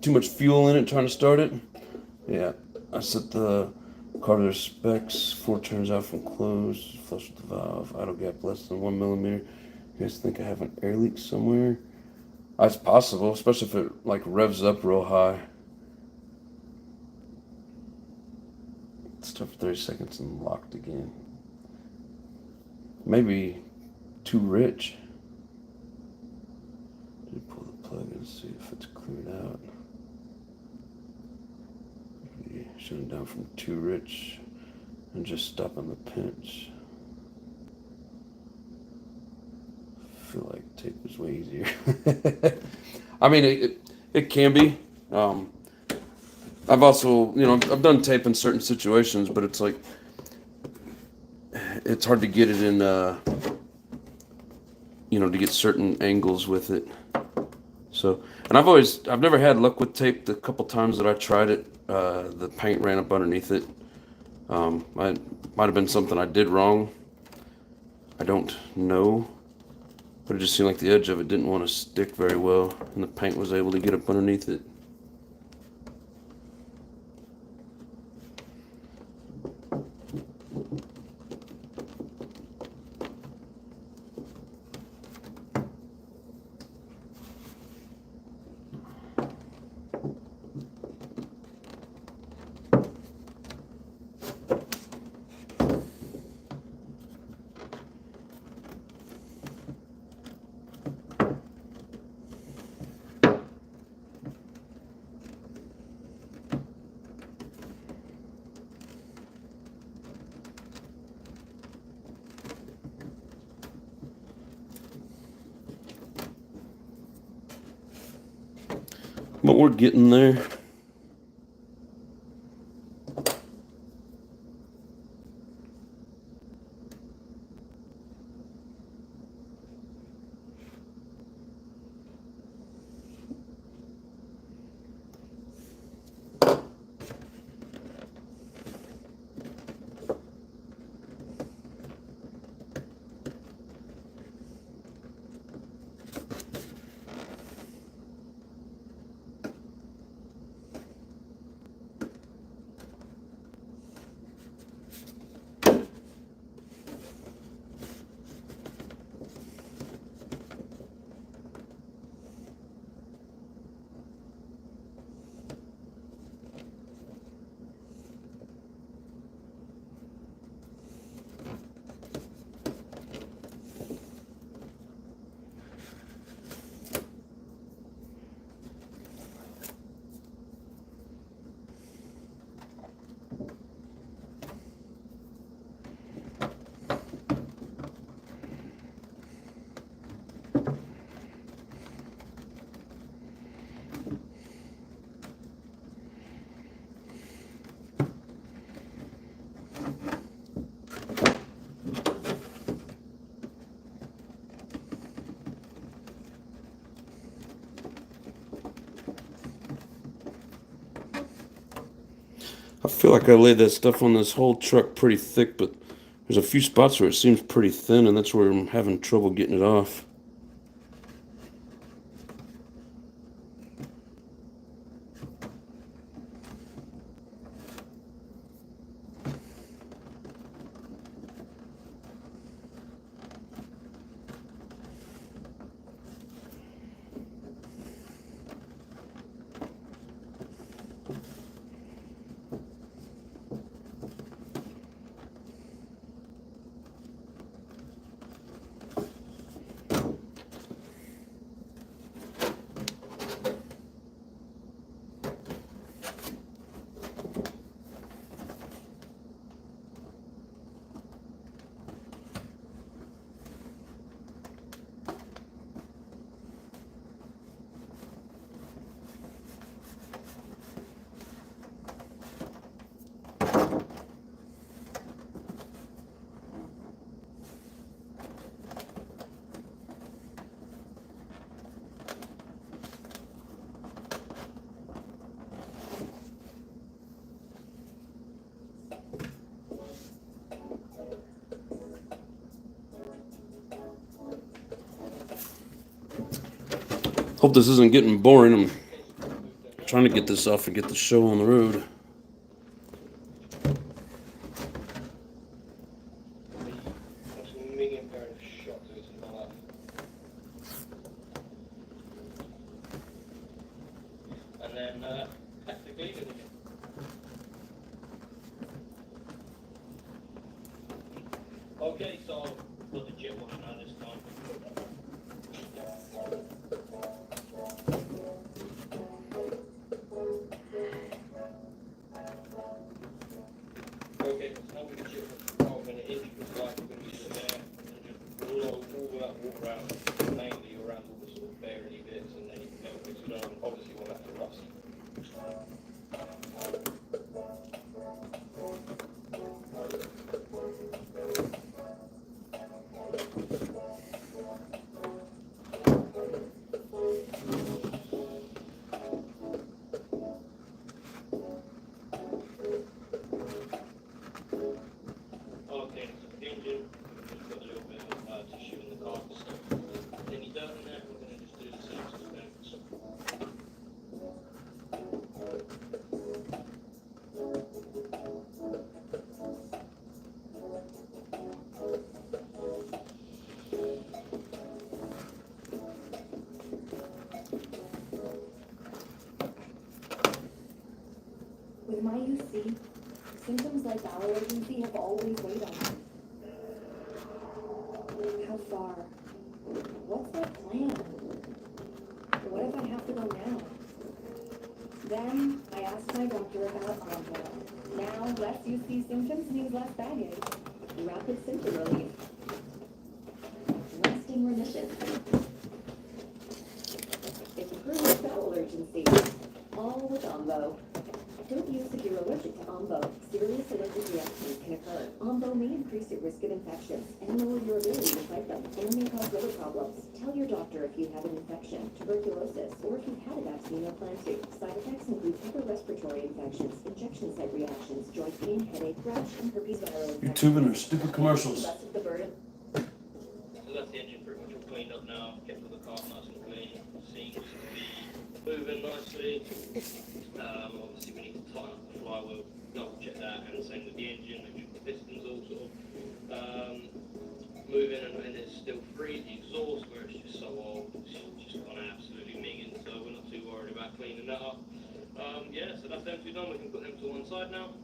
Too much fuel in it trying to start it. Yeah. I set the carburetor specs. 4 turns out from closed. Flush with the valve. Idle gap less than 1 millimeter. You guys think I have an air leak somewhere? It's possible, especially if it revs up real high. Start for 30 seconds and locked again. Maybe too rich. Let me pull the plug and see if it's cleared out. Shut it down from too rich and just stop on the pinch. I feel like tape is way easier. I mean, it can be. I've also, I've done tape in certain situations, but it's it's hard to get it in, to get certain angles with it. So, and I've never had luck with tape. The couple times that I tried it, the paint ran up underneath it. Might have been something I did wrong. I don't know. But it just seemed like the edge of it didn't want to stick very well, and the paint was able to get up underneath it. but we're getting there. I feel like I laid that stuff on this whole truck pretty thick, but there's a few spots where it seems pretty thin, and that's where I'm having trouble getting it off. Hope this isn't getting boring. I'm trying to get this off and get the show on the road. That's a million pair of shots in my life. And then tactically, okay, so put the jet wash on this time. Okay, so now we can chip the top and it is just like we're going to use it there and just blow all that water out, mainly around all the sort of barely bits, and then you can get it mixed on. Obviously, we'll have to rust. Okay, so the engine, just put a little bit of tissue in the car. Any dirt in there, we're going to just do the same sort of thing. With my UC, symptoms like bowel urgency have always weighed on me. How far? What's my plan? What if I have to go now? Then I asked my doctor about Onvil. Now, less UC symptoms means less baggage. Rapid symptom relief. Lasting remission. It improves bowel urgency. all with Ombo. Don't use if you're allergic to Ombo. Serious allergic reactions can occur. Ombo may increase your risk of infections and lower your ability to fight them, and may cause liver problems. Tell your doctor if you have an infection, tuberculosis, or if you've had a vaccine or plan to. Side effects include upper respiratory infections, injection site reactions, joint pain, headache, rash, and herpes viral infection. YouTube and their stupid commercials. Less of the burden. So that's the engine pretty much all cleaned up now. Kept all the car nice and clean. Seems to be moving nicely. Obviously we need to tighten up the flywheel, double check that, and same with the engine, make sure the pistons all sort of moving and it's still free. The exhaust, where it's just so old, it's just gone absolutely minging, so we're not too worried about cleaning that up. Yeah, so that's them two done. We can put them to one side now.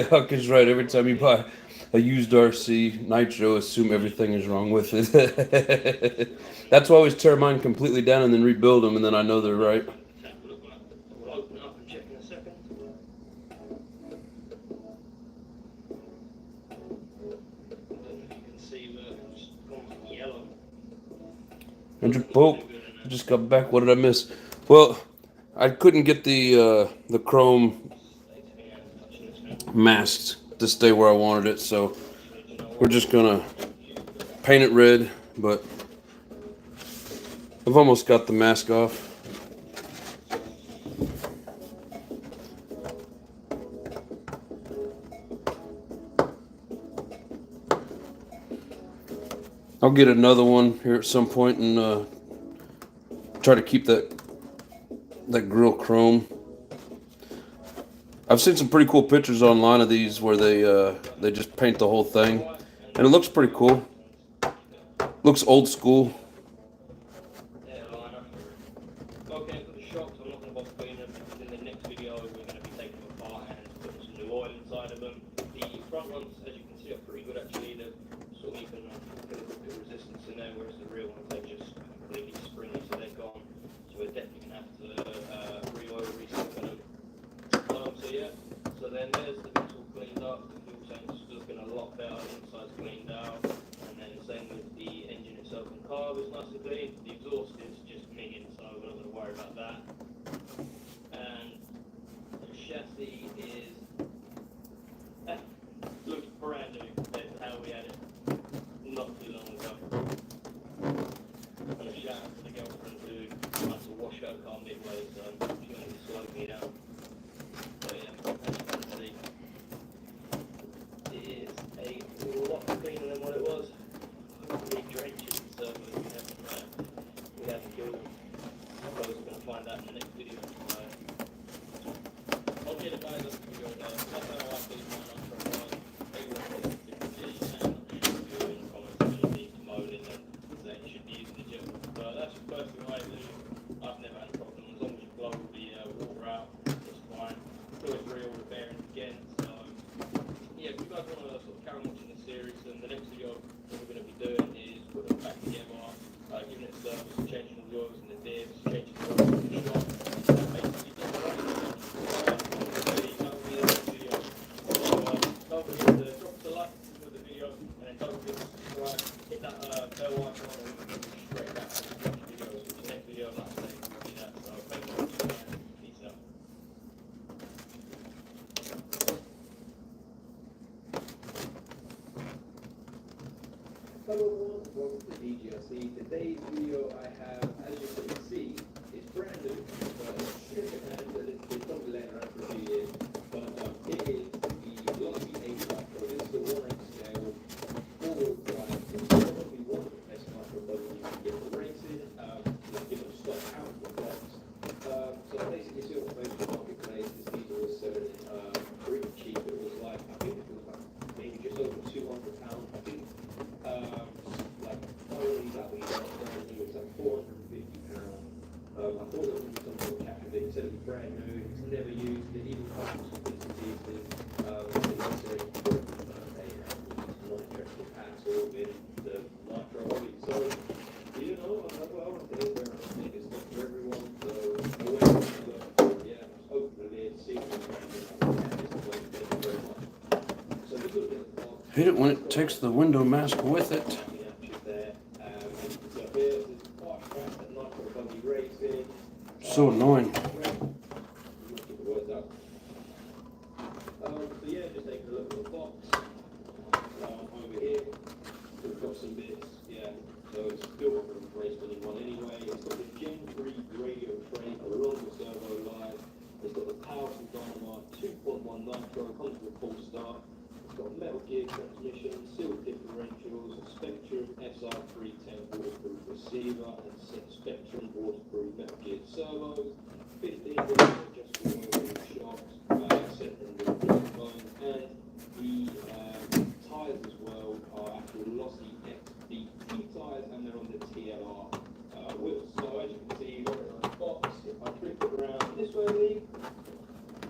Huck is right. Every time you buy a used RC Nitro, assume everything is wrong with it. That's why I always tear mine completely down and then rebuild them, and then I know they're right. We'll open it up and check in a second. I don't know if you can see, but it's just gone yellow. Andrew Pope, I just got back. What did I miss? Well, I couldn't get the chrome masked to stay where I wanted it, so we're just gonna paint it red, but I've almost got the mask off. I'll get another one here at some point and try to keep that grill chrome. I've seen some pretty cool pictures online of these where they just paint the whole thing, and it looks pretty cool. Looks old school. Okay, for the shocks, I'm not going to bother cleaning them because in the next video we're going to be taking them apart and putting some new oil inside of them. The front ones, as you can see, are pretty good actually. They're sort of even get a little bit of resistance in there, whereas the real ones, they're just completely springy, so they're gone. So we're definitely going to have to re-oil, reset them. So yeah, so then there's the bits all cleaned up, the fuel tank's looking a lot better, the inside's cleaned out, and then same with the engine itself and carb is nice and clean. The exhaust is just minging, so we're not going to worry about that. And the chassis is looks brand new compared to how we had it not too long ago. And a shout out to the girlfriend who had to wash her car midway, so she only slowed me down. So yeah, as you can see, it is a lot cleaner than what it was. Big drenches, so we haven't killed them. I suppose we're going to find out in the next video. I'll get it guys up the video there. That's how I think mine up from one. Everyone has different views, and I'm sure if you're in the comments and you need to moan it and say you should be using the gel. But that's the first thing I do. I've never had a problem. As long as you blow the water out, it's fine. Always real the bearings again. So yeah, if you guys want to sort of carry on watching the series, then the next video what we're going to be doing is putting them back together, giving it service, changing all the oils and the divs, changing the oils in the shop, and basically getting it right. Don't forget to drop the like for the video, and then don't forget to subscribe, hit that bell icon, and we can go straight back to the videos, which the next video, like I say, will be that. So thank you for watching, peace out. Hello everyone, welcome to DGRC. Today's video I have, as you can see, is brand new, but it's probably laying around for a few years, but it is the Glossy 85 Pro. This is the 1/8 scale, 4-wheel drive. It's probably one of the best microbuses you can get for racing, given stock out of the box. So basically, see what most of the marketplace, these are also pretty cheap. It was like, I think it was like maybe just over £200, I think. Like only that we got it was like £450. I thought it would be something more captivating. Said it was brand new, it's never used, it even comes with some bits and pieces. It's also not interested at all in the nitro hobby. So, you know, well, I think it's not for everyone. So I went to yeah, open it, see what it's very much. So this was the box. Hate it when it takes the window mask with it. So annoying. Get the words out. So yeah, just taking a look at the box. Over here, we've got some bits. Yeah, so it's built from race 21 anyway. It's got the Gen 3 radio tray along the servo line. It's got the powerful dynamite 2.1 nitro, comes with full start. It's got metal gear transmission, sealed differentials, a Spectrum SR310 waterproof receiver, and Spectrum waterproof metal geared servos, 15 adjustable wheel shocks, center and bone, and the tyres as well are actual Lossy XBT tyres, and they're on the TLR wheels. So as you can see, right on the box, if I flip it around this way, Lee,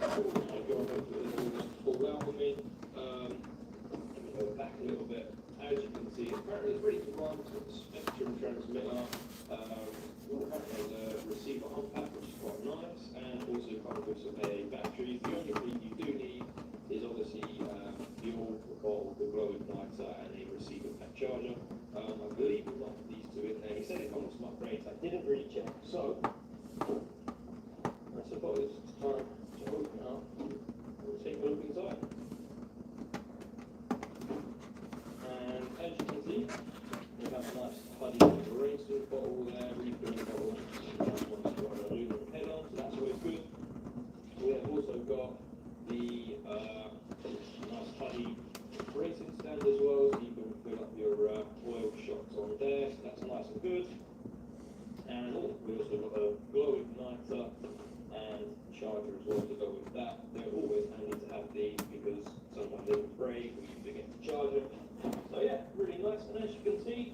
I'll go over to it, all just pull out on me. Let me go back a little bit. As you can see, apparently it's ready to run. It's got the Spectrum transmitter. Apparently there's a receiver unpack, which is quite nice, and also comes with some AA batteries. The only thing you do need is obviously fuel, the bottle, the glow igniter, and a receiver pack charger. I believe we've got these two in there. He said it comes from upgrades. I didn't really check. So, I suppose it's time to open up and take a look inside. And as you can see, we have a nice Huddy racing bottle there, refilling bottle. Nice one that's got an aluminum head on, so that's always good. We have also got the nice Huddy racing stand as well, so you can fill up your oil shots on there, so that's nice and good. And we also got a glow igniter and charger as well to go with that. They're always handy to have these because sometimes they will break or you forget the charger. So yeah, really nice. And as you can see,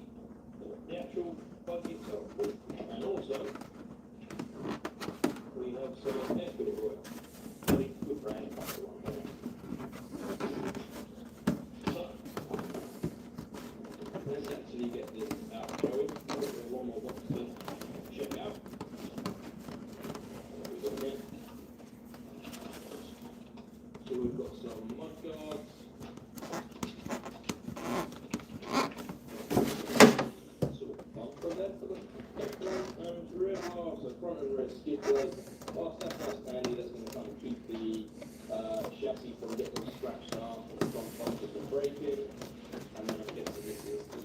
the actual buggy itself. And also, we have some air oil. Really good brand. So, let's actually get this out going. One more box to check out. What we've got here. So we've got some mud guards. Sort of bumper there for the front and rear half. So front and rear skid plate. Whilst that's nice handy, that's going to kind of keep the chassis from getting scratched up and the front bumpers from breaking. And then I'm guessing this is the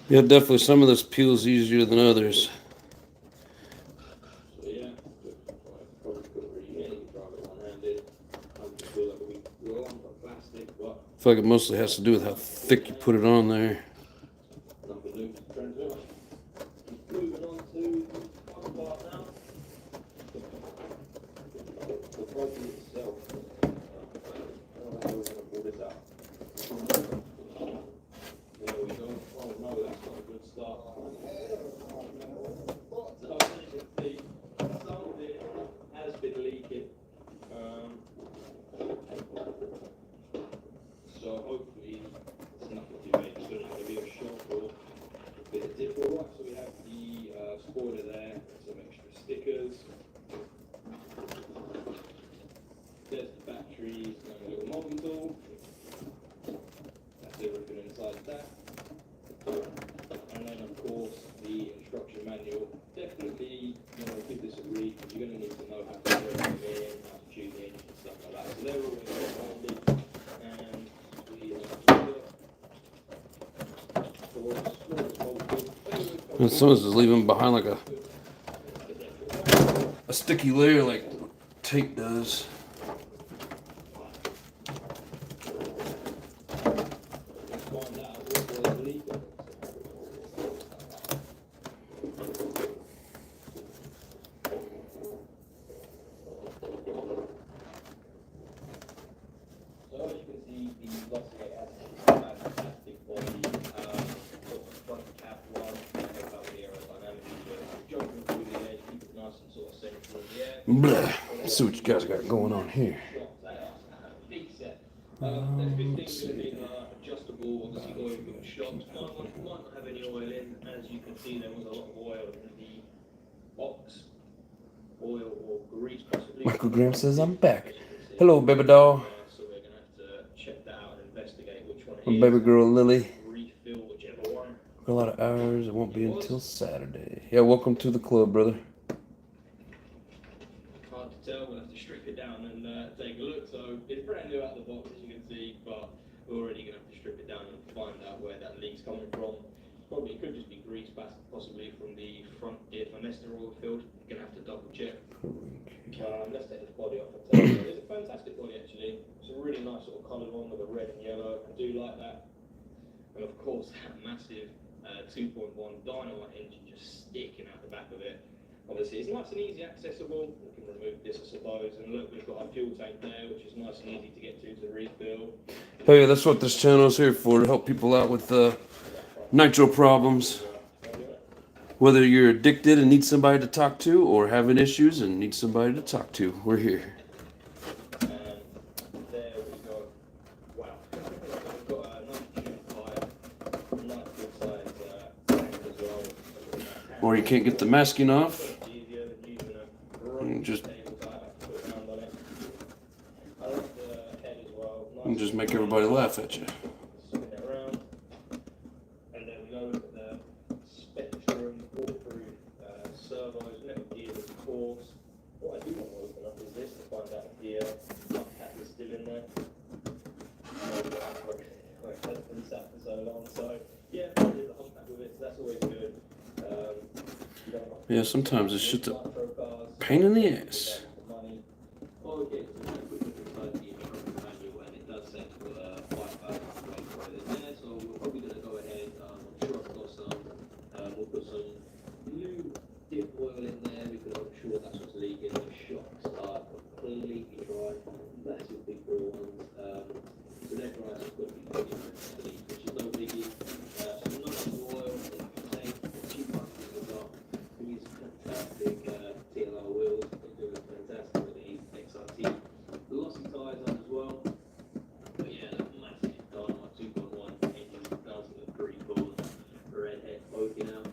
Yeah, definitely some of this peels easier than others. So yeah, probably couldn't really get any drive it one-handed. I just feel like we were on for plastic, but I feel like it mostly has to do with how thick you put it on there. nothing new to transmit. Moving on to the other part now. The buggy itself. I don't know how we're going to pull this out. There we go. Oh no, that's not a good start. So as you can see, some of it has been leaking. So hopefully it's nothing too major. It's going to be a shock or a bit of dip. Alright, so we have the spoiler there, some extra stickers. There's the batteries and a little molding tool. That's everything inside that. And then of course the instruction manual. Definitely, give this a read because you're going to need to know how to program in, how to tune in and stuff like that. So they're always handy. And we And some of this is leaving behind like a sticky layer like tape does. Blah. Let's see what you guys got going on here. There's 15 adjustable, obviously oil filled shocks. Might not have any oil in. As you can see, there was a lot of oil in the box. Oil or grease possibly. Michael Graham says I'm back. Hello, baby doll. So we're going to have to check that out and investigate which one it My is. baby girl Lily. Refill whichever one. a lot of hours. It won't be until Saturday. Yeah, welcome to the club, brother. Hard to tell, we'll have to strip it down and take a look. So it's brand new out of the box, as you can see, but we're already going to have to strip it down and find out where that leak's coming from. Probably could just be grease, possibly from the front air femester oil filled. You're going to have to double check. Let's take this body off and tell you. It's a fantastic body actually. It's a really nice sort of coloured one with a red and yellow. I do like that. And of course that massive 2.1 dynamite engine just sticking out the back of it. Obviously it's nice and easy accessible. We can remove this I suppose, and look, we've got our fuel tank there which is nice and easy to get to refill. Hey, that's what this channel is here for, to help people out with nitro problems. Whether you're addicted and need somebody to talk to, or having issues and need somebody to talk to, we're here. And there we go. Wow. We've got a nitrogen pipe, nice good size tank as well. Or you can't get the masking off, It's easier than using a and just table type to put a hand on it. I like the head as well. Nice and just make everybody laugh at you. spin it around. And then we go with the Spectrum waterproof servos, metal gears of course. What I do want to open up is this to find out if the hub cap is still in there. It's been sat for so long, so yeah, there's a hub cap with it, so that's always good. You don't want Yeah, sometimes it's just a nitro cars. pain in the ass. Money. Oh, okay, so a quick look inside the manual, and it does say for 5,000 weight in there, so we're probably going to go ahead. I'm sure I've got some. We'll put some new dip oil in there because I'm sure that's what's leaking. The shocks are completely dry, massive big blue ones. So they're dry, so it's got to be pretty different, which is no biggie. Some nice oil, like I say, cheap ones as well. These fantastic TLR wheels, they do look fantastic with these XRT glossy tyres on as well. But yeah, that massive dynamite 2.1 engine does look pretty cool. Red head poking out.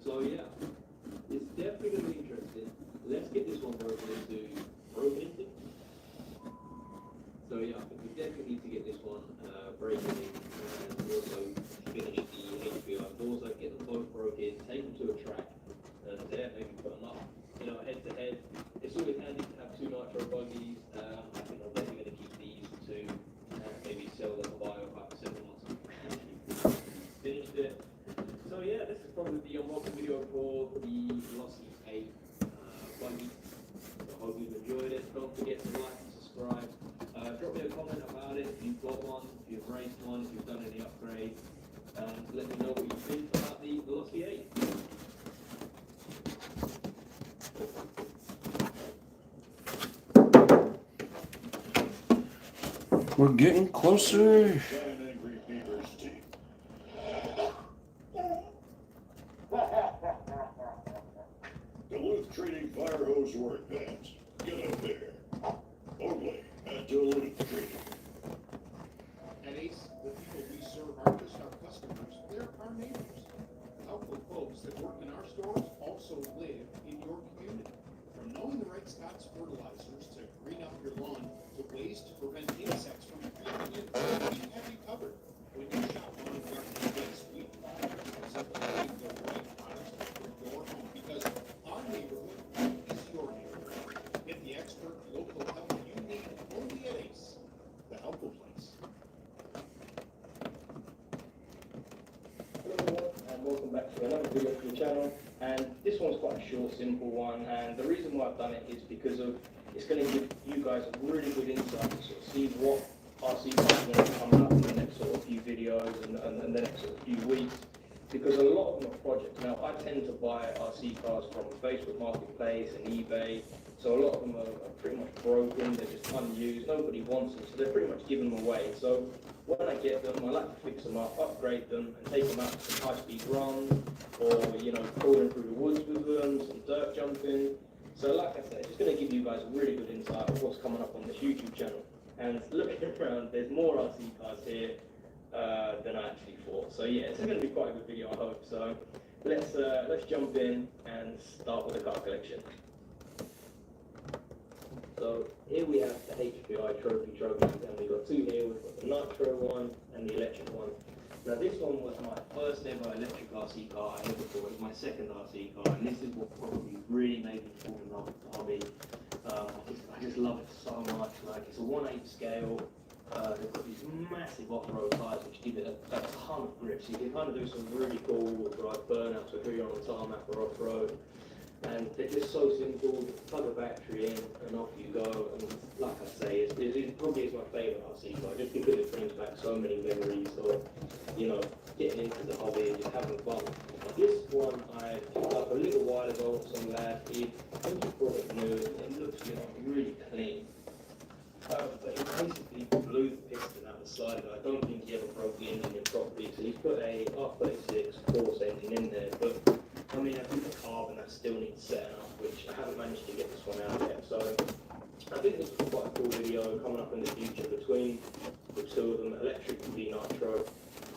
So yeah, it's definitely going to be interesting. Let's get this one broken into. So yeah, I think we definitely need to get this one broken in and also finish the HPI. Also get them both broken, take them to a track, and there maybe put them up, head to head. It's always handy to have two nitro buggies. I think I'm definitely going to keep these two and maybe sell them by about 7 months. Finished it. So yeah, this is probably the unboxing video for the Velocity 8 buggy. I hope you've enjoyed it. Don't forget to like and subscribe. Drop me a comment about it if you've got one, if you've raced one, if you've done any upgrades, and let me know what you think about the Velocity 8. We're getting closer. Duluth Trading Fire Hose Work Bands. Get up there. Only at Duluth Trading. At Ace, the people we serve aren't just our customers, they're our neighbors. Helpful folks that work in our stores also live in your community. From knowing the right Scott's fertilizers to green up your lawn to ways to prevent insects from creeping in, we have you covered. When you shop on a garden place, we simply bring the right products to your home because our neighborhood is your neighborhood. Get the expert local help you need only at Ace, the helpful place. Hello everyone, and welcome back to another video for the channel. And this one's quite a short, simple one, and the reason why I've done it is because of it's going to give you guys a really good insight to sort of see what RC cars are going to be coming up in the next sort of few videos and the next sort of few weeks. Because a lot of them are projects. Now, I tend to buy RC cars from Facebook Marketplace and eBay, so a lot of them are pretty much broken, they're just unused, nobody wants them, so they're pretty much giving them away. So when I get them, I like to fix them up, upgrade them, and take them out to some high-speed runs, or, crawling through the woods with them, some dirt jumping. So like I said, it's just going to give you guys a really good insight of what's coming up on this YouTube channel. And looking around, there's more RC cars here than I actually thought. So yeah, it's going to be quite a good video, I hope. So let's jump in and start with the car collection. So here we have the HPI trophy trophies, and we've got two here. We've got the Nitro one and the electric one. Now this one was my first ever electric RC car I ever bought. It was my second RC car, and this is what probably really made me fall in love with the hobby. I just love it so much. Like, it's a 1/8 scale. They've got these massive off-road tires which give it a ton of grip. So you can kind of do some really cool drive burnouts if you're on the tarmac or off-road. And they're just so simple. You plug a battery in and off you go. And like I say, it probably is my favourite RC car just because it brings back so many memories of, you know, getting into the hobby and just having fun. This one I picked up a little while ago from some lad. I think he brought it new. It looks, you know, really clean. But he basically blew the piston out the side of it. I don't think he ever broke the engine in properly. So he's put a R36 Force engine in there. But I mean, I think the carbon that still needs setting up, which I haven't managed to get this one out yet. So I think this is quite a cool video coming up in the future between the two of them, electric and the nitro.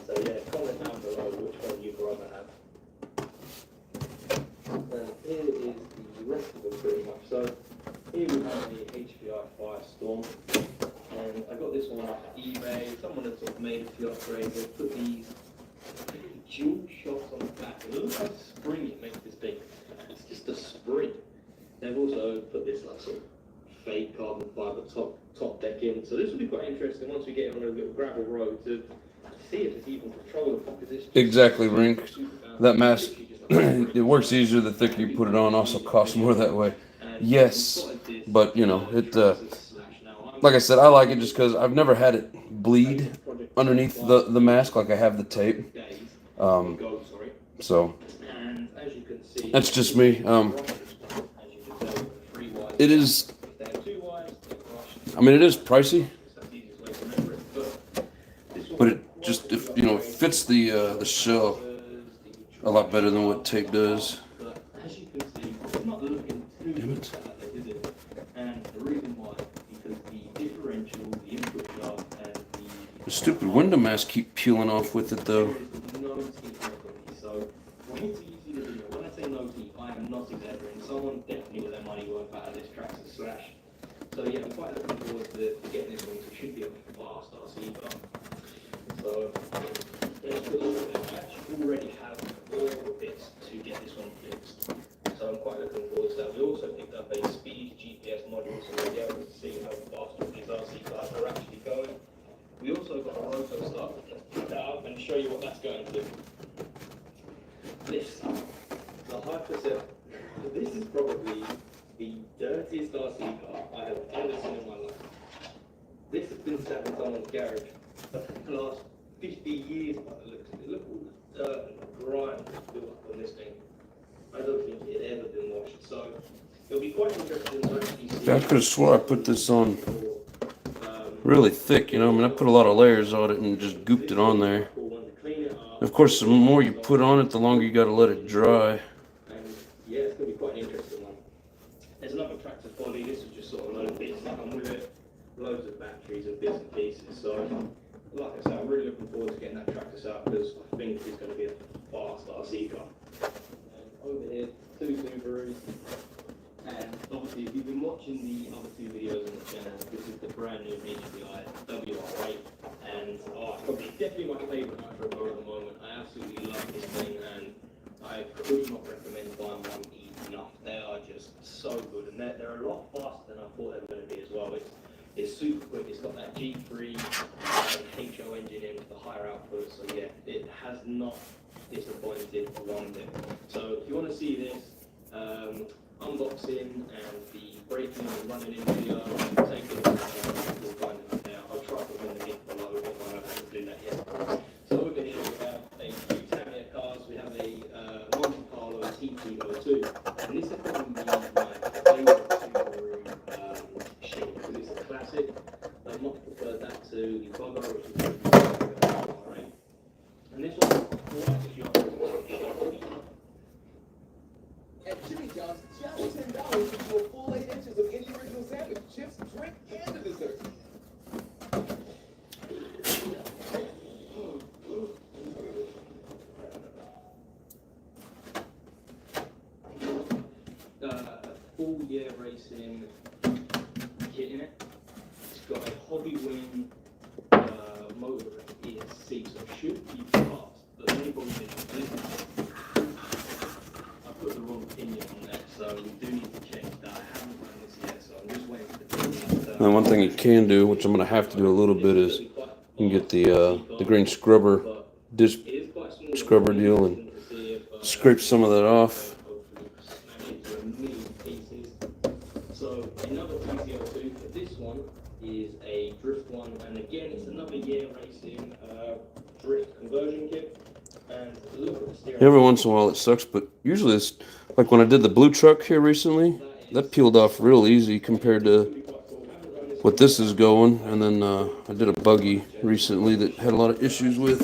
So yeah, comment down below which one you'd rather have. And here is the rest of them pretty much. So here we have the HPI Firestorm, and I got this one off eBay. Someone had sort of made a few upgrades. They put these dual shocks on the back. It looks like a spring it makes this thing. It's just a spring. They've also put this like sort of fake carbon fibre top deck in. So this will be quite interesting once we get on a little gravel road to see if it's even controllable. Exactly, Rink. That mask, it works easier the thicker you put it on. Also costs more that way. Yes, but you know it. Like I said, I like it just because I've never had it bleed underneath the mask like I have the tape. So that's just me. It is. I mean, it is pricey, but it just it fits the shell a lot better than what tape does. Damn it. And the reason why, because the differential, the input shaft, and The stupid window mask keep peeling off with it though. no teeth on it. So when it's easy to do, when I say no teeth, I am not exaggerating. Someone definitely got their money worth out of this Traxxas Slash. So yeah, I'm quite looking forward to getting this one. So it should be a fast RC car. So let's put it there. I actually already have all the bits to get this one fixed. So I'm quite looking forward to that. We also picked up a speed GPS module, so we'll be able to see how fast these RC cars are actually going. We also got a roto start. Let's pick that up and show you what that's going to do. This stuff, the Hyperset. This is probably the dirtiest RC car I have ever seen in my life. This has been sat in someone's garage for the last 50 years by the looks of it. Look all the dirt and the grime that's built up on this thing. I don't think it had ever been washed. So it'll be quite interesting to actually see. I could have swore I put this on really thick, I mean, I put a lot of layers on it and just gooped it on there. Of course, the more you put on it, the longer you got to let it dry. And yeah, it's going to be quite an interesting one. There's another Traxxas body. This is just sort of a load of bits that come with it. Loads of batteries and bits and pieces. So, like I said, I'm really looking forward to getting that Traxxas out because I think it's going to be a fast RC car. And over here, two Subarus. And obviously, if you've been watching the other two videos on the channel, this is the brand new HPI WR8. And it's probably definitely my favourite nitro car at the moment. I absolutely love this thing, and I could not recommend buying one enough. They are just so good, and they're a lot faster than I thought they were going to be as well. It's super quick. It's got that G3 HO engine in for the higher output, so yeah, it has not disappointed one bit. So if you want to see this unboxing and the breaking and running in video, take it you'll find it up there. I'll try to put the link below if I don't have to do that yet. So over here we have a few Tamiya cars. We have a Monte Carlo TT02, and this is probably my favourite Subaru shape because it's a classic. I much prefer that to the Bugger, which is right. And this one, At Jimmy John's, just $10 for a full 8 inches of any original sandwich, chips, drink, and a dessert. Full year racing And one thing you can do, which I'm going to have to do a little bit, is you can get the green scrubber, disc scrubber deal, and scrape some of that off. So another PCO2 for this one is a drift one, and again it's another year racing drift conversion kit. And look at the steering. Every once in a while it sucks, but usually it's like when I did the blue truck here recently, that peeled off real easy compared to what this is going. And then I did a buggy recently that had a lot of issues with.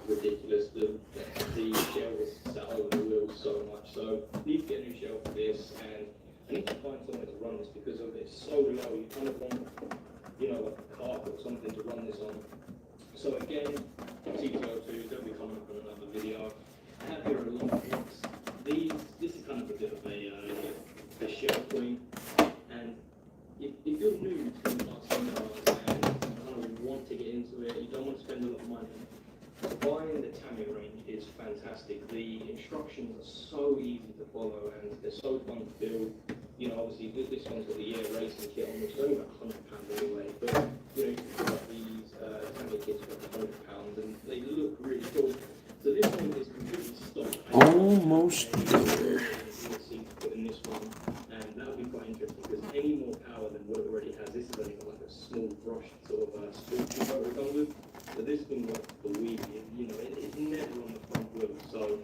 Ridiculous. The shell was sat over the wheels so much. So I need to get a new shell for this, and I need to find somewhere to run this because of it's so low. You kind of want, you know, like a carpet or something to run this on. So again, TTO2, they'll be coming up on another video. I have here a lot of blocks. This is kind of a bit of a shell queen, and if you're new to RC cars and you kind of want to get into it, you don't want to spend a lot of money, buying the Tamiya range is fantastic. The instructions are so easy to follow and they're so fun to build. You know, obviously this one's got the year racing kit on, which is only about £100 anyway. But you know, you can pick up these Tamiya kits for £100 and they look really cool. So this one is completely stock. Almost there. In this one, and that would be quite interesting because any more power than what it already has. This is only got like a small brush sort of sport motor it comes with. So this thing works for wheelie, and you know it's never on the front wheel. So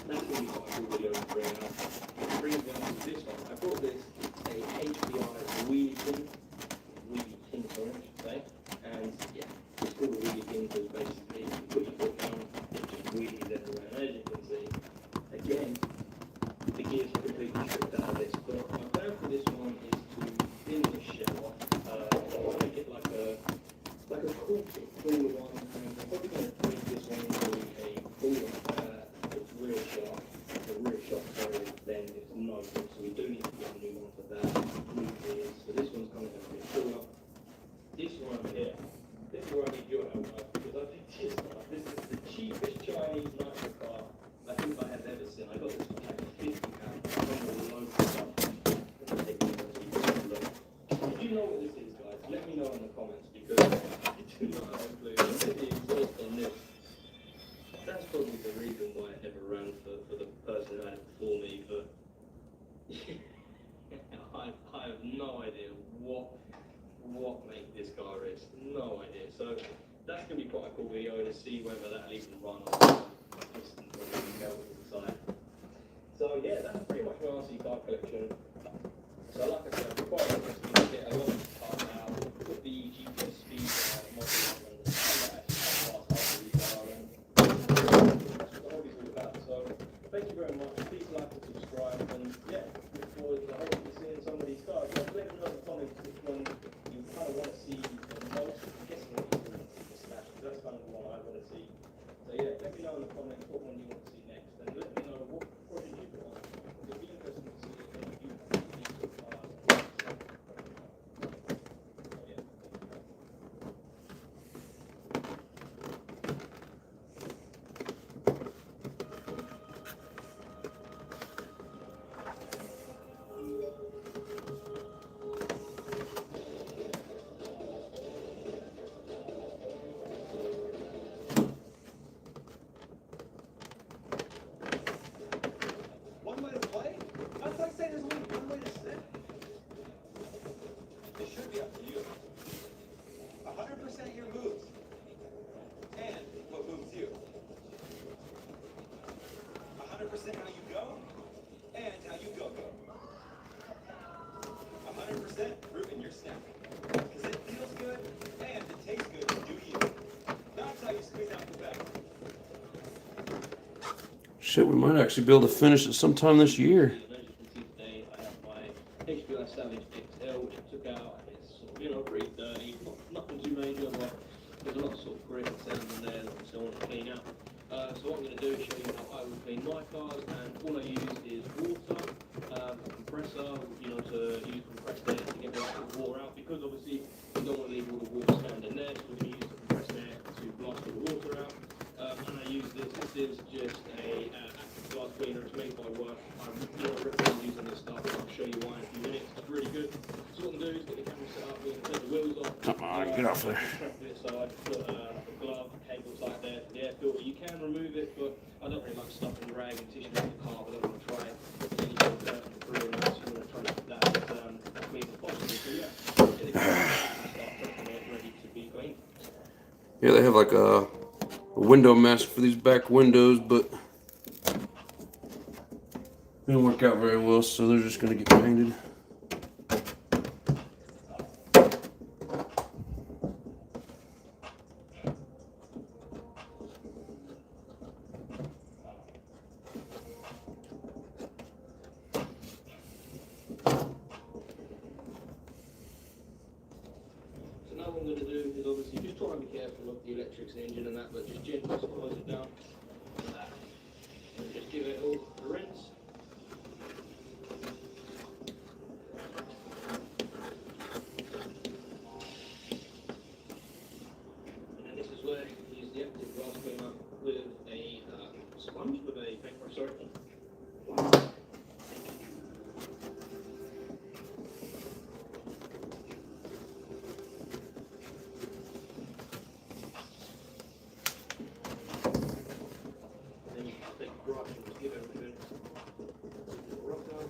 that's going to be quite a cool video to bring out. It brings me on to this one. I brought this a HBI wheelie king, sorry, I should say. And yeah, it's called a wheelie king because basically you put your foot down, it just wheelies everywhere. And as you can see, again, the gears are completely stripped out of this, but my plan for this one is to thin this shell off. I want to get like a cool cooler one, and I'm probably going to make this one into a cooler rear shock. The rear shock sorry, then it's no good, so we do need to get a new one for that. New gears. So this one's kind of going to be a cooler. This one here, this is where I need your help, because I think this is the cheapest Chinese nitro car I think I have ever seen. I got this for like £50 from all the local stuff. If you know what this is, guys, let me know in the comments because I do not have a clue. Look at the exhaust on this. That's probably the reason why it never ran for the person who had it before me, but I have no idea what made this car race. No idea. So that's going to be quite a cool video to see whether that'll even run on piston or anything else inside. So yeah, that's pretty much my RC car collection. So like I said, I'm quite interested to get a lot of cars out, put the GPS speed model on and see that actually how fast RC car and that's what the hobby's all about. So thank you very much. Please like and subscribe, and yeah, look forward to hopefully seeing some of these cars. Let me know in the comments which one you kind of want to see the most. I'm guessing it's the Smash, because that's kind of the one I want to see. So yeah, let me know in the comments what one you want to see next, and let me know what did you want. It'd be interesting to see if any of you have these sort of cars. So yeah. One way to play? That's like saying there's only one way to sit. It should be up to you. 100% your moves. And what moves you. 100% how you go, and how you go. 100% proving your snap. Because it feels good, and it tastes good to do you. That's how you squeeze out the best. Shit, we might actually be able to finish it sometime this year. As you can see today, I have my HBI Savage XL, which I took out, and it's sort of, you know, pretty dirty, nothing too major, but there's a lot of sort of grit and sand in there that I still want to clean out. So what I'm going to do is show you how I would clean my cars, and all I use is water, a compressor, you know, to use compressed air to get the water out, because obviously you don't want to leave all the water standing there, so we're going to use the compressed air to blast all the water out. And I use this is just a active glass cleaner. It's made by work. I recommend using Get off there. So I just put a glove, cables like that for the air filter. You can remove it, but I don't really like stuffing rag and tissue in the car, but I don't want to try any sort of dirt and debris and that, so you want to try to keep that as clean as possible. So yeah, get the car and start prepping it ready to be cleaned. Yeah, they have like a window mask for these back windows, but it didn't work out very well, so they're just gonna get painted. So now what I'm going to do is obviously just try and be careful of the electrics and engine and that, but just gently close it down like that. And just give it all a rinse. And then this is where you use the active glass cleaner with a sponge, with a paintbrush, sorry. Then you take a brush and just give everything a rough down.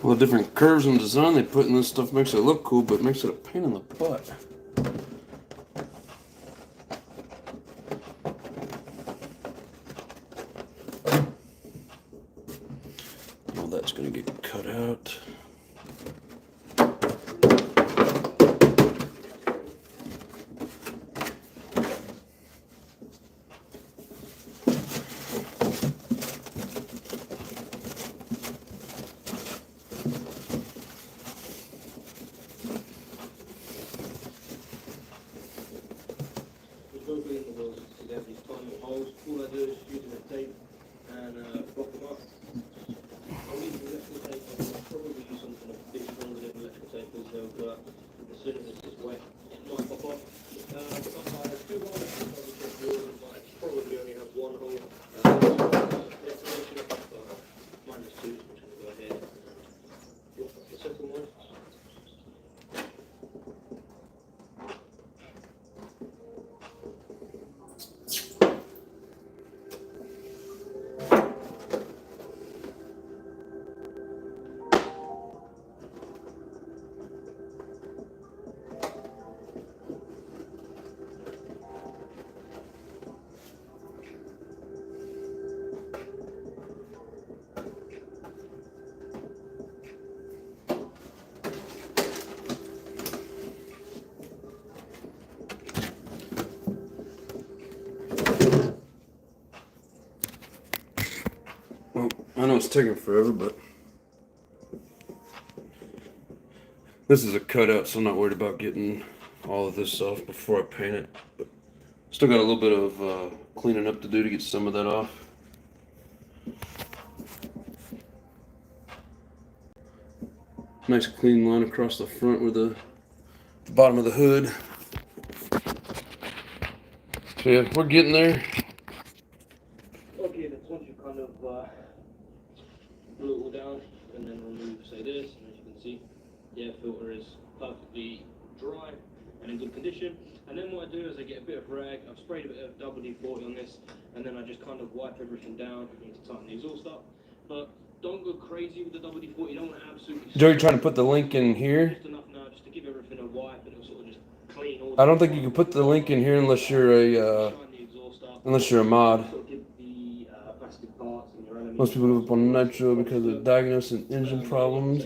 All the different curves and design they put in this stuff makes it look cool, but makes it a pain in the butt. All that's gonna get cut out. Just go clean the wheels, because they have these tiny holes. All I do is use a tape and block them up. I'll leave the electrical tape on. I'll probably use something a bit stronger than electrical tape, because they'll, as soon as it's wet, it might pop off. I have two holes, double check yours, but I probably only have one hole. Decoration, mine is two, so I'm just going to go ahead. Look at the second one. Well, I know it's taking forever, but this is a cutout, so I'm not worried about getting all of this off before I paint it. But still got a little bit of cleaning up to do to get some of that off. Nice clean line across the front where the bottom of the hood. So yeah, we're getting there. Okay, then once you kind of glue it all down and then remove, say this, and as you can see, the air filter is perfectly dry and in good condition. And then what I do is I get a bit of rag, I've sprayed a bit of WD-40 on this, and then I just kind of wipe everything down. You need to tighten the exhaust up, but don't go crazy with the WD-40. You don't want to absolutely. Joe, you're trying to put the link in here? Just enough now, just to give everything a wipe, and it'll sort of just clean all. I don't think you can put the link in here unless you're a mod. Most people give up on nitro because of diagnosing engine problems.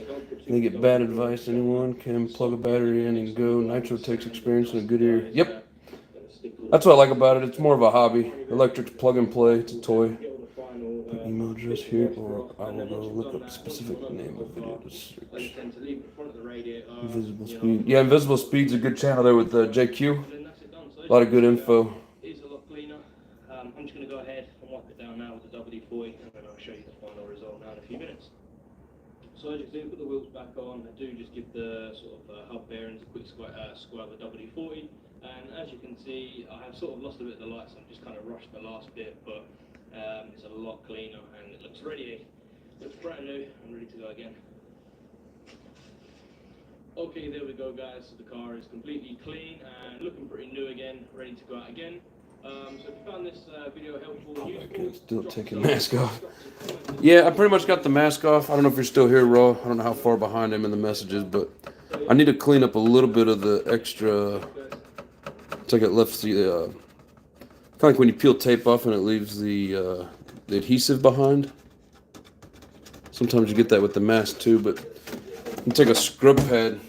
They get bad advice. Anyone can plug a battery in and go. Nitro takes experience and a good ear. Yep. That's what I like about it. It's more of a hobby. Electric's plug and play. It's a toy. Put email address here, or I will go look up specific name of video to search. Invisible Speed. Yeah, Invisible Speed's a good channel there with JQ. A lot of good info. It's a lot cleaner. I'm just going to go ahead and wipe it down now with the WD-40, and then I'll show you the final result now in a few minutes. So as you can see, put the wheels back on. I do just give the sort of hub bearings a quick squirt with WD-40, and as you can see, I have sort of lost a bit of the light, so I've just kind of rushed the last bit, but it's a lot cleaner and it looks ready. Looks brand new and ready to go again. Okay, there we go, guys. So the car is completely clean and looking pretty new again, ready to go out again. So if you found this video helpful and useful, Still taking mask off. Yeah, I pretty much got the mask off. I don't know if you're still here, Raw. I don't know how far behind I'm in the messages, but I need to clean up a little bit of the extra. It's like it left the kind of like when you peel tape off and it leaves the adhesive behind. Sometimes you get that with the mask too, but you take a scrub pad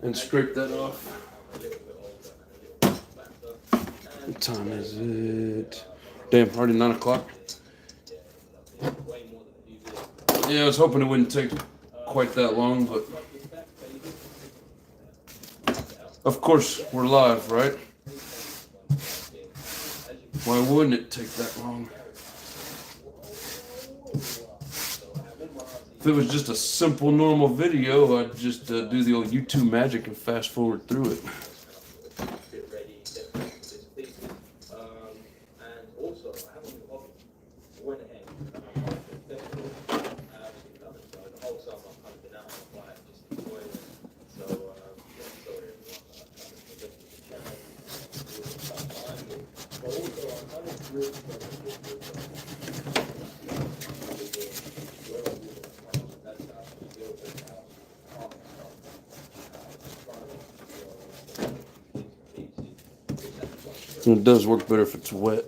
and scrape that off. What time is it? Damn, already 9 o'clock. Yeah, I was hoping it wouldn't take quite that long, but of course we're live, right? Why wouldn't it take that long? If it was just a simple, normal video, I'd just do the old YouTube magic and fast forward through it. And it does work better if it's wet.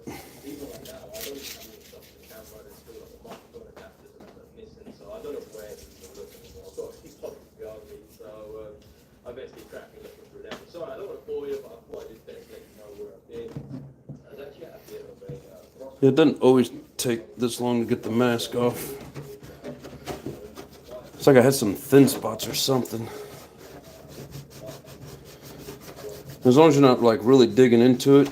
It doesn't always take this long to get the mask off. It's like I had some thin spots or something. As long as you're not like really digging into it,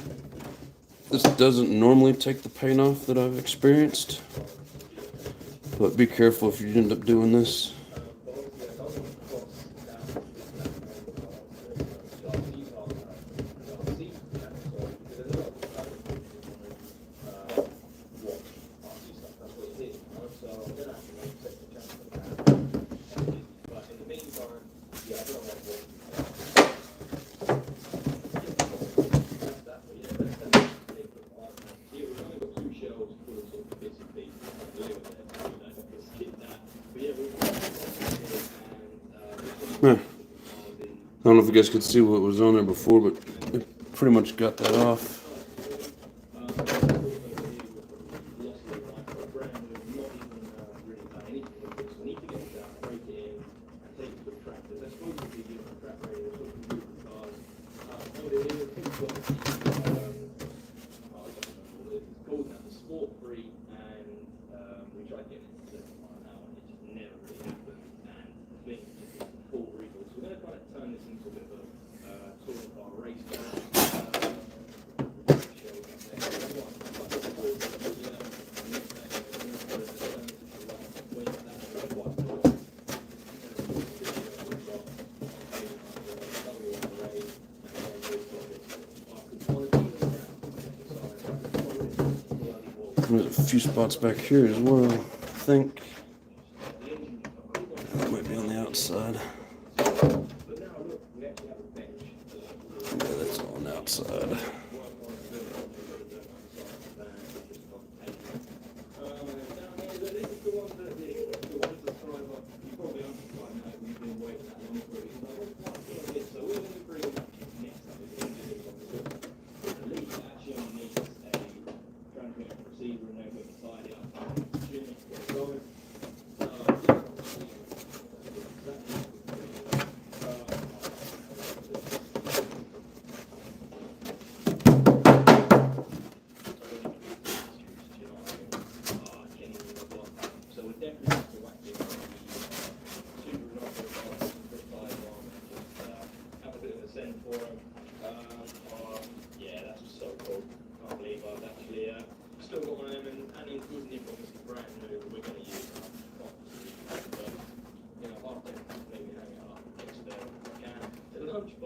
this doesn't normally take the paint off that I've experienced. But be careful if you end up doing this. I don't know if you guys could see what was on there before, but it pretty much got that off. There's a few spots back here as well, I think. That might be on the outside. Yeah, that's on the outside.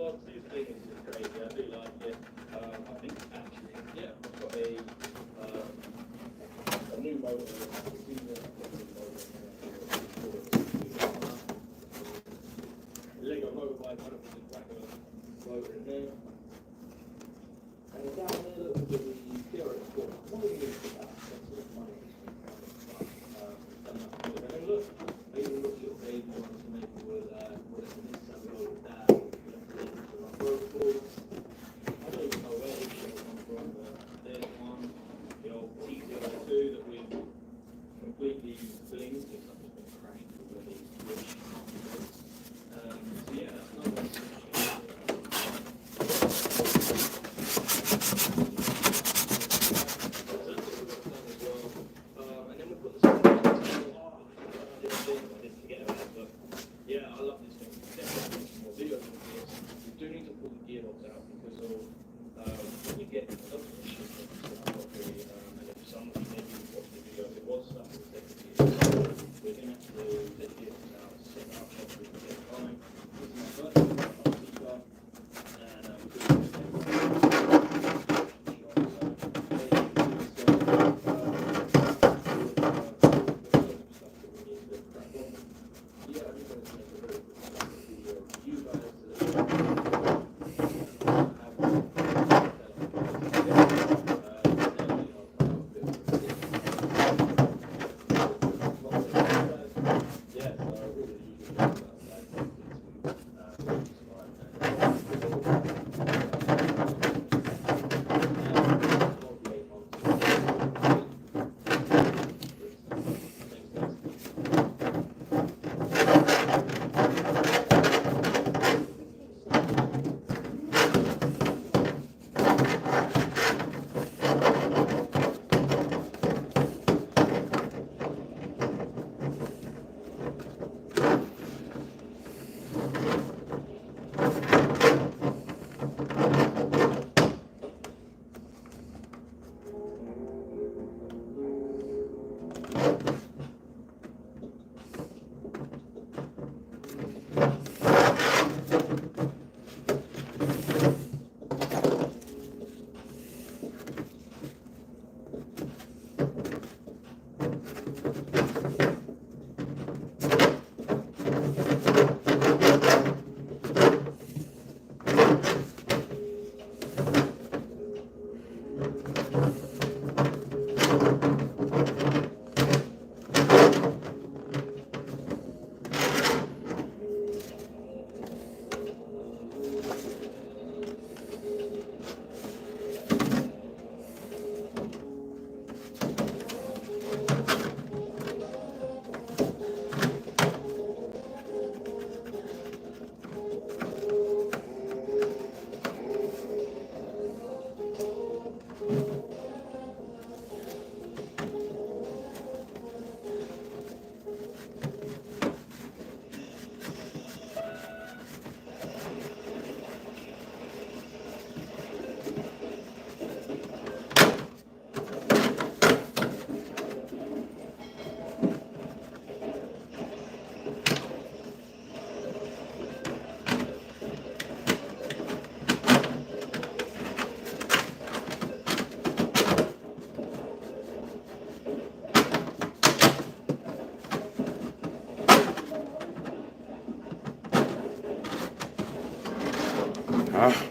Class 2 thing is just crazy. I do like it. I think actually, yeah, I've got a new motor. Lego motorbike, one of the black motor in there. And down there, look at the Kira Sport. What do you use for that? That's sort of money. And then look, I even looked at baby ones to make it with this and go with that. My road boards. I don't even know where these things come from, but there's one, the old T02 that we completely blinged. It's like it's been crashed already. So yeah, that's another one. And then we've got the second one. This thing, I didn't forget about it, but yeah, I love this thing. Definitely some more videos of this. We do need to pull the gearbox out because of when you get a lot of the shit properly, and if somebody maybe watched the video, it was stuff with the gearbox. We're going to have to take the gearbox out, set it up properly to get it going. This is my first speaker, and we're doing it.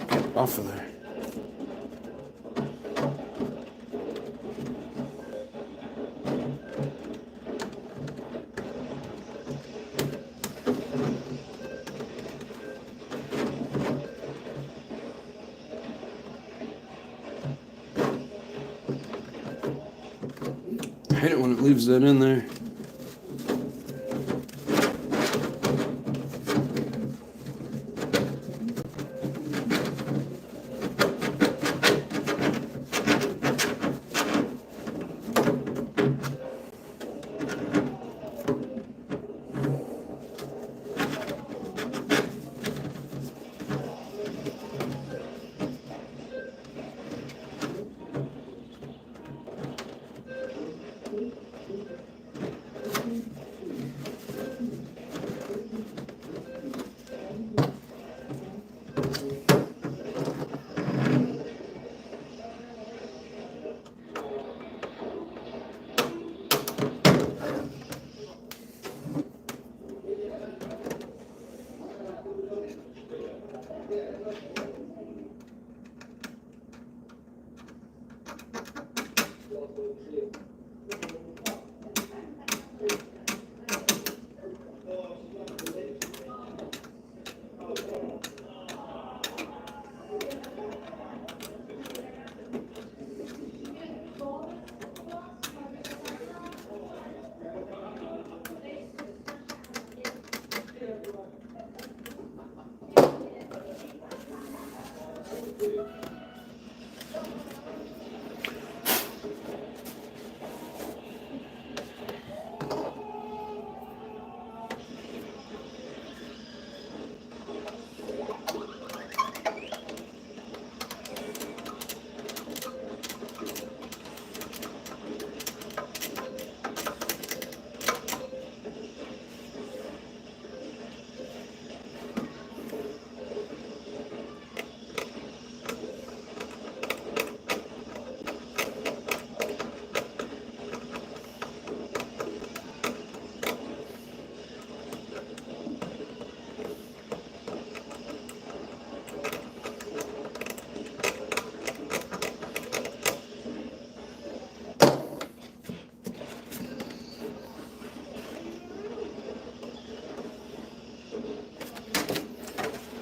Get off of there. I hate it when it leaves that in there.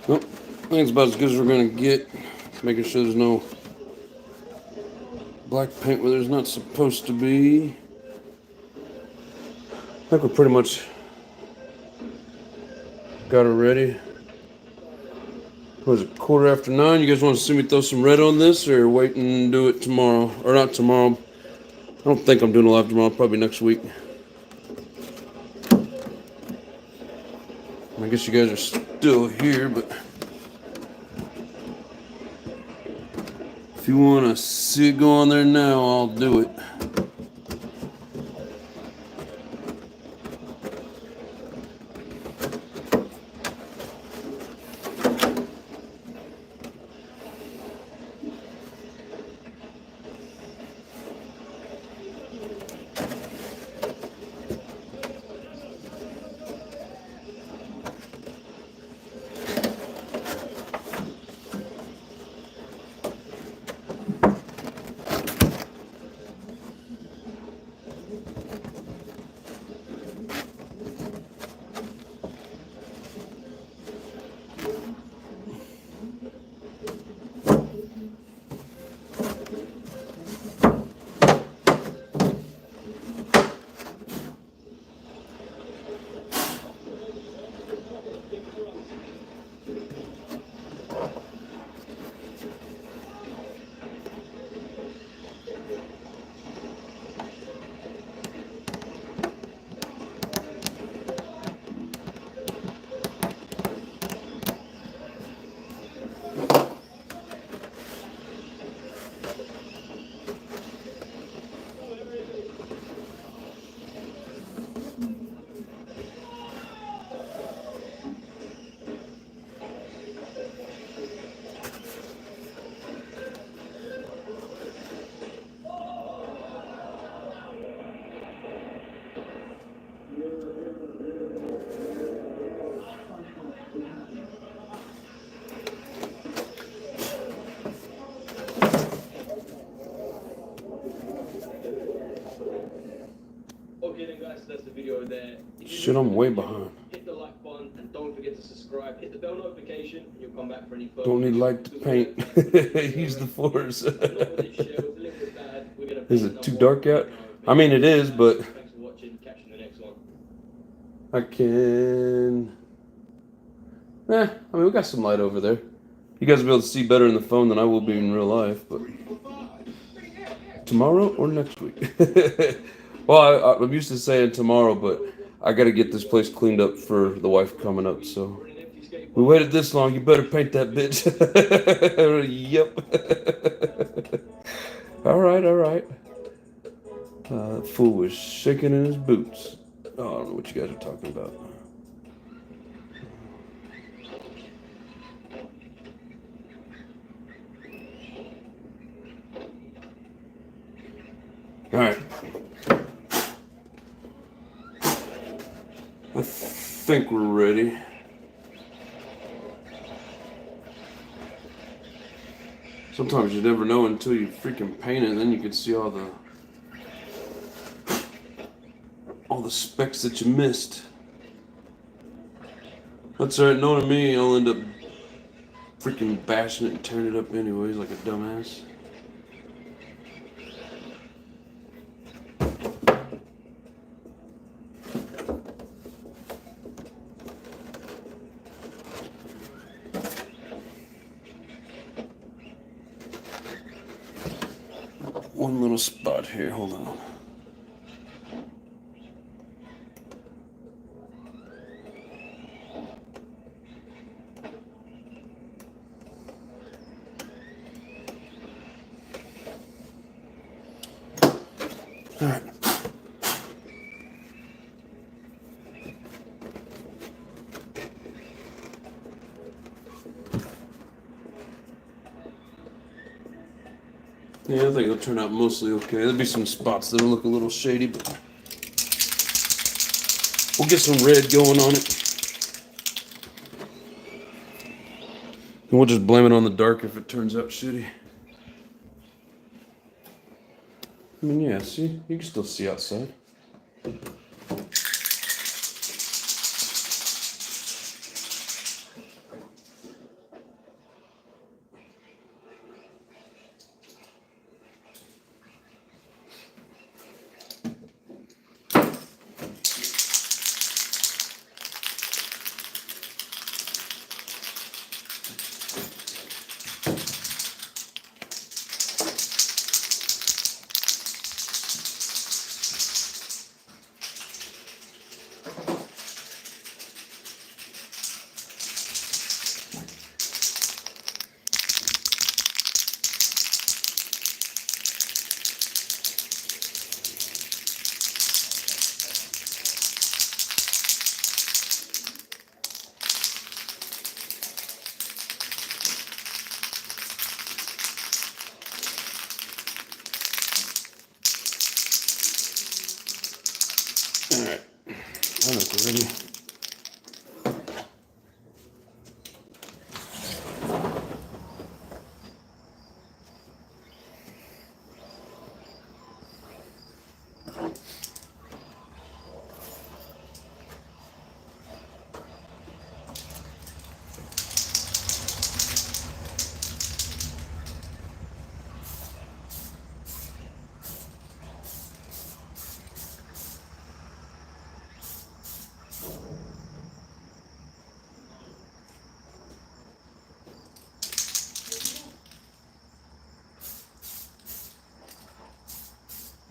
Nope. I think it's about as good as we're gonna get. Making sure there's no black paint where there's not supposed to be. I think we're pretty much got it ready. What is it, 9:15? You guys want to see me throw some red on this or wait and do it tomorrow? Or not tomorrow. I don't think I'm doing a live tomorrow, probably next week. I guess you guys are still here, but if you want to see it go on there now, I'll do it. Okay then guys, so that's the video there. If you Shit, I'm way behind. hit the like button and don't forget to subscribe. Hit the bell notification and you'll come back for any further. Don't need light to paint. Use the force. Is it too dark out? I mean, it is, but Thanks for watching. Catch you in the next one. I can. I mean, we got some light over there. You guys will be able to see better in the phone than I will be in real life, but tomorrow or next week? Well, I'm used to saying tomorrow, but I got to get this place cleaned up for the wife coming up, so. We waited this long, you better paint that bitch. Yep. Alright. That fool was shaking in his boots. Oh, I don't know what you guys are talking about. Alright. I think we're ready. Sometimes you never know until you freaking paint it, and then you can see all the specks that you missed. That's alright, knowing me, I'll end up freaking bashing it and tearing it up anyways like a dumbass. One little spot here, hold on. All right. Yeah, I think it'll turn out mostly okay. There'll be some spots that'll look a little shady, but we'll get some red going on it. And we'll just blame it on the dark if it turns out shitty. I mean, yeah, see? You can still see outside. already.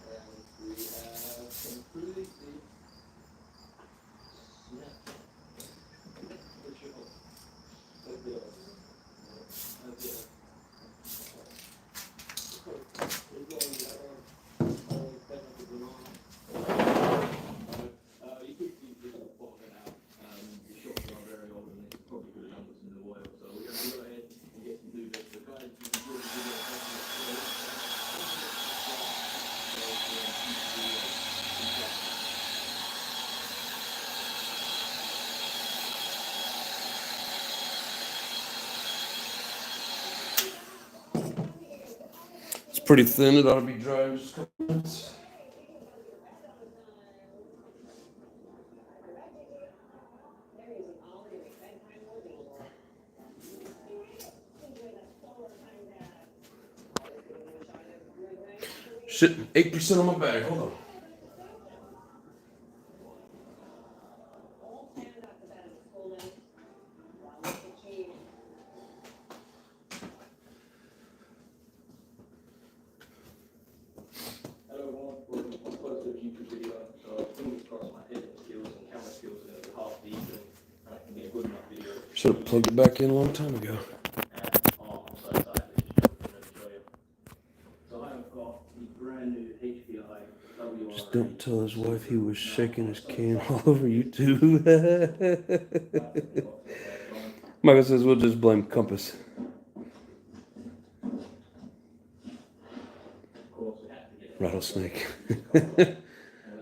And we have completely snapped. Push it off. Open it up. Open it up. We're going you could keep this bottoming out. The shots are very old and it's probably good numbers in the oil. So we're going to go ahead and get some new bits. So guys, if you enjoyed the video, It's pretty thin. It ought to be dry in just a couple minutes. Shit, 8% on my bag. Hold on. hello everyone, welcome to my first YouTube video. So fingers crossed my editing skills and camera skills are going to be half decent and I can get a good enough video. Should have plugged it back in a long time ago. I'm so excited to show you. So I have got the brand new HPI WR. Just don't tell his wife he was shaking his can all over YouTube. Michael says we'll just blame Compass. Rattlesnake. It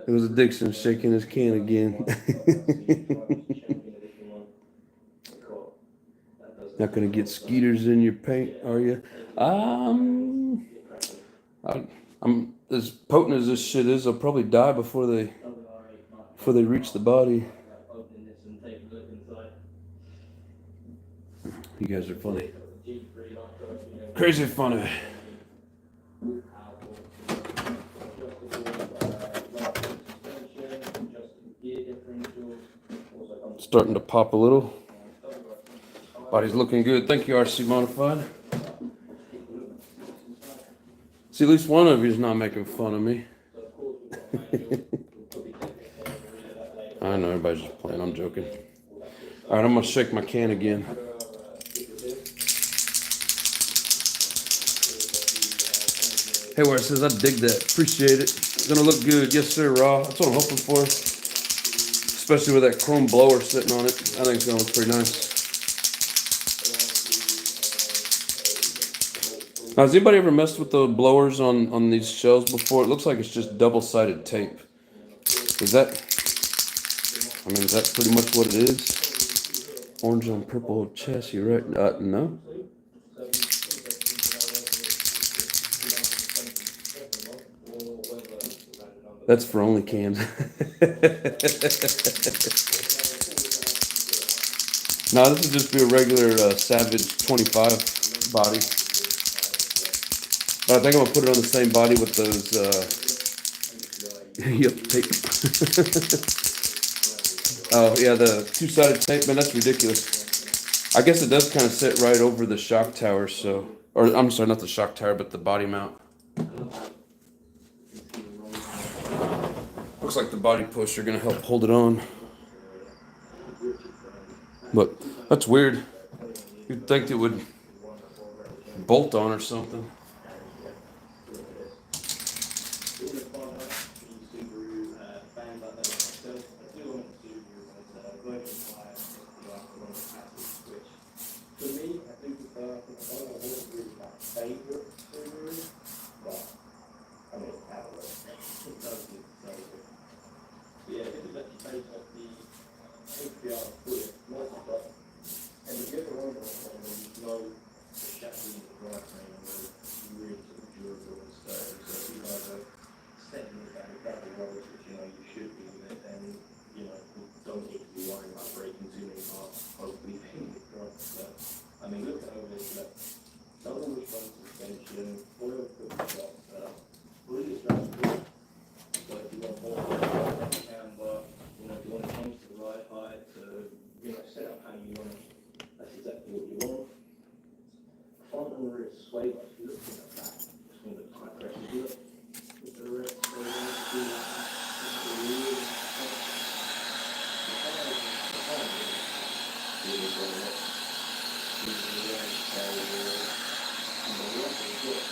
was Dixon shaking his can again. Not gonna get skeeters in your paint, are you? I'm as potent as this shit is. They'll probably die before they reach the body. You guys are funny, crazy funny. Starting to pop a little. Body's looking good. Thank you, RC Modified. See, at least one of you is not making fun of me. I know, everybody's just playing. I'm joking. All right, I'm going to shake my can again. Hey, where it says, I dig that. Appreciate it. Gonna look good. Yes, sir, Raw. That's what I'm hoping for. Especially with that chrome blower sitting on it. I think it's gonna look pretty nice. Now, has anybody ever messed with the blowers on these shells before? It looks like it's just double-sided tape. Is that pretty much what it is? Orange on purple chassis, right? No. That's for only cams. No, this would just be a regular Savage 25 body. But I think I'm going to put it on the same body with those, yep, tape. Oh, yeah, the two-sided tape, man, that's ridiculous. I guess it does kind of sit right over the shock tower, so, or I'm sorry, not the shock tower, but the body mount. Looks like the body push are going to help hold it on. But that's weird. You'd think it would bolt on or something. Yeah, this is actually based off the brilliant, nice and bright. And if you ever own one, you know the chassis and the drivetrain are really sort of durable and sturdy. So if you guys are stepping it down the gravel roads, which you know you should be with it, then you know you don't need to be worrying about breaking too many parts. Hopefully, fingers crossed. But I mean, look over this. Look, double wishbone suspension, oil filter shop, really straps good. So if you want more camber, you know, if you want to change to the ride height, to you know, set up how you want it, that's exactly what you want. Front and rear sway bars, if you look at the back, just want to tight press it. Look, with the rear sway bars, do that. It's really tight. The tires, really well lit. Using the rear sway bars, and the rock is good.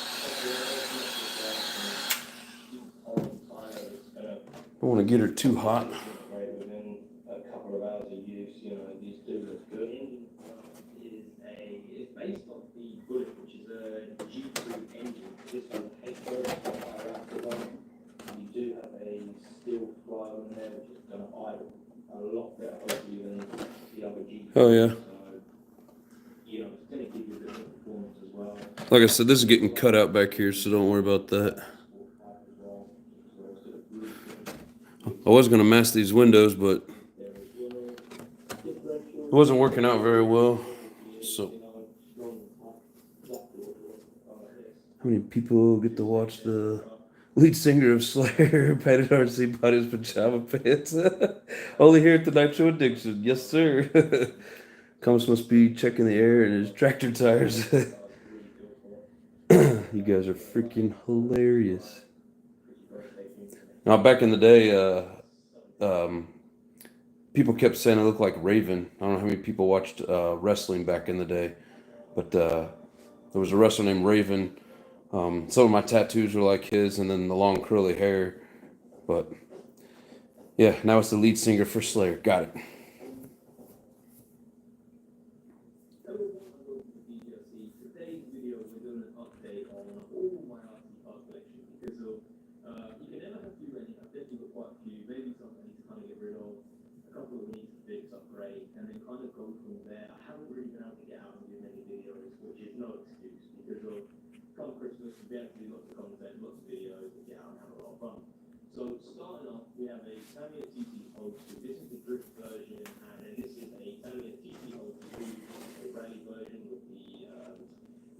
I don't want to get her too hot. Within a couple of hours of use, you know, these do look good. It's based on the Bullet, which is a G3 engine. This one has a one. You do have a steel fly on there, which is going to idle a lot better, hopefully, than the other G3. Oh yeah. So, you know, it's going to give you a bit of performance as well. Like I said, this is getting cut out back here, so don't worry about that. I was going to mask these windows, but it wasn't working out very well. So, how many people get to watch the lead singer of Slayer, Patted RC bought his pajama pants? Only here at the Nitro Addiction. Yes, sir. Combs must be checking the air in his tractor tires. You guys are freaking hilarious. Now, back in the day, people kept saying I look like Raven. I don't know how many people watched wrestling back in the day, but there was a wrestler named Raven. Some of my tattoos were like his, and then the long curly hair. But yeah, now it's the lead singer for Slayer. Got it. Today's video, we're doing an update on all my RC car collection because of you can never have too many. I've definitely got quite a few. Maybe some I need to kind of get rid of. A couple of needs to fix, upgrade, and then kind of go from there. I haven't really been able to get out and do many videos, which is no excuse because of come Christmas, we have to do lots of content, lots of videos, and get out and have a lot of fun. So starting off, we have a Tamiya TT02. This is the drift version, and then this is a Tamiya TT02, a rally version with the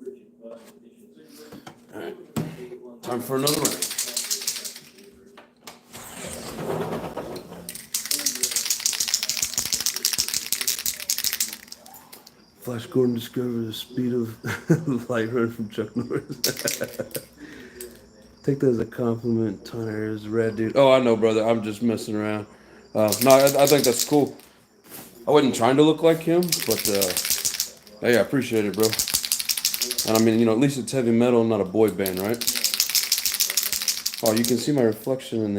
Richard Burton edition. All right. Time for another round. Flash Gordon discovered the speed of light run from Chuck Norris. Take that as a compliment. Tanner is rad, dude. Oh, I know, brother. I'm just messing around. No, I think that's cool. I wasn't trying to look like him, but hey, I appreciate it, bro. And I mean, you know, at least it's heavy metal, not a boy band, right? Oh, you can see my reflection in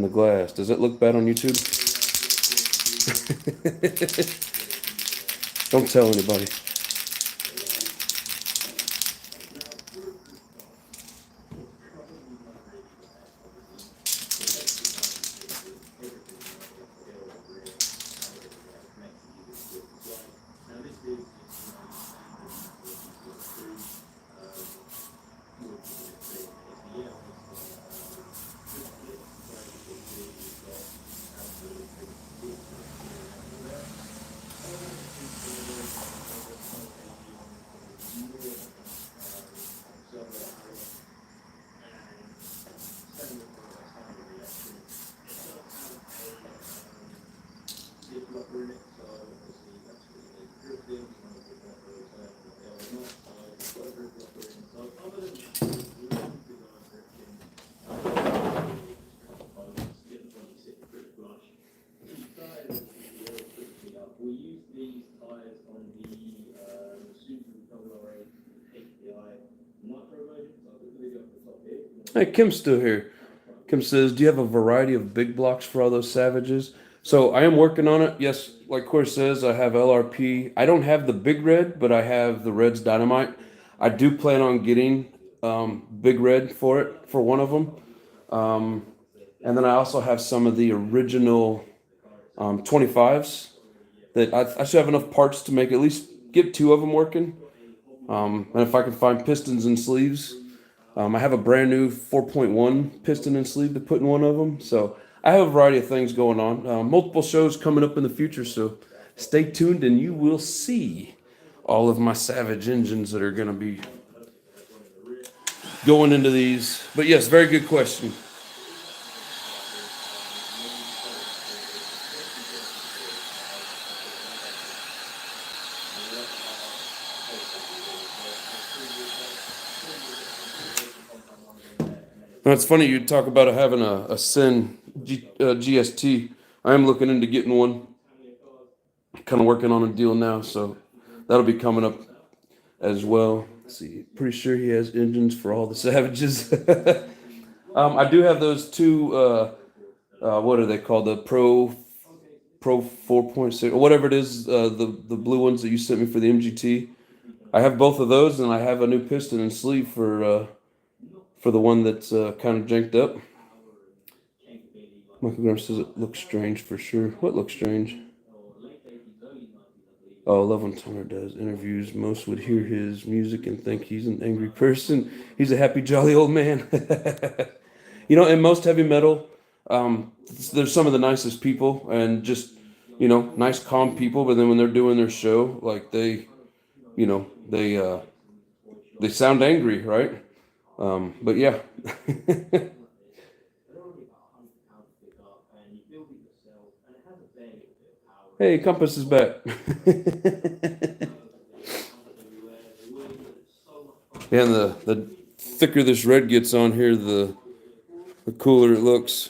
the glass. Does it look bad on YouTube? Don't tell anybody. Hey, Kim's still here. Kim says, do you have a variety of big blocks for all those Savages? So I am working on it. Yes, like Corey says, I have LRP. I don't have the big red, but I have the Red's Dynamite. I do plan on getting big red for it, for one of them. And then I also have some of the original 25s. that I should have enough parts to make at least get 2 of them working. And if I can find pistons and sleeves, I have a brand new 4.1 piston and sleeve to put in one of them. So I have a variety of things going on. Multiple shows coming up in the future, so stay tuned and you will see all of my Savage engines that are going to be going into these. But yes, very good question. Now, it's funny you talk about having a Sin GST. I am looking into getting one. Kind of working on a deal now, so that'll be coming up as well. Let's see, pretty sure he has engines for all the Savages. I do have those 2. What are they called? The Pro 4.6 or whatever it is. The blue ones that you sent me for the MGT. I have both of those, and I have a new piston and sleeve for the one that's kind of janked up. Michael Graham says it looks strange for sure. What looks strange? Oh, Love when Turner does interviews. Most would hear his music and think he's an angry person. He's a happy, jolly old man. In most heavy metal, there's some of the nicest people and just, nice, calm people. But then when they're doing their show, like they sound angry, right? But yeah. Hey, Compass is back. Yeah, and the thicker this red gets on here, the cooler it looks.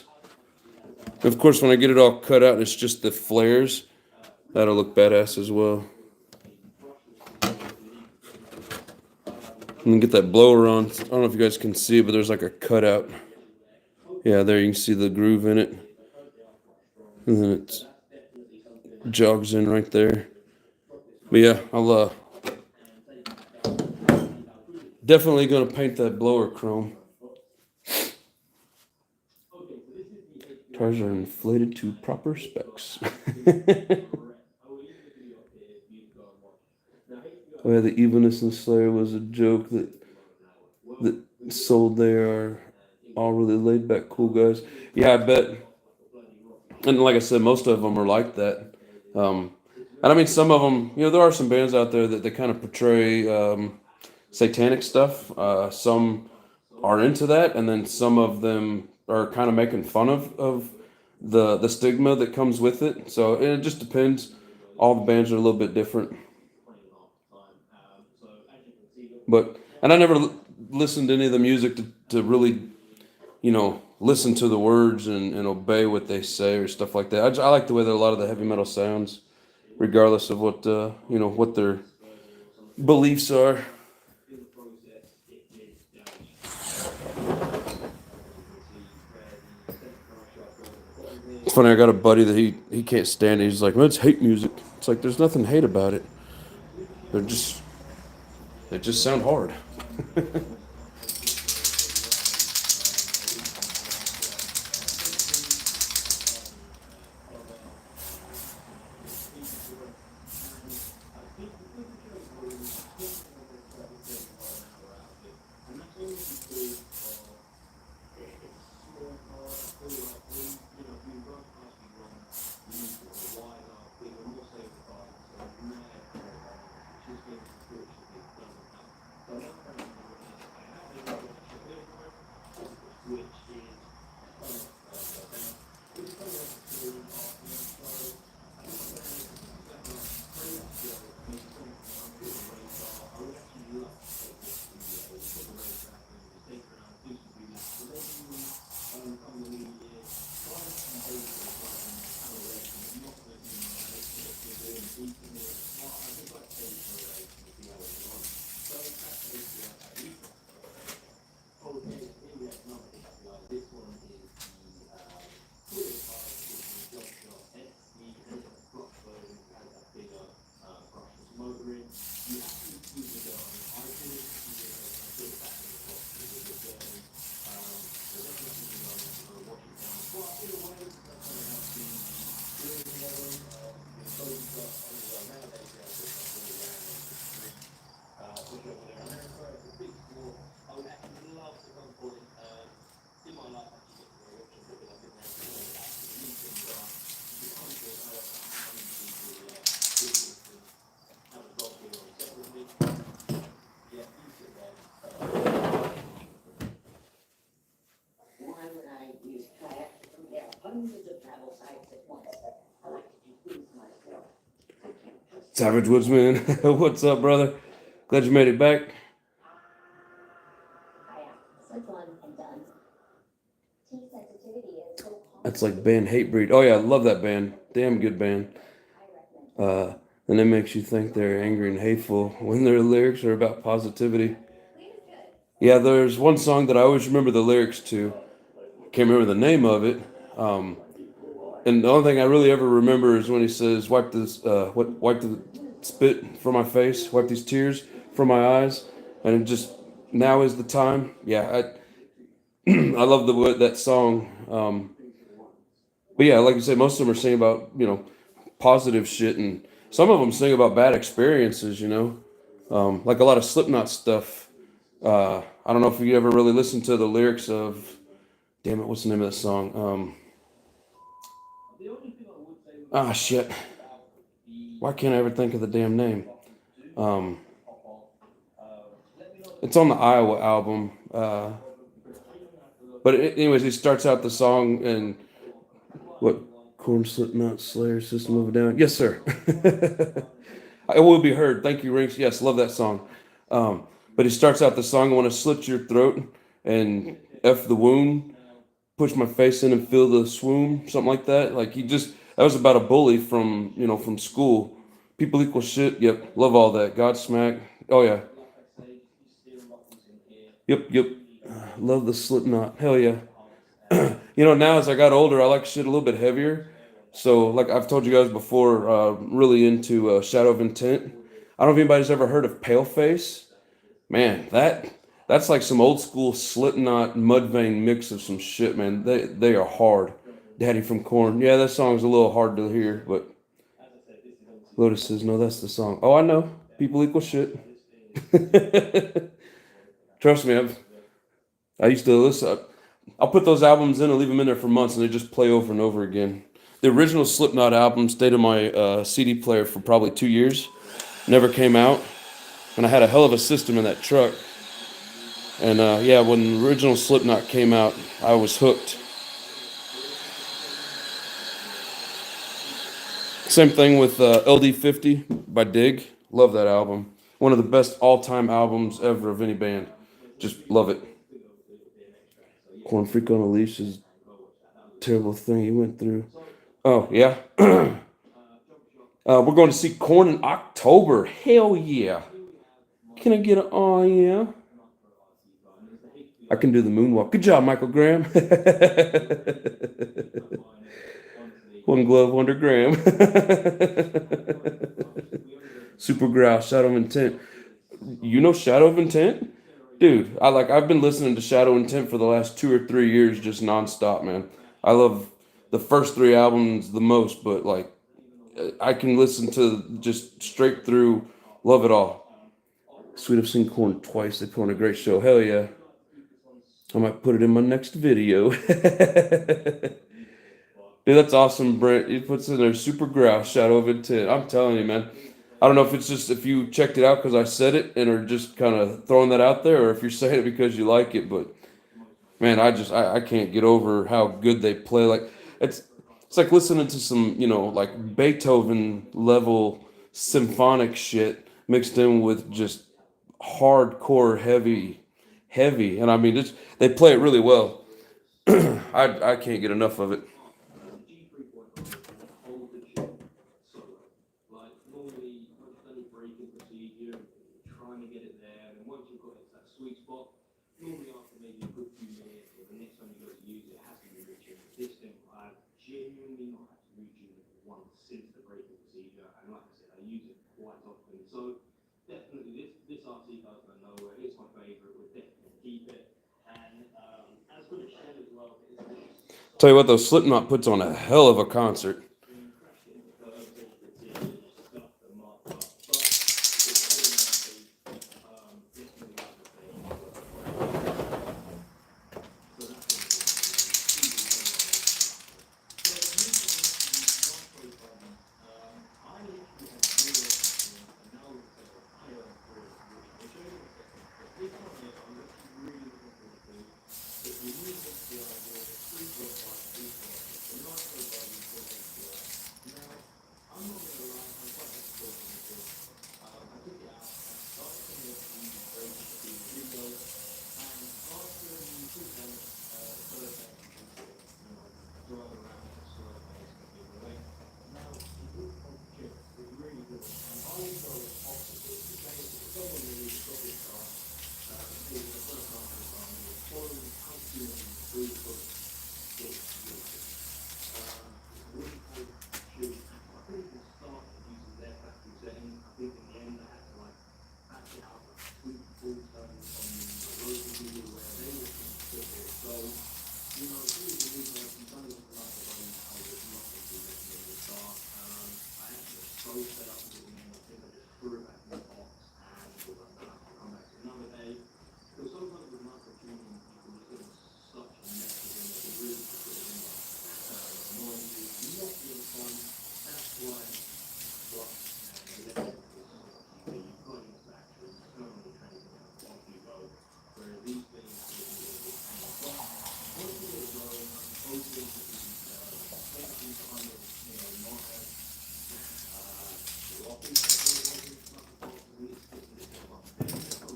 Of course, when I get it all cut out and it's just the flares, that'll look badass as well. And get that blower on. I don't know if you guys can see it, but there's like a cutout. Yeah, there you can see the groove in it. And then it jogs in right there. But yeah, I'll definitely gonna paint that blower chrome. Tires are inflated to proper specs. Oh yeah, the evenness and Slayer was a joke that sold. They are all really laid back, cool guys. Yeah, I bet. And like I said, most of them are like that. And I mean, some of them, there are some bands out there that they kind of portray satanic stuff. Some are into that, and then some of them are kind of making fun of the stigma that comes with it. So it just depends. All the bands are a little bit different. And I never listened to any of the music to really, listen to the words and obey what they say or stuff like that. I like the way that a lot of the heavy metal sounds, regardless of what what their beliefs are. It's funny. I got a buddy that he can't stand it. He's like, "Well, it's hate music." It's like there's nothing hate about it. They just sound hard. Why would I use kayak to compare hundreds of travel sites at once? I like to do things myself. I can't trust Savage Woodsman, what's up, brother? Glad you made it back. Kayak, switch one and done. Tea sensitivity is so common. That's like band Hatebreed. Oh yeah, I love that band. Damn good band. I recommend. And it makes you think they're angry and hateful when their lyrics are about positivity. Leave is good. Yeah, there's one song that I always remember the lyrics to. Can't remember the name of it. And the only thing I really ever remember is when he says, "Wipe this, wipe the spit from my face, wipe these tears from my eyes," and it just now is the time. Yeah, I love that song. But yeah, like you said, most of them are singing about positive shit, and some of them sing about bad experiences. Like a lot of Slipknot stuff. I don't know if you ever really listened to the lyrics of. Damn it, what's the name of that song? Shit. Why can't I ever think of the damn name? It's on the Iowa album. But anyways, he starts out the song and what? Corn, Slipknot, Slayer, System of a Down. Yes, sir. It will be heard. Thank you, Rinks. Yes, love that song. But he starts out the song, I want to slit your throat and F the wound, push my face in and feel the swoon, something like that. Like that was about a bully from school. People equal shit. Yep, love all that. Godsmack. Oh yeah. Yep. Love the Slipknot. Hell yeah. Now as I got older, I like shit a little bit heavier. So, like I've told you guys before, really into Shadow of Intent. I don't know if anybody's ever heard of Paleface. Man, that's like some old school Slipknot Mudvayne mix of some shit, man. They are hard. Daddy from Korn. Yeah, that song's a little hard to hear, but Lotus says, no, that's the song. Oh, I know. People equal shit. Trust me, I used to listen. I'll put those albums in and leave them in there for months, and they just play over and over again. The original Slipknot album stayed in my CD player for probably 2 years. Never came out. And I had a hell of a system in that truck. And yeah, when the original Slipknot came out, I was hooked. Same thing with LD50 by Dig. Love that album. One of the best all-time albums ever of any band. Just love it. Corn Freak on a Leash is a terrible thing he went through. Oh, yeah. We're going to see Korn in October. Hell yeah. Can I get an oh yeah? I can do the moonwalk. Good job, Michael Graham. One glove, Wonder Graham. Super Growl, Shadow of Intent. You know Shadow of Intent? Dude, I've been listening to Shadow Intent for the last 2 or 3 years just nonstop, man. I love the first 3 albums the most, but like I can listen to just straight through, love it all. Sweet, I've seen Korn twice. They put on a great show. Hell yeah. I might put it in my next video. Dude, that's awesome, Brent. He puts in there Super Grouse, Shadow of Intent. I'm telling you, man. I don't know if it's just if you checked it out because I said it and are just kind of throwing that out there, or if you're saying it because you like it. But man, I can't get over how good they play. Like it's like listening to some like Beethoven level symphonic shit mixed in with just hardcore heavy, and I mean they play it really well. I can't get enough of it. Tell you what, though, Slipknot puts on a hell of a concert.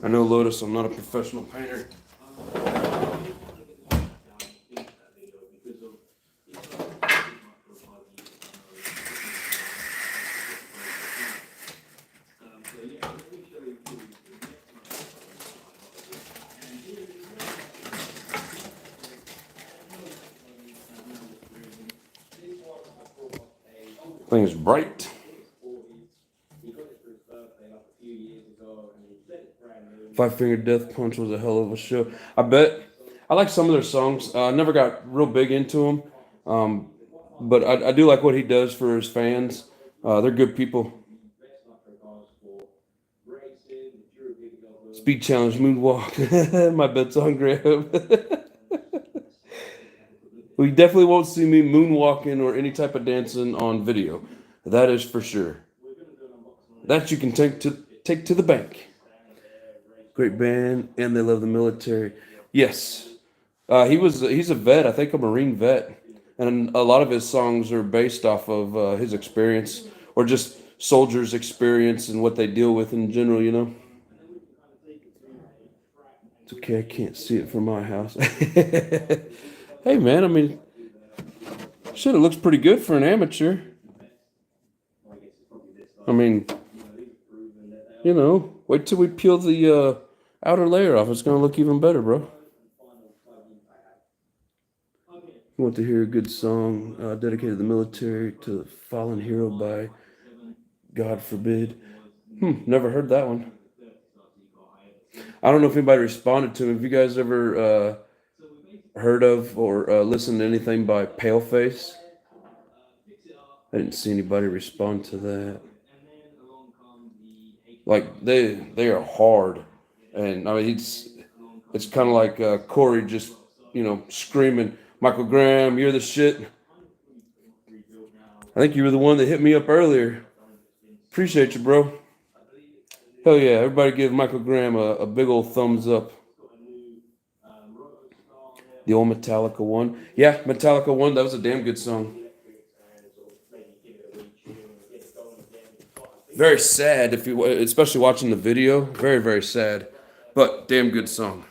I know, Lotus, I'm not a professional painter. Thing is bright. 5 Finger Death Punch was a hell of a show. I bet. I like some of their songs. I never got real big into them, but I do like what he does for his fans. They're good people. Speed Challenge Moonwalk. My bed's on Graham. We definitely won't see me moonwalking or any type of dancing on video. That is for sure. That you can take to the bank. Great band, and they love the military. Yes, he's a vet. I think a Marine vet, and a lot of his songs are based off of his experience or just soldiers' experience and what they deal with in general. You know. It's okay. I can't see it from my house. Hey man, I mean, shit, it looks pretty good for an amateur. I mean, you know, wait till we peel the outer layer off. It's gonna look even better, bro. You want to hear a good song dedicated to the military, to the fallen hero by God forbid. Never heard that one. I don't know if anybody responded to him. Have you guys ever heard of or listened to anything by Paleface? I didn't see anybody respond to that. Like they are hard, and I mean it's kind of like Corey just screaming, Michael Graham, you're the shit. I think you were the one that hit me up earlier. Appreciate you, bro. Hell yeah! Everybody give Michael Graham a big old thumbs up. The old Metallica one. Yeah, Metallica one. That was a damn good song. Very sad especially watching the video. Very, very sad. But damn good song.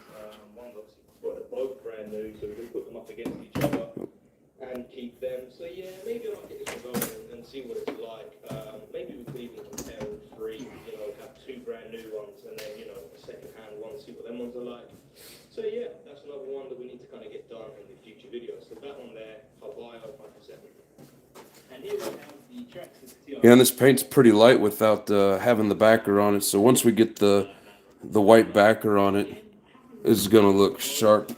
Both brand new, so we can put them up against each other and keep them. So yeah, maybe I'll get this one going and see what it's like. Maybe we could even compare all three. Have two brand new ones and then a second-hand one, see what them ones are like. So yeah, that's another one that we need to kind of get done in the future videos. So that one there, I'll buy out like I said. And here we have the tracks. Yeah, and this paint's pretty light without having the backer on it. So once we get the white backer on it, it's gonna look sharp.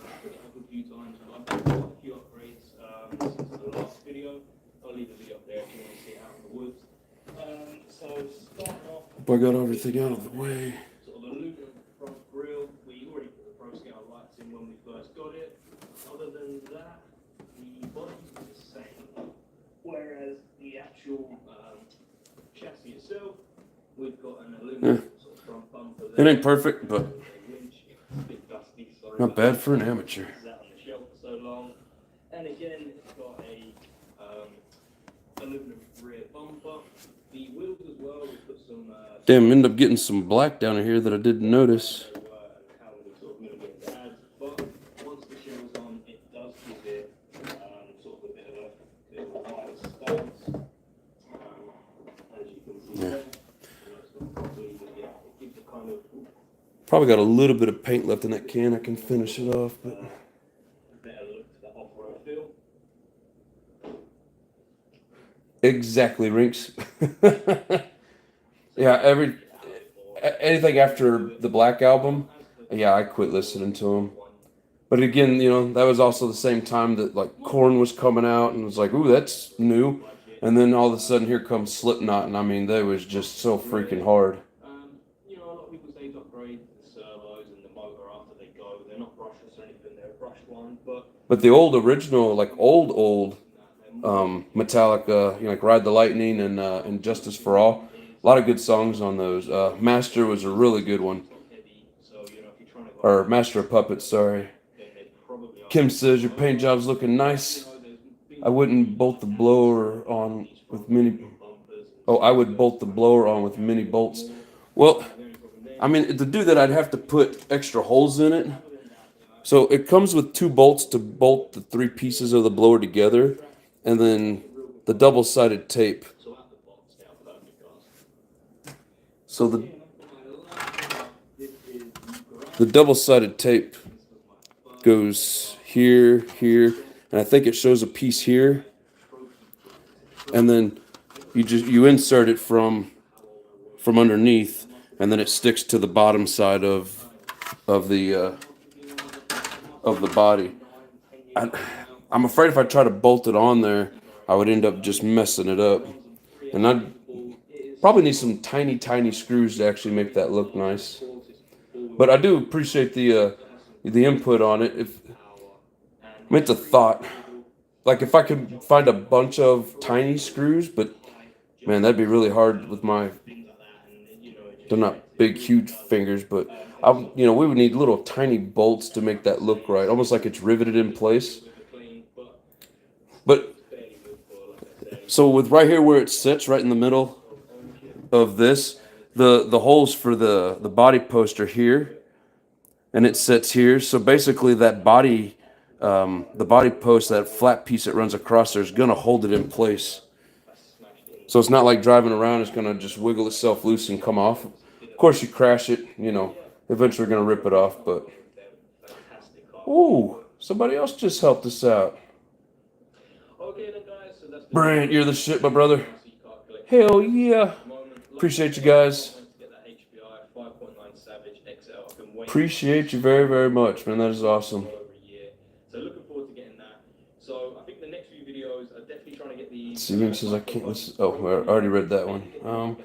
I got everything out of the way. Sort of aluminum front grille. We already put the Pro Scale lights in when we first got it. Other than that, the body is the same. Whereas the actual chassis itself, we've got an aluminum sort of front bumper there. It ain't perfect, but not bad for an amateur. Sat on the shelf for so long. And again, it's got a aluminum rear bumper. The wheels as well, we put some Damn, end up getting some black down here that I didn't notice. how we sort of mitigate the ads, but once the shell's on, it does give it sort of a bit of a wider stance. As you can see there, it gives a kind of Probably got a little bit of paint left in that can. I can finish it off, but better look to the off-road feel. exactly, Rinks. Yeah, anything after the Black Album, yeah, I quit listening to him. But again, that was also the same time that like Korn was coming out, and it was like, ooh, that's new. And then all of a sudden, here comes Slipknot, and I mean, they was just so freaking hard. A lot of people say to upgrade the servos and the motor after they go. They're not brushless or anything; they're a brushed one. But the old original, like old Metallica, like Ride the Lightning and Justice for All. A lot of good songs on those. Master was a really good one. Or Master of Puppets, sorry. Kim says your paint job's looking nice. I wouldn't bolt the blower on with many. Oh, I would bolt the blower on with mini bolts. Well, I mean, to do that, I'd have to put extra holes in it. So it comes with 2 bolts to bolt the 3 pieces of the blower together, and then the double-sided tape. So the double-sided tape goes here, here, and I think it shows a piece here. And then you insert it from underneath, and then it sticks to the bottom side of the body. I'm afraid if I try to bolt it on there, I would end up just messing it up. And I'd probably need some tiny screws to actually make that look nice. But I do appreciate the input on it. I mean, it's a thought. Like if I could find a bunch of tiny screws, but man, that'd be really hard with they're not big, huge fingers, but we would need little tiny bolts to make that look right, almost like it's riveted in place. But so with right here where it sits, right in the middle of this, the holes for the body post are here, and it sits here. So basically, that the body post, that flat piece that runs across there, is gonna hold it in place. So it's not like driving around; it's gonna just wiggle itself loose and come off. Of course, you crash it, eventually you're gonna rip it off. But ooh, somebody else just helped us out. Brent, you're the shit, my brother. Hell yeah! Appreciate you guys. Appreciate you very, very much, man. That is awesome. So looking forward to getting that. So I think the next few videos are definitely trying to get the. Steven says I can't listen. Oh, I already read that one.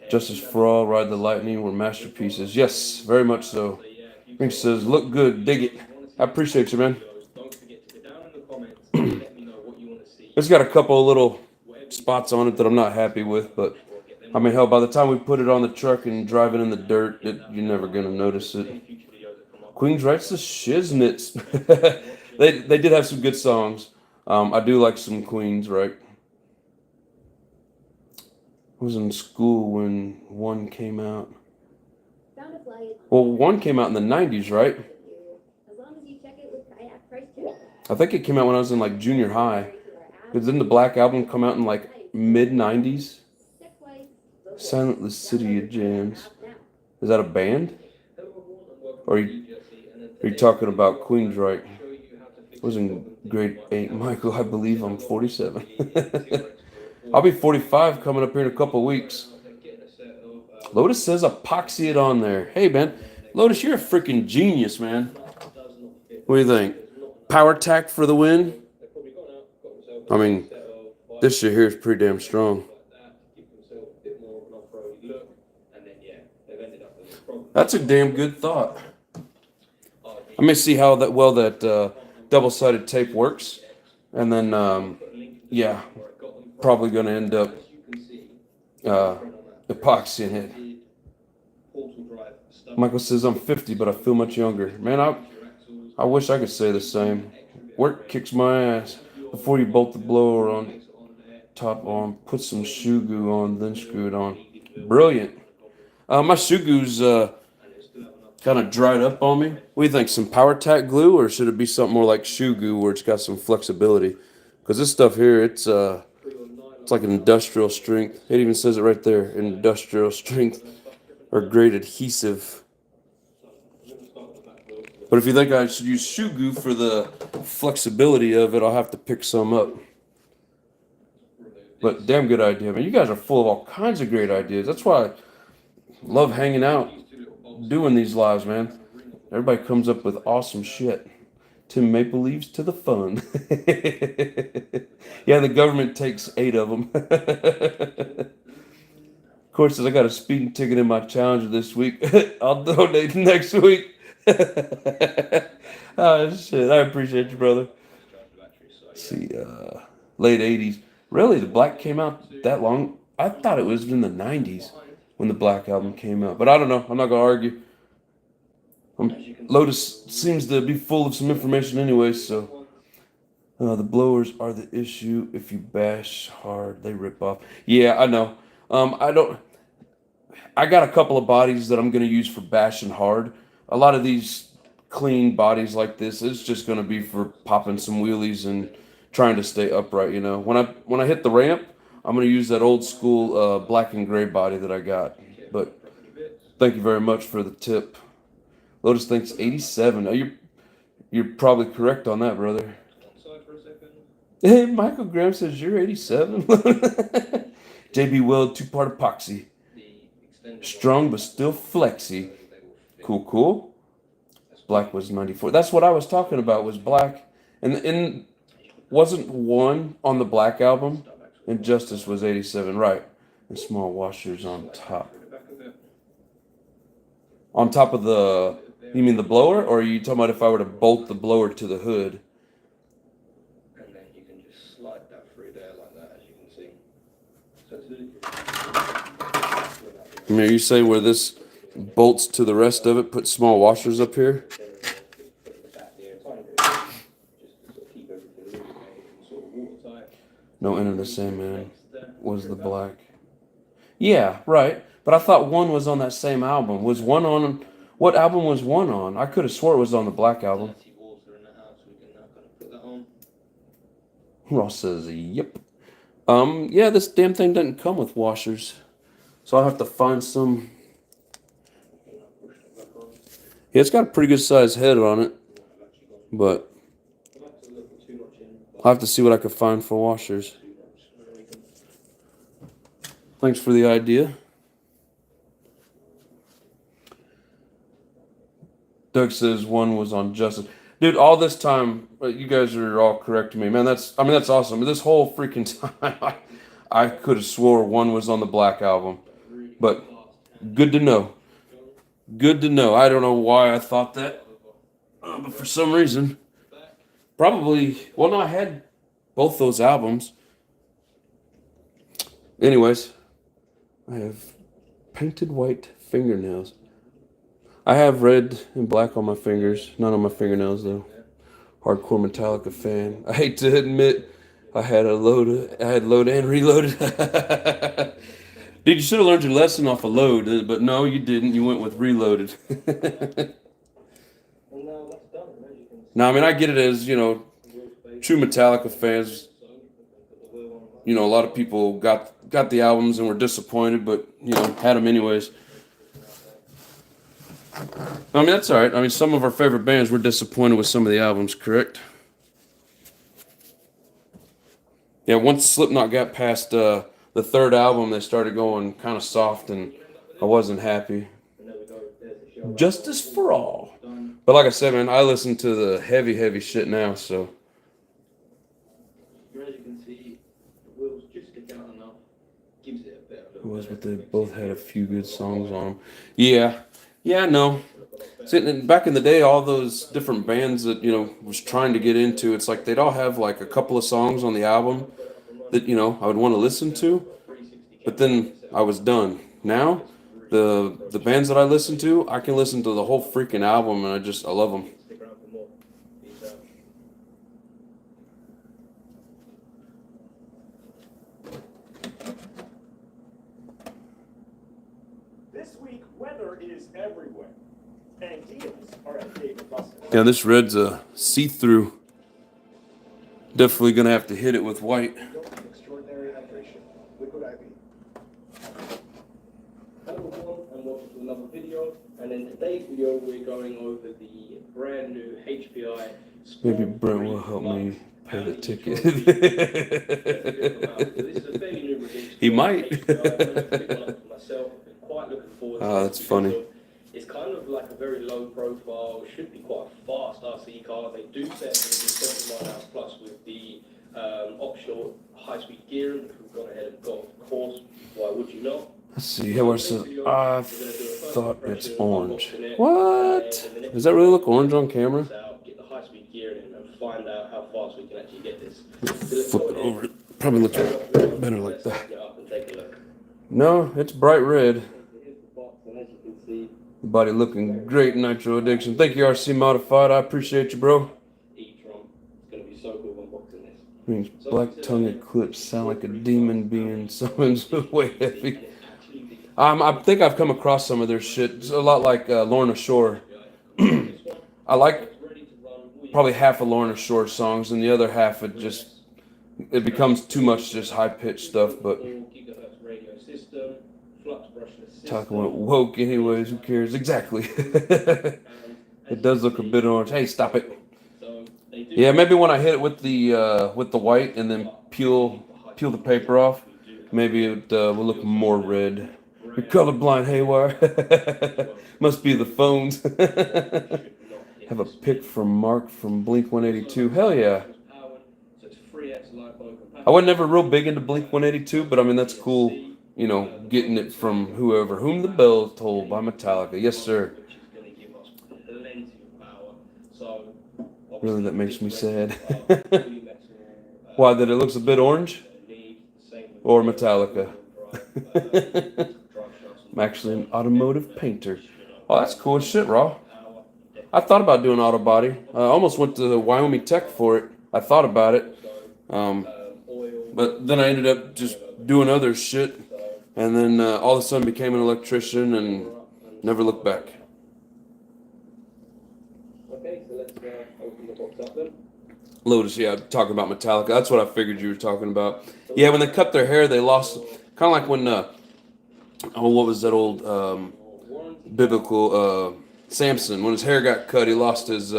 Justice for All, Ride the Lightning were masterpieces. Yes, very much so. Rink says, look good, dig it. I appreciate you, man. Don't forget to go down in the comments and let me know what you want to see. It's got a couple of little spots on it that I'm not happy with, but I mean, hell, by the time we put it on the truck and drive it in the dirt, you're never gonna notice it. Queens writes the Shiznits. They did have some good songs. I do like some Queens, right? I was in school when one came out. Well, one came out in the 90s, right? I think it came out when I was in like junior high. Because didn't the Black Album come out in like mid-90s? Silent the City of Jams. Is that a band? Or are you talking about Queens, right? I was in grade 8. Michael, I believe I'm 47. I'll be 45 coming up here in a couple of weeks. Lotus says epoxy it on there. Hey, man. Lotus, you're a freaking genius, man. What do you think? Power tack for the win? I mean, this shit here is pretty damn strong. That's a damn good thought. I may see how that double-sided tape works, and then yeah, probably going to end up epoxying it. Michael says I'm 50, but I feel much younger. Man, I wish I could say the same. Work kicks my ass. Before you bolt the blower on top on, put some shoe goo on, then screw it on. Brilliant. My shoe goo's kind of dried up on me. What do you think? Some power tack glue, or should it be something more like shoe goo where it's got some flexibility? Because this stuff here, it's like an industrial strength. It even says it right there, industrial strength or great adhesive. But if you think I should use shoe goo for the flexibility of it, I'll have to pick some up. But damn good idea, man. You guys are full of all kinds of great ideas. That's why I love hanging out, doing these lives, man. Everybody comes up with awesome shit. Tim Maple leaves to the fun. Yeah, the government takes 8 of them. Of course, says I got a speeding ticket in my Challenger this week. I'll donate next week. Oh shit! I appreciate you, brother. Let's see, late 80s. Really, the Black came out that long? I thought it was in the 90s when the Black album came out, but I don't know. I'm not gonna argue. Lotus seems to be full of some information anyway, so the blowers are the issue. If you bash hard, they rip off. Yeah, I know. I don't. I got a couple of bodies that I'm going to use for bashing hard. A lot of these clean bodies like this is just going to be for popping some wheelies and trying to stay upright. You know, when I hit the ramp, I'm going to use that old school black and gray body that I got. But thank you very much for the tip. Lotus thinks 87. Oh, you're probably correct on that, brother. One side for a second. Hey, Michael Graham says you're 87. JB Weld 2-part epoxy. Strong but still flexy. Cool. Black was 94. That's what I was talking about, was black. And wasn't one on the Black album? And Justice was 87, right. And small washers on top. On top of the, you mean the blower? Or are you talking about if I were to bolt the blower to the hood? And then you can just slide that through there like that, as you can see. So I mean, are you saying where this bolts to the rest of it, put small washers up here? No Enter the Sandman was the black. Yeah, right. But I thought one was on that same album. Was one on, what album was one on? I could have swore it was on the Black album. Ross says, yep. Yeah, this damn thing doesn't come with washers. So I'll have to find some. Yeah, it's got a pretty good sized head on it. But I'll have to see what I can find for washers. Thanks for the idea. Doug says one was on Justice. Dude, all this time, you guys are all correcting me. Man, that's awesome. This whole freaking time, I could have swore one was on the Black album. But good to know. Good to know. I don't know why I thought that. But for some reason, probably, well, no, I had both those albums. Anyways, I have painted white fingernails. I have red and black on my fingers, not on my fingernails though. Hardcore Metallica fan. I hate to admit, I had load and reloaded. Dude, you should have learned your lesson off a load, but no, you didn't. You went with reloaded. Now, I mean, I get it as, true Metallica fans. A lot of people got the albums and were disappointed, but, had them anyways. I mean, that's all right. I mean, some of our favorite bands were disappointed with some of the albums, correct? Yeah, once Slipknot got past the third album, they started going kind of soft, and I wasn't happy. Justice for All. But like I said, man, I listen to the heavy shit now, so. As you can see, the wheels just stick out enough. Gives it a better look. It was, but they both had a few good songs on them. Yeah, no. See, back in the day, all those different bands that, was trying to get into, it's like they'd all have like a couple of songs on the album that, I would want to listen to, but then I was done. Now, the bands that I listen to, I can listen to the whole freaking album, and I love them. This week, weather is everywhere, and deals are at David Buster. Yeah, this red's a see-through. Definitely gonna have to hit it with white. Extraordinary hydration. Liquid IV. Hello everyone, and welcome to another video. And in today's video, we're going over the brand new HPI. Maybe Brent will help me pay the ticket. He might. Oh, that's funny. It's kind of like a very low profile, should be quite a fast RC car. They do set the 70 miles plus with the optional high-speed gearing, which we've gone ahead and got, of course. Why would you not? Let's see, here it says, I thought it's orange. What? Does that really look orange on camera? Get the high-speed gearing and find out how fast we can actually get this. Flip it over. Probably looks better like that. No, it's bright red. Body looking great, Nitro Addiction. Thank you, RC Modified. I appreciate you, bro. E-tron. It's going to be so cool unboxing this. Means black tongue eclipse sound like a demon being summoned way heavy. I think I've come across some of their shit. It's a lot like Lorna Shore. I like probably half of Lorna Shore songs, and the other half it becomes too much just high pitched stuff. But talking about woke anyways, who cares? Exactly. It does look a bit orange. Hey, stop it. Yeah, maybe when I hit it with the white and then peel the paper off, maybe it will look more red. You're colorblind, haywire. Must be the phones. Have a pick from Mark from Blink 182. Hell yeah. I was never real big into Blink 182, but I mean that's cool. You know, getting it from whom the bell tolled by Metallica. Yes, sir. Really, that makes me sad. Why, that it looks a bit orange? Or Metallica? I'm actually an automotive painter. Oh, that's cool as shit, Raw. I thought about doing auto body. I almost went to Wyoming Tech for it. I thought about it. But then I ended up just doing other shit. And then all of a sudden became an electrician and never looked back. Okay, so let's open the box up then. Lotus, yeah, talking about Metallica. That's what I figured you were talking about. Yeah, when they cut their hair, they lost. Kind of like when, what was that old biblical Samson? When his hair got cut, he lost his,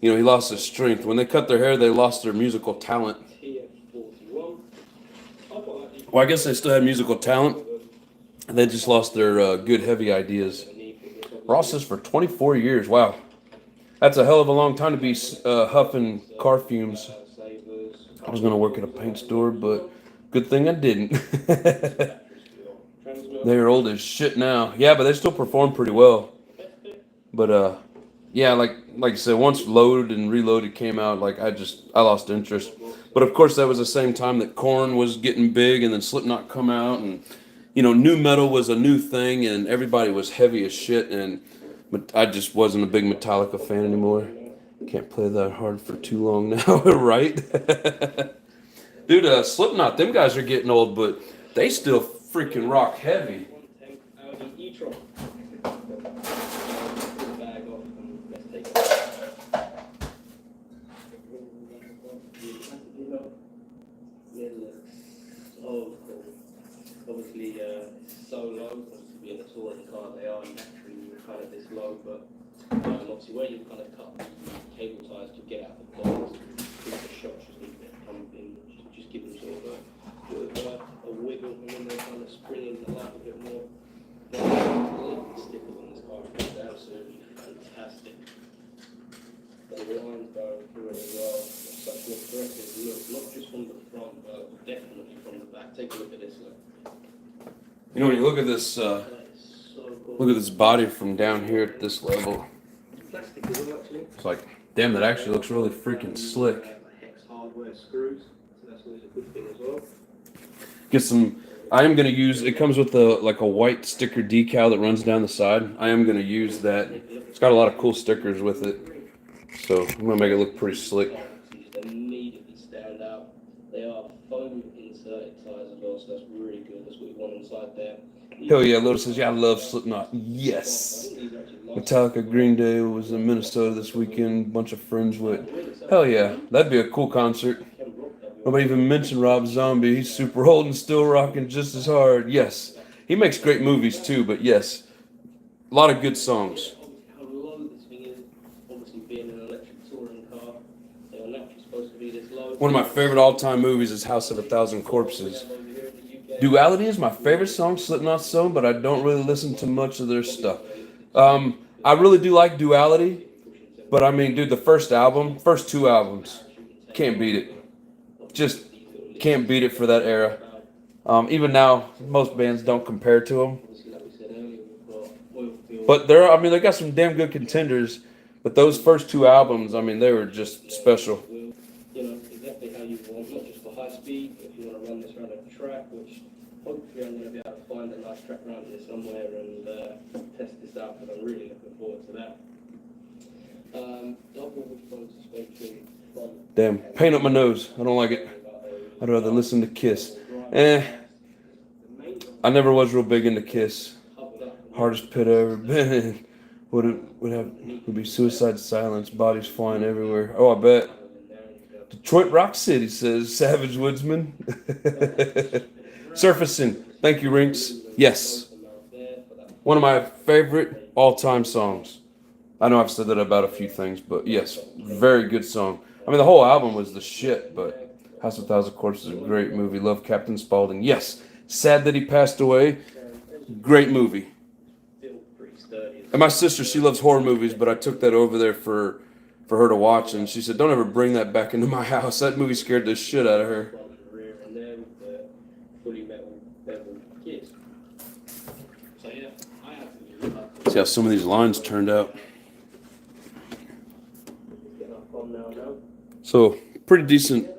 he lost his strength. When they cut their hair, they lost their musical talent. Well, I guess they still had musical talent. They just lost their good, heavy ideas. Ross says for 24 years. Wow. That's a hell of a long time to be huffing car fumes. I was going to work at a paint store, but good thing I didn't. They're old as shit now. Yeah, but they still perform pretty well. But, yeah, like I said, once Loaded and Reloaded came out, I lost interest. But, of course, that was the same time that Korn was getting big and then Slipknot come out. And, nu metal was a new thing and everybody was heavy as shit. And I just wasn't a big Metallica fan anymore. Can't play that hard for too long now, right? Dude, Slipknot, them guys are getting old, but they still freaking rock heavy. Obviously, so low, being the taller the car they are, naturally kind of this low, but obviously where you kind of cut the cable ties to get out the box, the shots just need to come in, just give them sort of a wiggle, and then they're kind of springing the light a bit more. The stickers on this car are absolutely fantastic. The lines going through it as well, such an aggressive look, not just from the front, but definitely from the back. Take a look at this look. When you look at this, body from down here at this level, it's like, damn, that actually looks really freaking slick. Get some. I am gonna use. It comes with a white sticker decal that runs down the side. I am gonna use that. It's got a lot of cool stickers with it, so I'm gonna make it look pretty slick. They are foam inserted tires as well, so that's really good. That's what you want inside there. Hell yeah, Lotus says, yeah, I love Slipknot. Yes. Metallica, Green Day was in Minnesota this weekend. Bunch of friends went. Hell yeah, that'd be a cool concert. Nobody even mentioned Rob Zombie. He's super old and still rocking just as hard. Yes. He makes great movies too, but yes. A lot of good songs. How low this thing is, obviously being an electric touring car, they are naturally supposed to be this low. One of my favorite all-time movies is House of a Thousand Corpses. Duality is my favorite song, Slipknot song, but I don't really listen to much of their stuff. I really do like Duality, but I mean, dude, the first two albums, can't beat it. Just can't beat it for that era. Even now, most bands don't compare to them. But they got some damn good contenders. But those first two albums, I mean, they were just special. Exactly how you want, not just for high speed, if you want to run this around a track, which hopefully I'm going to be able to find a nice track around here somewhere and test this out, because I'm really looking forward to that. Double response suspension. Damn, pain up my nose. I don't like it. I'd rather listen to Kiss. I never was real big into Kiss. Hardest pit I've ever been in would be Suicide Silence, bodies flying everywhere. Oh, I bet. Detroit Rock City, says Savage Woodsman. Surfacing. Thank you, Rinks. Yes. One of my favorite all-time songs. I know I've said that about a few things, but yes, very good song. I mean, the whole album was the shit, but House of Thousand Corpses is a great movie. Love Captain Spaulding. Yes. Sad that he passed away. Great movie. And my sister, she loves horror movies, but I took that over there for her to watch, and she said, "Don't ever bring that back into my house." That movie scared the shit out of her. See how some of these lines turned out. So, pretty decent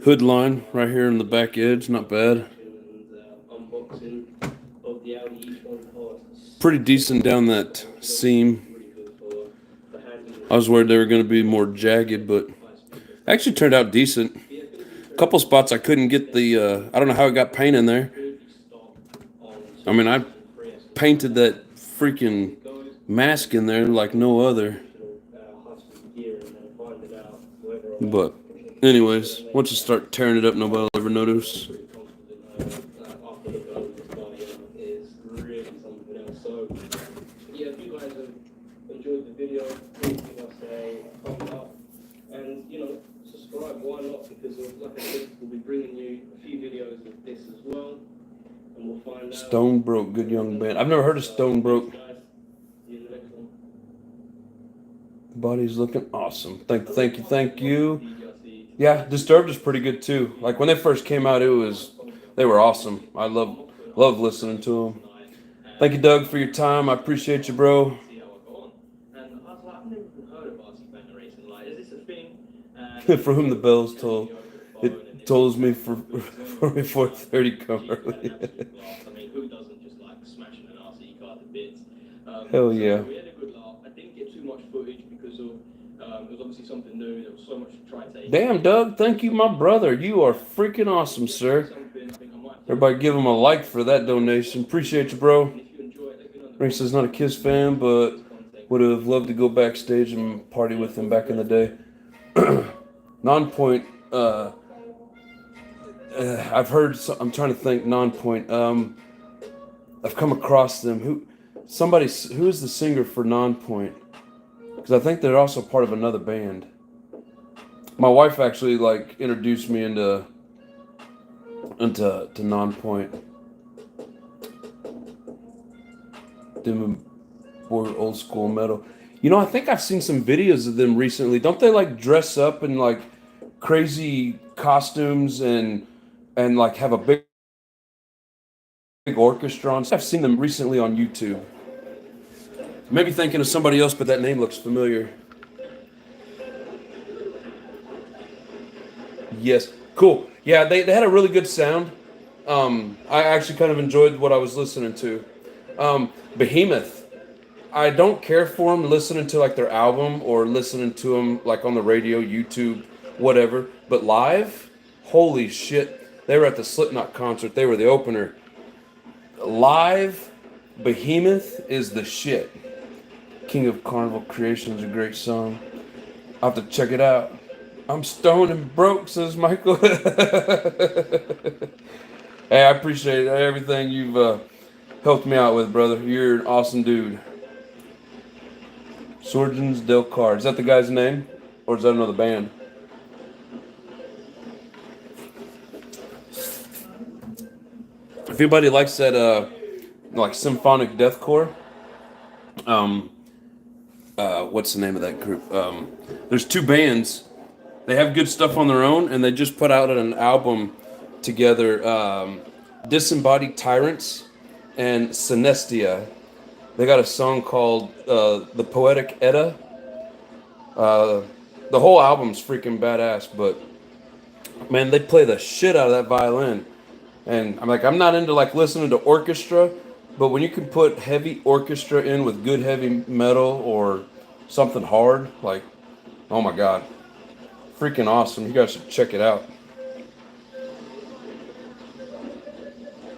hood line right here in the back edge, not bad. Pretty decent down that seam. I was worried they were going to be more jagged, but actually turned out decent. A couple spots I couldn't get the, I don't know how it got paint in there. I mean, I painted that freaking mask in there like no other. But anyways, once you start tearing it up, nobody will ever notice. Yeah, if you guys have enjoyed the video, please give us a thumbs up. And, subscribe, why not? Because, like I said, we'll be bringing you a few videos of this as well. And we'll find out. Stone Broke, good young band. I've never heard of Stone Broke. The body's looking awesome. Thank you. Yeah, Disturbed is pretty good too. Like when they first came out, they were awesome. I love listening to them. Thank you, Doug, for your time. I appreciate you, bro. For whom the bells toll, it tolls me for 4:30 come early. Hell yeah. It was obviously something new. There was so much to try and take. Damn, Doug, thank you, my brother. You are freaking awesome, sir. Everybody give him a like for that donation. Appreciate you, bro. Ring says not a Kiss fan, but would have loved to go backstage and party with him back in the day. Non-Point, I've heard, I'm trying to think, Non-Point. I've come across them. Who is the singer for Non-Point? Because I think they're also part of another band. My wife actually introduced me into Non-Point. Them more old school metal. I think I've seen some videos of them recently. Don't they dress up in crazy costumes and have a big orchestra? I've seen them recently on YouTube. Maybe thinking of somebody else, but that name looks familiar. Yes, cool. Yeah, they had a really good sound. I actually kind of enjoyed what I was listening to. Behemoth. I don't care for them listening to their album or listening to them on the radio, YouTube, whatever. But live, holy shit. They were at the Slipknot concert. They were the opener. Live, Behemoth is the shit. King of Carnival Creation is a great song. I'll have to check it out. I'm stoned and broke, says Michael. Hey, I appreciate everything you've helped me out with, brother. You're an awesome dude. Surgeons Del Car. Is that the guy's name? Or is that another band? If anybody likes that symphonic deathcore, what's the name of that group? There's two bands. They have good stuff on their own, and they just put out an album together. Disembodied Tyrants and Synestia. They got a song called The Poetic Edda. The whole album's freaking badass, but man, they play the shit out of that violin. And I'm not into listening to orchestra, but when you can put heavy orchestra in with good heavy metal or something hard, oh my God. freaking awesome. You guys should check it out.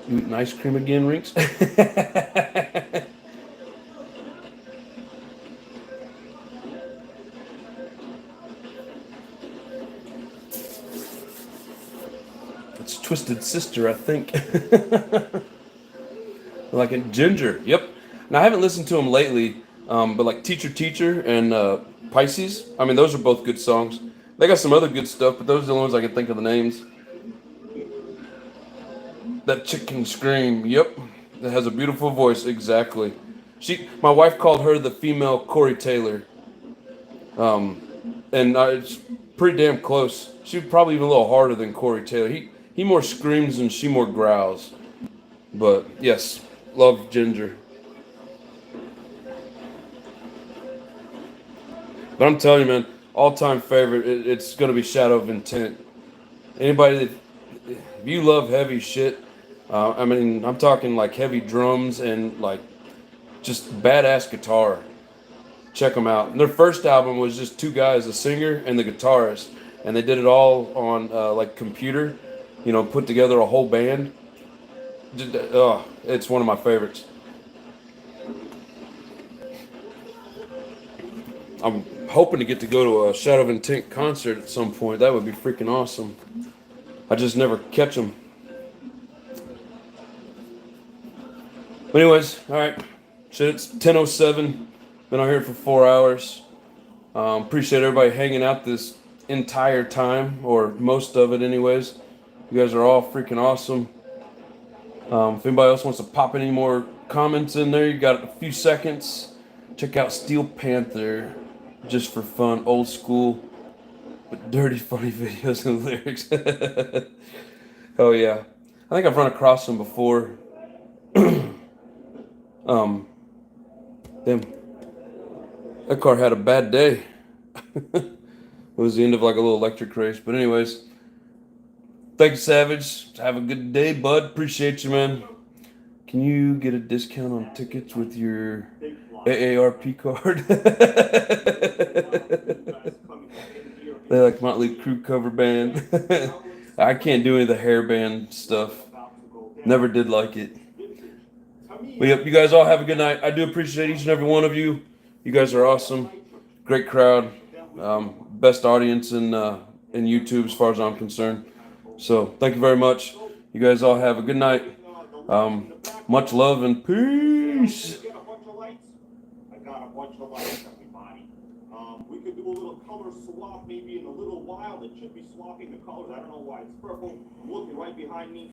You eating ice cream again, Rinks? It's Twisted Sister, I think. Like a Ginger. Yep. Now I haven't listened to them lately, but like Teacher and Pisces. I mean, those are both good songs. They got some other good stuff, but those are the ones I can think of the names. That chick can scream. Yep. That has a beautiful voice. Exactly. My wife called her the female Corey Taylor. And it's pretty damn close. She's probably even a little harder than Corey Taylor. He more screams and she more growls. But yes, love Ginger. But I'm telling you, man, all-time favorite. It's gonna be Shadow of Intent. Anybody that, if you love heavy shit, I mean, I'm talking like heavy drums and like just badass guitar. Check them out. And their first album was just two guys, the singer and the guitarist, and they did it all on like computer, put together a whole band. It's one of my favorites. I'm hoping to get to go to a Shadow of Intent concert at some point. That would be freaking awesome. I just never catch them. But anyways, all right. Shit, it's 10:07. Been out here for 4 hours. Appreciate everybody hanging out this entire time, or most of it anyways. You guys are all freaking awesome. If anybody else wants to pop any more comments in there, you got a few seconds. Check out Steel Panther, just for fun, old school, but dirty, funny videos and lyrics. Oh yeah, I think I've run across them before. Damn, that car had a bad day. It was the end of like a little electric race, but anyways. Thank you, Savage. Have a good day, bud. Appreciate you, man. Can you get a discount on tickets with your AARP card? They like Motley Crue cover band. I can't do any of the hair band stuff. Never did like it. But yep, you guys all have a good night. I do appreciate each and every one of you. You guys are awesome. Great crowd. Best audience in YouTube as far as I'm concerned. So thank you very much. You guys all have a good night. Much love and peace. I got a bunch of lights, everybody. We could do a little color swap maybe in a little while. It should be swapping the colors. I don't know why it's purple. I'm looking right behind me.